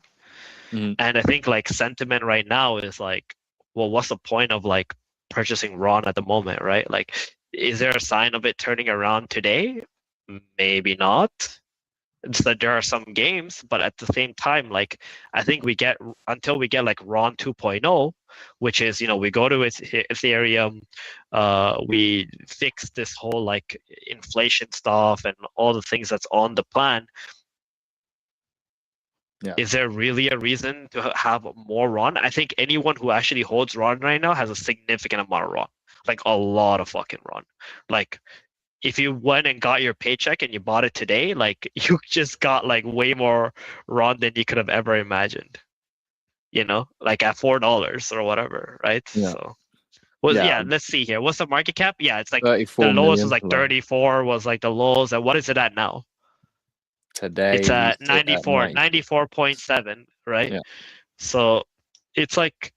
Mhm. And I think like sentiment right now is like, well, what's the point of like purchasing Ron at the moment, right? Like, is there a sign of it turning around today? Maybe not. It's that there are some games, but at the same time, like I think we get until we get like Ron 2.0, which is, you know, we go to Ethereum, we fix this whole like inflation stuff and all the things that's on the plan. Yeah. Is there really a reason to have more Ron? I think anyone who actually holds Ron right now has a significant amount of Ron, like a lot of fucking Ron. Like if you went and got your paycheck and you bought it today, like you just got like way more Ron than you could have ever imagined. You know, like at $4 or whatever, right? Yeah. So, well, yeah. Let's see here. What's the market cap? Yeah, it's like the lowest was like 34 was like the lowest. And what is it at now? Today it's at 94, 94.7, right? Yeah. So it's like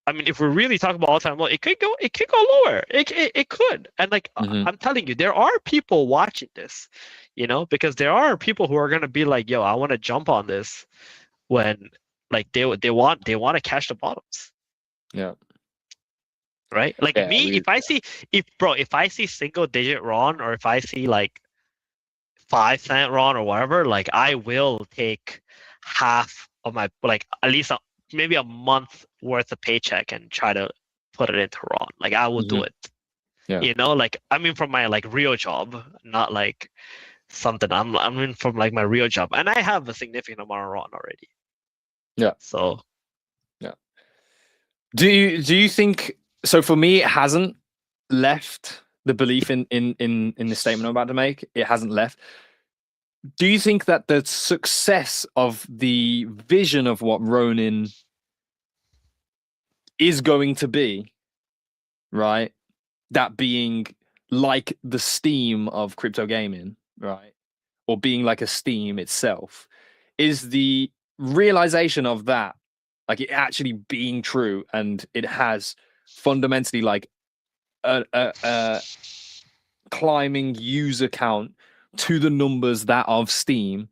I mean, if we're really talking about all-time low, it could go lower. It could. And like I'm telling you, there are people watching this, you know, because there are people who are gonna be like, yo, I want to jump on this when like they want to catch the bottoms. Yeah. Right? Like me, if I see single digit Ron or if I see like 5 cent Ron or whatever, like I will take half of my like at least maybe a month worth of paycheck and try to put it into Ron. Like I will do it. Yeah. You know, like I mean from my like real job, not like something I'm in from like my real job. And I have a significant amount of Ron already. Yeah. So yeah. Do you think so? For me, it hasn't left the belief in the statement I'm about to make. It hasn't left. Do you think that the success of the vision of what Ronin is going to be, right? That being like the Steam of crypto gaming, right? Or being like a Steam itself, is the realization of that, like it actually being true, and it has fundamentally like a climbing user count to the numbers that of Steam,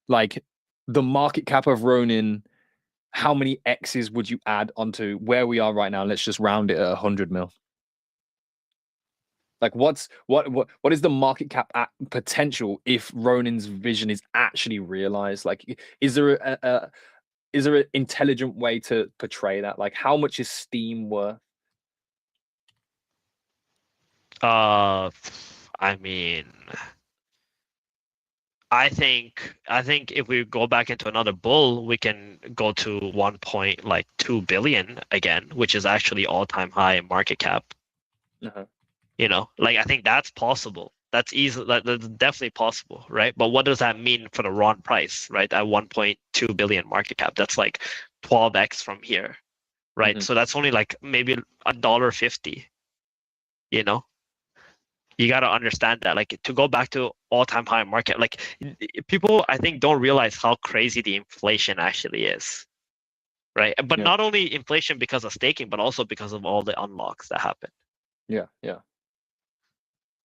like the market cap of Ronin. How many X's would you add onto where we are right now? Let's just round it at 100 mil. Like, what is the market cap potential if Ronin's vision is actually realized? Like, is there is there an intelligent way to portray that? Like, how much is Steam worth? I mean, I think if we go back into another bull, we can go to 1.2 billion again, which is actually all-time high market cap. Uh-huh. Like I think that's possible. That's easy. That's definitely possible, right? But what does that mean for the Ron price, right? At 1.2 billion market cap, that's like 12x from here, right? Mhm. So that's only like maybe $1.50. You got to understand that, like, to go back to all-time high market, like people I think don't realize how crazy the inflation actually is, right? But Yeah. not only inflation because of staking, but also because of all the unlocks that happen. Yeah, yeah.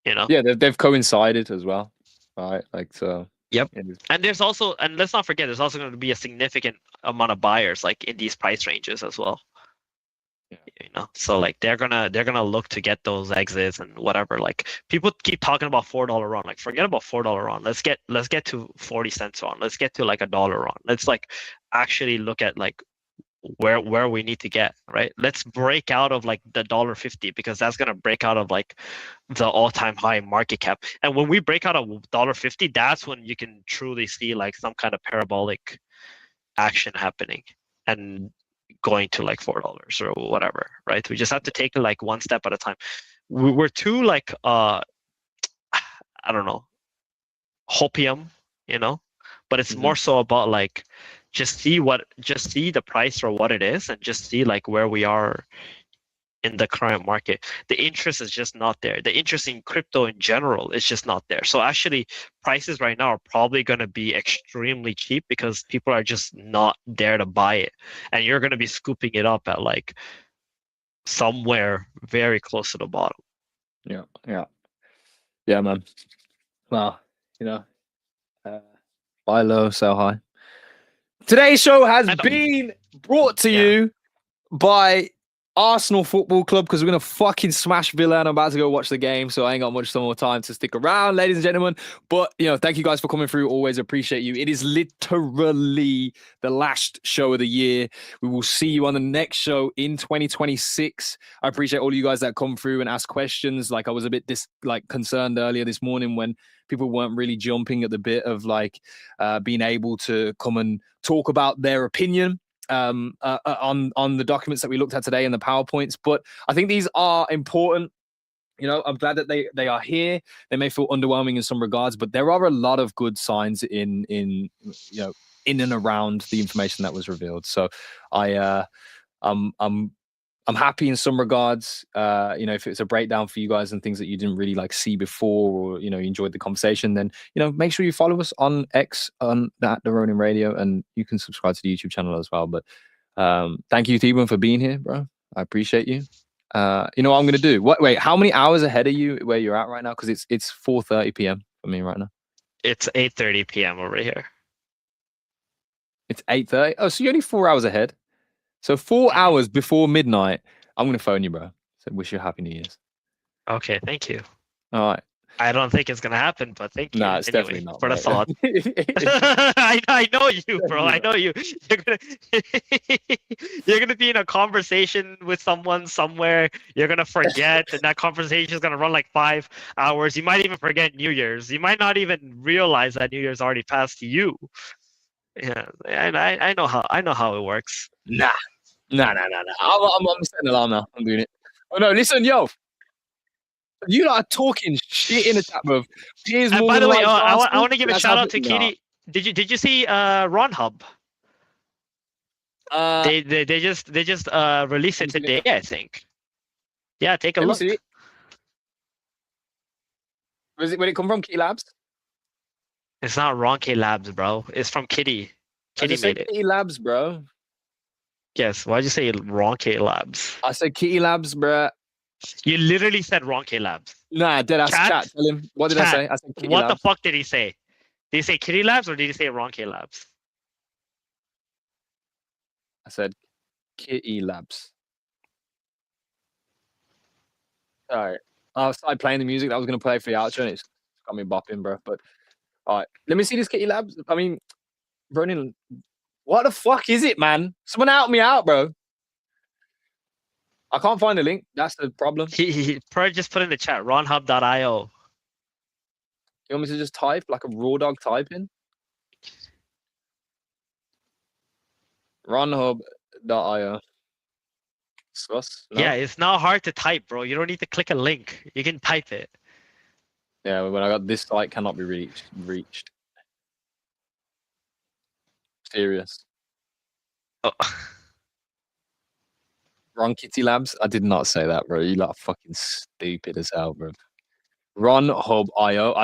You know? Yeah, they've coincided as well, right? Like, so. Yep. it is- And let's not forget, there's also going to be a significant amount of buyers like in these price ranges as well. Yeah. So like they're gonna look to get those exits and whatever. Like people keep talking about $4 run. Like forget about $4 run. Let's get to 40 cents on. Let's get to like $1 run. Let's like actually look at like where we need to get, right? Let's break out of like the $1.50 because that's gonna break out of like the all-time high market cap. And when we break out of $1.50, that's when you can truly see like some kind of parabolic action happening and going to like $4 or whatever, right? We just have to take it like one step at a time. We're too like I don't know, hopium, but it's more so about like just see the price for what it is and just see like where we are in the current market. The interest is just not there. The interest in crypto in general is just not there. So actually prices right now are probably going to be extremely cheap because people are just not there to buy it. And you're going to be scooping it up at like somewhere very close to the bottom. Yeah, yeah, yeah, man. Well, uh, buy low, sell high. Today's show has been brought to you by Arsenal Football Club because we're going to fucking smash Villa and I'm about to go watch the game. So I ain't got much more time to stick around, ladies and gentlemen. But, thank you guys for coming through. Always appreciate you. It is literally the last show of the year. We will see you on the next show in 2026. I appreciate all you guys that come through and ask questions. Like I was a bit concerned earlier this morning when people weren't really jumping at the bit of like being able to come and talk about their opinion on the documents that we looked at today and the PowerPoints. But I think these are important. I'm glad that they are here. They may feel underwhelming in some regards, but there are a lot of good signs in and around the information that was revealed. So I'm happy in some regards. If it's a breakdown for you guys and things that you didn't really like see before, or you enjoyed the conversation, then make sure you follow us on X on the Ronin Radio, and you can subscribe to the YouTube channel as well. But thank you, T-Bone, for being here, bro. I appreciate you. You know what I'm gonna do? Wait, how many hours ahead are you where you're at right now? Because it's 4:30 p.m. for me right now. It's 8:30 p.m. over here. It's 8:30. Oh, so you're only 4 hours ahead. So 4 hours before midnight, I'm gonna phone you, bro. So wish you a happy New Year's. Okay, thank you. All right. I don't think it's gonna happen, but thank you. Nah, it's anyway, definitely not for the mate. thought. I know you, bro. I know you. You're gonna you're gonna be in a conversation with someone somewhere. You're gonna forget, and that conversation is gonna run like 5 hours. You might even forget New Year's. You might not even realize that New Year's already passed to you. Yeah, and I know how it works. Nah. I'm setting an alarm now. I'm doing it. Oh no, listen, yo. You lot are talking shit in the chat, bro. Here's And more by than the way, like I want to give a That's shout out to happening. Kitty. Did you see Ron Hub? Nah. They just released it today, I think. Yeah, take a Let me look. see it. Where it come from? Key Labs? It's not Ronke Labs, bro. It's from Kitty. Kitty made it. Kitty Labs, bro. Yes. Why'd you say Ronke Labs? I said Kitty Labs, bro. You literally said Ronke Labs. Nah, dead ass chat. Tell him. What did I say? I said Kitty What Labs. the fuck did he say? Did he say Kitty Labs or did he say Ronke Labs? I said Kitty Labs. All right. I started playing the music that I was going to play for the outro, and it's got me bopping, bro. But all right, let me see this Kitty Labs. I mean, Ronin, what the fuck is it, man? Someone help me out, bro. I can't find the link. That's the problem. He probably just put in the chat ronhub.io. You want me to just type like a raw dog type in? Ronhub.io. Sus? No? Yeah, it's not hard to type, bro. You don't need to click a link. You can type it. Yeah, when I got this site cannot be reached. Serious. Oh. Ron Kitty Labs? I did not say that, bro. You lot are fucking stupid as hell, bro. Ron Hub IO.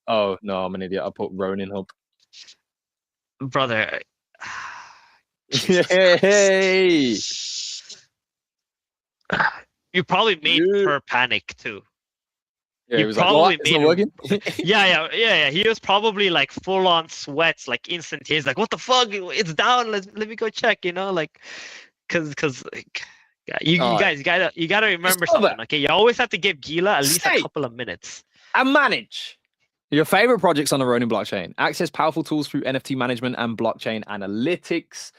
Oh no, I'm an idiot. I put Ronin Hub. Brother. Hey! You probably made her panic too. Yeah, You he was like, probably what? It's made not him- working? Yeah. He was probably like full on sweats, like instantaneous. Like, what the fuck? It's down. Let me go check. You know, like, cause like, yeah, you Alright. guys you gotta remember over. something. Okay, you always have to give Gila at least Stay. a couple of minutes. And manage your favorite projects on the Ronin blockchain. Access powerful tools through NFT management and blockchain analytics.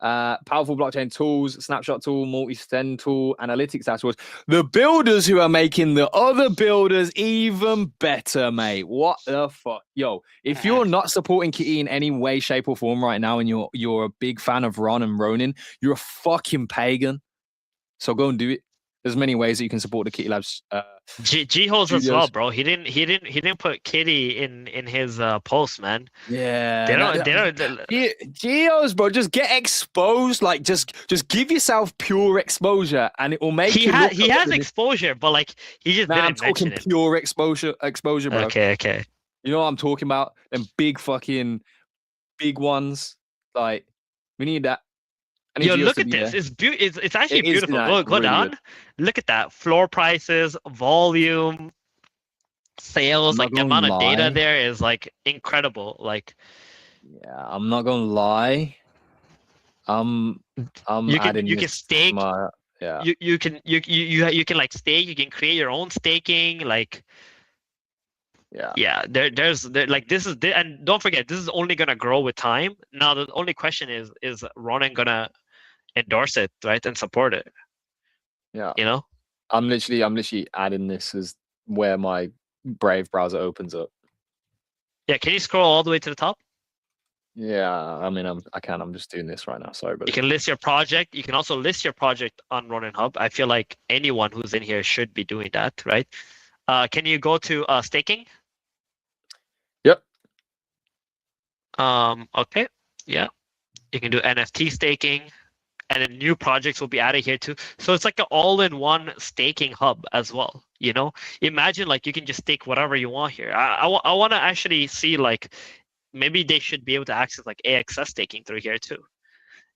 Powerful blockchain tools, snapshot tool, multi-send tool, analytics dashboards. The builders who are making the other builders even better, mate. What the fuck? Yo, if you're not supporting Kitty in any way, shape, or form right now, and you're a big fan of Ron and Ronin, you're a fucking pagan. So go and do it. There's many ways that you can support the Kitty Labs. G-Holes as well, Studios. bro. He didn't put Kitty in his post, man. Yeah. They don't. Geos, bro, just get exposed. Like, just give yourself pure exposure, and it will make He you. he has exposure, but like he just Nah, I'm didn't mention talking it. pure exposure, bro. Okay. You know what I'm talking about? Them big fucking big ones. Like, we need that. I need Yo, Geos look to at be this. there. It's actually It is, beautiful. nah, Go it's go really down. good. Look at that. Floor prices, volume, sales, I'm not like the gonna amount of data lie. there is like incredible. Like Yeah, I'm not gonna lie. I'm you adding can this stake. to my yeah. You can like stake. You can create your own staking. Like Yeah. there's like this is and don't forget this is only gonna grow with time. Now the only question is Ronin gonna endorse it, right, and support it? Yeah. You know. I'm literally adding this as where my Brave browser opens up. Yeah, can you scroll all the way to the top? Yeah, I mean, I'm just doing this right now. Sorry, but You can list your project. You can also list your project on Ronin Hub. I feel like anyone who's in here should be doing that, right? Can you go to staking? Yep. Okay. Yeah. You can do NFT staking, and then new projects will be added here too. So it's like an all-in-one staking hub as well. You know, imagine like you can just stake whatever you want here. I want to actually see like maybe they should be able to access like AXS staking through here too.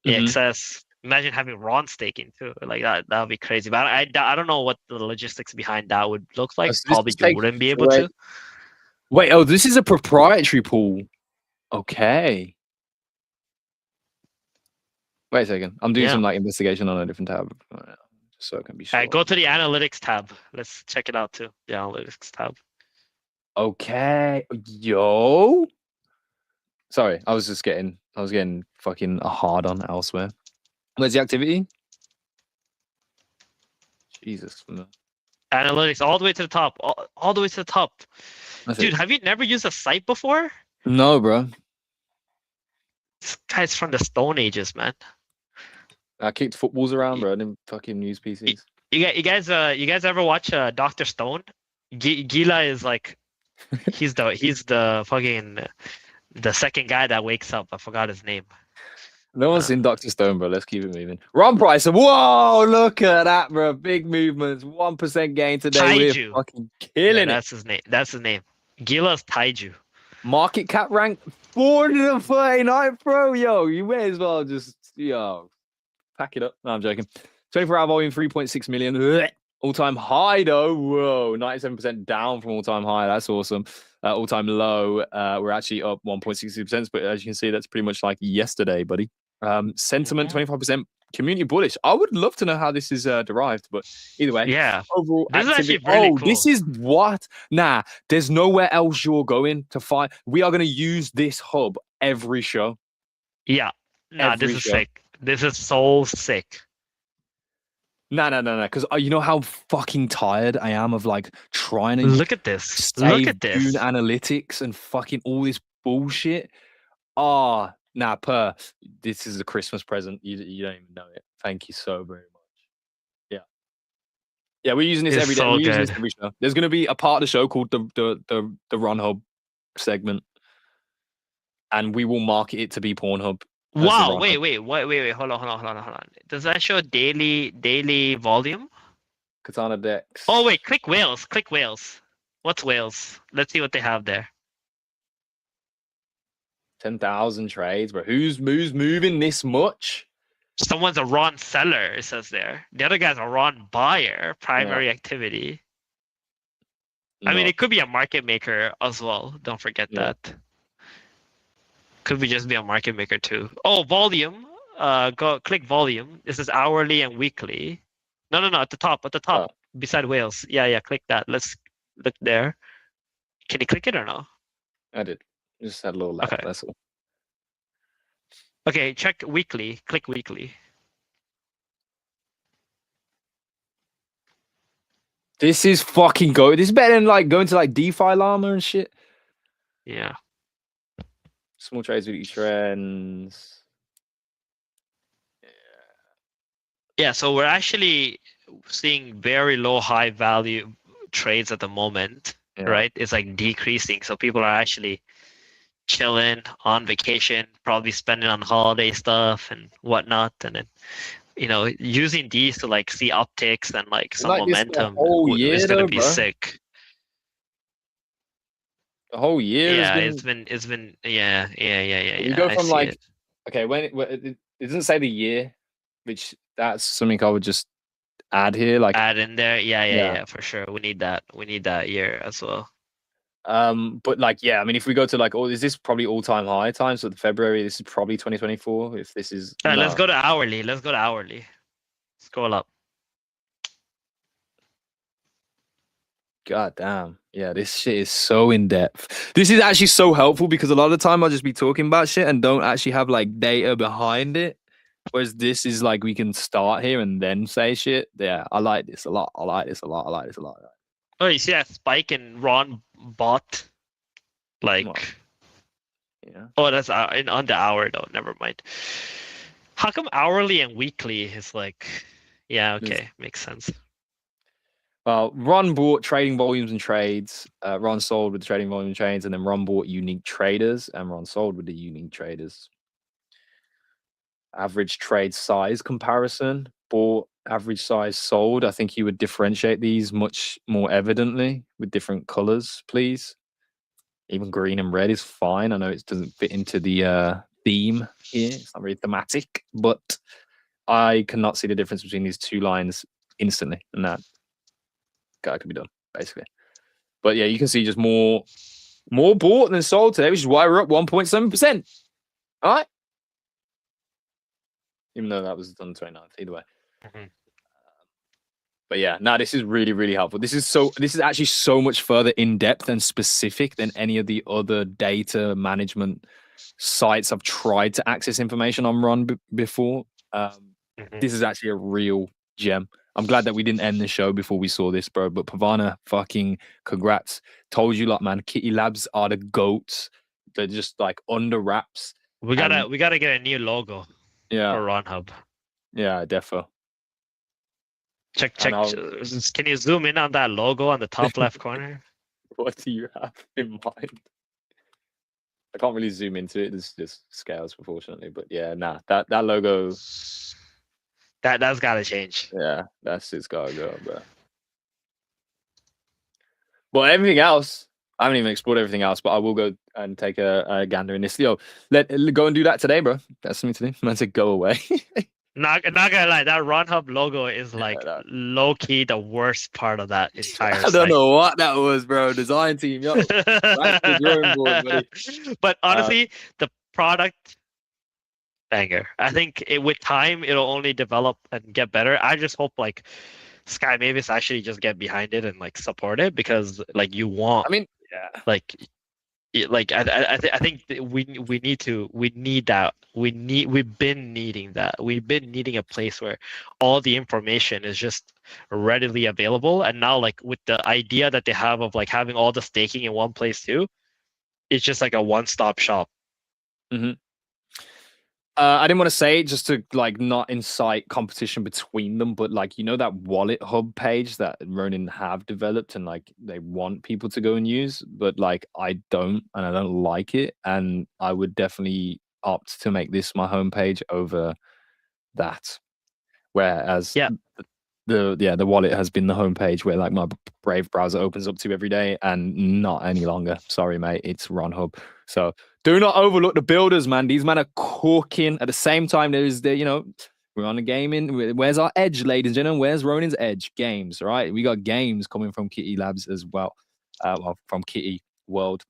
Mhm. AXS. Imagine having Ron staking too. Like that would be crazy. But I don't know what the logistics behind that would look like. So this Probably just you takes- wouldn't be able wait. to. Wait, oh, this is a proprietary pool. Okay. Wait a second. I'm doing Yeah. some like investigation on a different tab, just so I can be sure. Go to the analytics tab. Let's check it out too. The analytics tab. Okay, yo. Sorry, I was getting fucking a hard on elsewhere. Where's the activity? Jesus, man. Analytics all the way to the top. All the way to the top. That's Dude, it. have you never used a site before? No, bro. This guy's from the Stone Ages, man. I kicked footballs around, bro. I didn't fucking use PCs. You guys ever watch Dr. Stone? Gila is like he's the fucking the second guy that wakes up. I forgot his name. No one's seen Dr. Stone, bro. Let's keep it moving. Ron Price. Whoa, look at that, bro. Big movements. 1% gain today. Taiju. We're fucking killing it. That's his name. That's his name. Gila's Taiju. Market cap rank 439, bro. Yo, you may as well just pack it up. No, I'm joking. 24-hour volume, 3.6 million. All-time high though. Whoa, 97% down from all-time high. That's awesome. All-time low, we're actually up 1.62%, but as you can see, that's pretty much like yesterday, buddy. Sentiment Mhm. 25%, community bullish. I would love to know how this is derived, but either way, Yeah, overall this is activity. actually really Oh, cool. this is what? Nah, there's nowhere else you're going to find. We are going to use this hub every show. Yeah, nah, this Every is show. sick. This is so sick. No. Because you know how fucking tired I am of like trying to Look at this. Look save at Dune this. analytics and fucking all this bullshit. Ah, nah, this is a Christmas present. You don't even know it. Thank you so very much. Yeah, we're using this It's every day. so We're using this good. every show. There's going to be a part of the show called the Run Hub segment, and we will market it to be Pornhub. As the Wow, Run Hub. wait. Hold on. Does that show daily volume? Katana Dex. Oh wait, click whales. Click whales. What's whales? Let's see what they have there. 10,000 trades, bro. Who's moving this much? Someone's a Ron seller, it says there. The other guy's a Ron buyer, primary activity. I mean, No. it could be a market maker as well. Don't forget Yeah. that. Could be just be a market maker too. Oh, volume. Go click volume. This is hourly and weekly. No, at the top, Oh, beside whales. Yeah, click that. Let's look there. Can you click it or no? I did. Just had a little lag. Okay. That's all. Okay, check weekly. Click weekly. This is fucking go. This is better than like going to like DeFi Llama and shit. Yeah. Small trades with each trends. Yeah, so we're actually seeing very low high value trades at the moment, right? It's like decreasing. So people are actually chilling on vacation, probably spending on holiday stuff and whatnot. And then, using these to like see upticks and like some Like this the momentum whole year, is going to though, be bro. sick. The whole year Yeah, has been. it's been, yeah. We go from like, okay, when it doesn't say the year, which that's something I would just add here. Like, add in there. Yeah. Yeah, for sure. We need that. We need that year as well. but like, yeah, I mean, if we go to like, is this probably all-time high time? So the February, this is probably 2024. If this is, All right, let's no. go to hourly. Scroll up. God damn. Yeah, this shit is so in depth. This is actually so helpful because a lot of the time I'll just be talking about shit and don't actually have like data behind it. Whereas this is like we can start here and then say shit. Yeah, I like this a lot. I like this a lot. Oh, you see that spike in Ron bot? Like, Yeah. oh, that's on the hour though. Never mind. How come hourly and weekly is like, yeah, okay, makes sense. Well, Ron bought trading volumes and trades. Ron sold with the trading volume and trades, and then Ron bought unique traders, and Ron sold with the unique traders. Average trade size comparison. Bought, average size, sold. I think you would differentiate these much more evidently with different colors, please. Even green and red is fine. I know it doesn't fit into the theme here. It's not very thematic, but I cannot see the difference between these two lines instantly, and that could be done basically. But yeah, you can see just more bought than sold today, which is why we're up 1.7%. All right. Even though that was done the 29th, either way. But yeah, this is really, really helpful. This is actually so much further in depth and specific than any of the other data management sites I've tried to access information on Ron before. This is actually a real gem. I'm glad that we didn't end the show before we saw this, bro. But Pavana, fucking congrats. Told you, like, man, Kitty Labs are the goats. They're just like under wraps. We gotta get a new logo. Yeah. For Ron Hub. Yeah, defo. Check. Can you zoom in on that logo on the top left corner? What do you have in mind? I can't really zoom into it. This just scales proportionately. But yeah, that logo. That's gotta change. Yeah, that's just gotta go, bro. Well, everything else, I haven't even explored everything else, but I will go and take a gander in this. Yo, go and do that today, bro. That's something to do. Man said go away. Not gonna lie, that Ron Hub logo is like low key the worst part of that entire I don't know what that was, bro. Design team, yo. Back to the drawing board, buddy. But honestly, the product banger. I think with time it'll only develop and get better. I just hope like Sky Mavis actually just get behind it and like support it, because like you want I mean, yeah. like I think we need that. We've been needing that. We've been needing a place where all the information is just readily available. And now like with the idea that they have of like having all the staking in one place too, it's just like a one-stop shop. Mm-hmm. I didn't want to say it just to like not incite competition between them, but like, you know, that wallet hub page that Ronin have developed and like they want people to go and use, but like I don't, and I don't like it, and I would definitely opt to make this my homepage over that. Whereas Yeah. the wallet has been the homepage where like my Brave browser opens up to every day, and not any longer. Sorry, mate, it's Ron Hub. So do not overlook the builders, man. These men are cooking. At the same time, there's the, you know, we're on the gaming. Where's our edge, ladies and gentlemen? Where's Ronin's edge? Games, right? We got games coming from Kitty Labs as well, from Kitty World.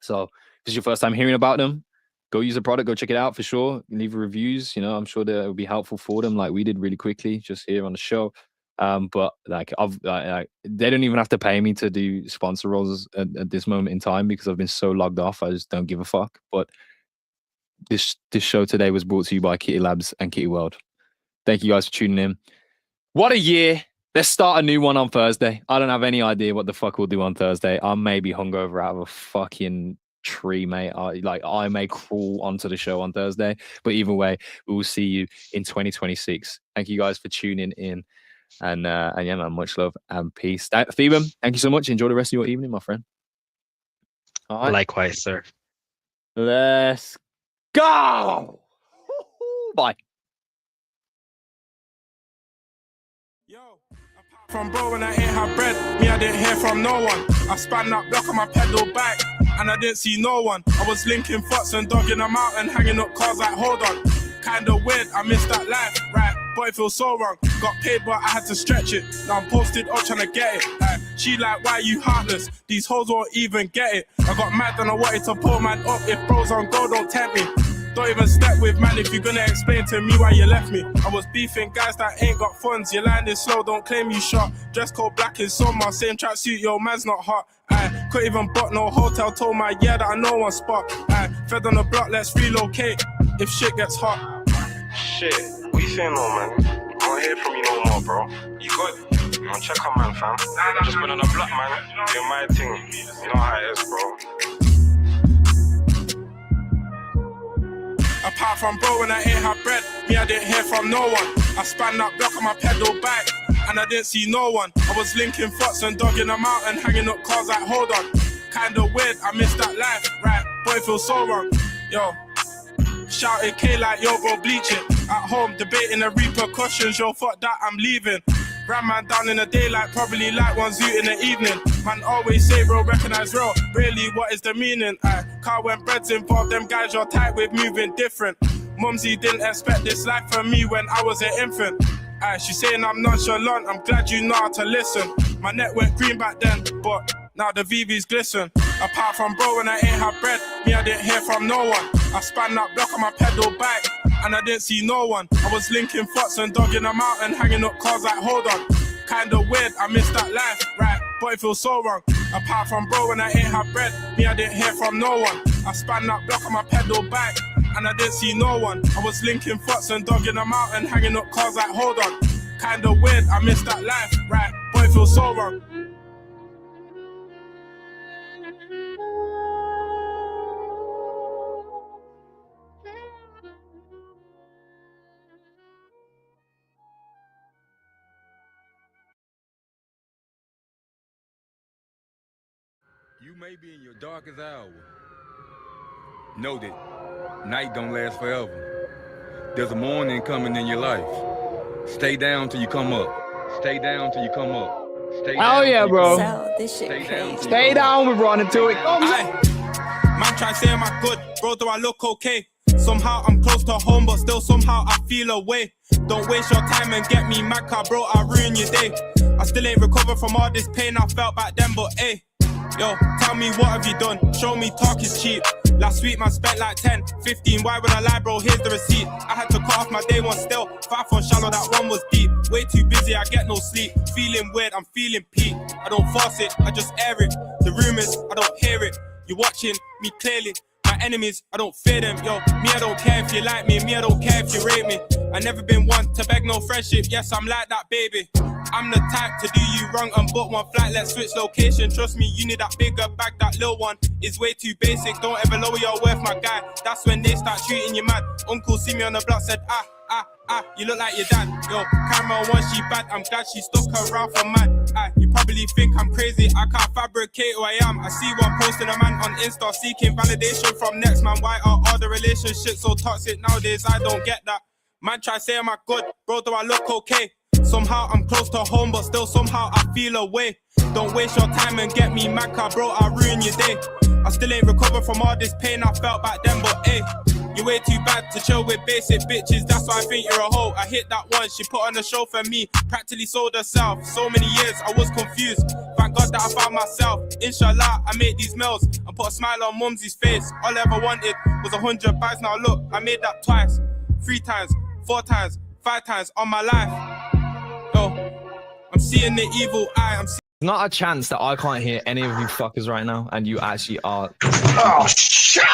So if this is your first time hearing about them, go use the product, go check it out for sure. Leave reviews. You know, I'm sure that it will be helpful for them, like we did really quickly just here on the show. But like they don't even have to pay me to do sponsor roles at this moment in time, because I've been so logged off. I just don't give a fuck. But this show today was brought to you by Kitty Labs and Kitty World. Thank you guys for tuning in. What a year. Let's start a new one on Thursday. I don't have any idea what the fuck we'll do on Thursday. I may be hungover out of a fucking tree, mate. I may crawl onto the show on Thursday. But either way, we will see you in 2026. Thank you guys for tuning in. And yeah, man, much love and peace. Theben, thank you so much. Enjoy the rest of your evening, my friend. All right. Likewise, sir. Let's go. Bye. Yo, apart from bro, when I ain't have bread, me I didn't hear from no one. I span that block on my pedal bike, and I didn't see no one. I was linking fucks and dogging them out and hanging up cars like, hold on. Kinda weird, I missed that life, right? But it feels so wrong. Got paid, but I had to stretch it. Now I'm posted up trying to get it. She like, why you heartless? These hoes won't even get it. I got mad and I wanted to pull man up. If bros on go, don't tempt me. Don't even step with man if you're gonna explain to me why you left me. I was beefing guys that ain't got funds. Your line is slow, don't claim you shot. Dress code black in summer, same tracksuit, yo, man's not hot. I couldn't even book no hotel, told my yeah that I know one spot. I fed on the block, let's relocate if shit gets hot. Shit, what you saying, no, man? I don't hear from you no more, bro. You good? Man, check on man, fam. Just been on the block, man. Doing my thing. You know how it is, bro. Apart from bro, when I ain't have bread, me I didn't hear from no one. I span that block on my pedal bike, and I didn't see no one. I was linking fucks and dogging them out and hanging up cars like, hold on. Kinda weird, I missed that life, right? Boy, it feels so wrong. Yo. Shouted K like, yo, go bleach it. At home, debating the repercussions, yo, fuck that, I'm leaving. Ran man down in the daylight, probably like one zoot in the evening. Man always say, bro, recognize real. Really, what is the meaning? Car when bread's involved, them guys you're tight with moving different. Mumsy didn't expect this life from me when I was an infant. She saying I'm nonchalant, I'm glad you know how to listen. My neck went green back then, but now the VVs glisten. Apart from bro, when I ain't have bread, me I didn't hear from no one. I span that block on my pedal bike, and I didn't see no one. I was linking fucks and dogging them out and hanging up cars like, hold on. Kinda weird, I missed that life, right? But it feels so wrong. Apart from bro, when I ain't have bread, me I didn't hear from no one. I span that block on my pedal bike, and I didn't see no one. I was linking fucks and dogging them out and hanging up cars like, hold on. Kinda weird, I missed that life, right? But it feels so wrong. You may be in your darkest hour. Know that night don't last forever. There's a morning coming in your life. Stay down till you come up. Stay down till you come up. Stay down. Oh yeah, bro. So, this shit crazy. Stay down with Ronin to it. Man try say am I good, bro, do I look okay? Somehow I'm close to home, but still somehow I feel away. Don't waste your time and get me mad, car, bro, I'll ruin your day. I still ain't recovered from all this pain I felt back then, but hey, Yo, tell me what have you done? Show me talk is cheap. Last week man spent like 10, 15. Why would I lie, bro? Here's the receipt. I had to cut off my day one still. 5 on shallow, that one was deep. Way too busy, I get no sleep. Feeling weird, I'm feeling peak. I don't force it, I just air it. The rumors, I don't hear it. You're watching me clearly. My enemies, I don't fear them. Yo, me, I don't care if you like me. Me, I don't care if you rate me. I never been one to beg no friendship. Yes, I'm like that, baby. I'm the type to do you wrong and book one flight. Let's switch location. Trust me, you need that bigger bag. That little one is way too basic. Don't ever lower your worth, my guy. That's when they start treating you mad. Uncle see me on the block, said you look like your dad. Yo, camera one, she bad. I'm glad she stuck around for mad. You probably think I'm crazy. I can't fabricate who I am. I see one posting a man on Insta seeking validation from next man. Why are all the relationships so toxic nowadays? I don't get that. Man try say am I good, bro, do I look okay? Somehow I'm close to home, but still somehow I feel away. Don't waste your time and get me mad, car, bro, I'll ruin your day. I still ain't recovered from all this pain I felt back then, but hey, you're way too bad to chill with basic bitches. That's why I think you're a hoe. I hit that one, she put on a show for me. Practically sold herself. So many years I was confused. Thank God that I found myself. Inshallah, I made these meals and put a smile on mumsy's face. All I ever wanted was 100 bags. Now look, I made that twice, 3 times, 4 times, 5 times on my life. Yo, I'm seeing the evil eye. Not a chance that I can't hear any of you fuckers right now, and you actually are. Oh, shut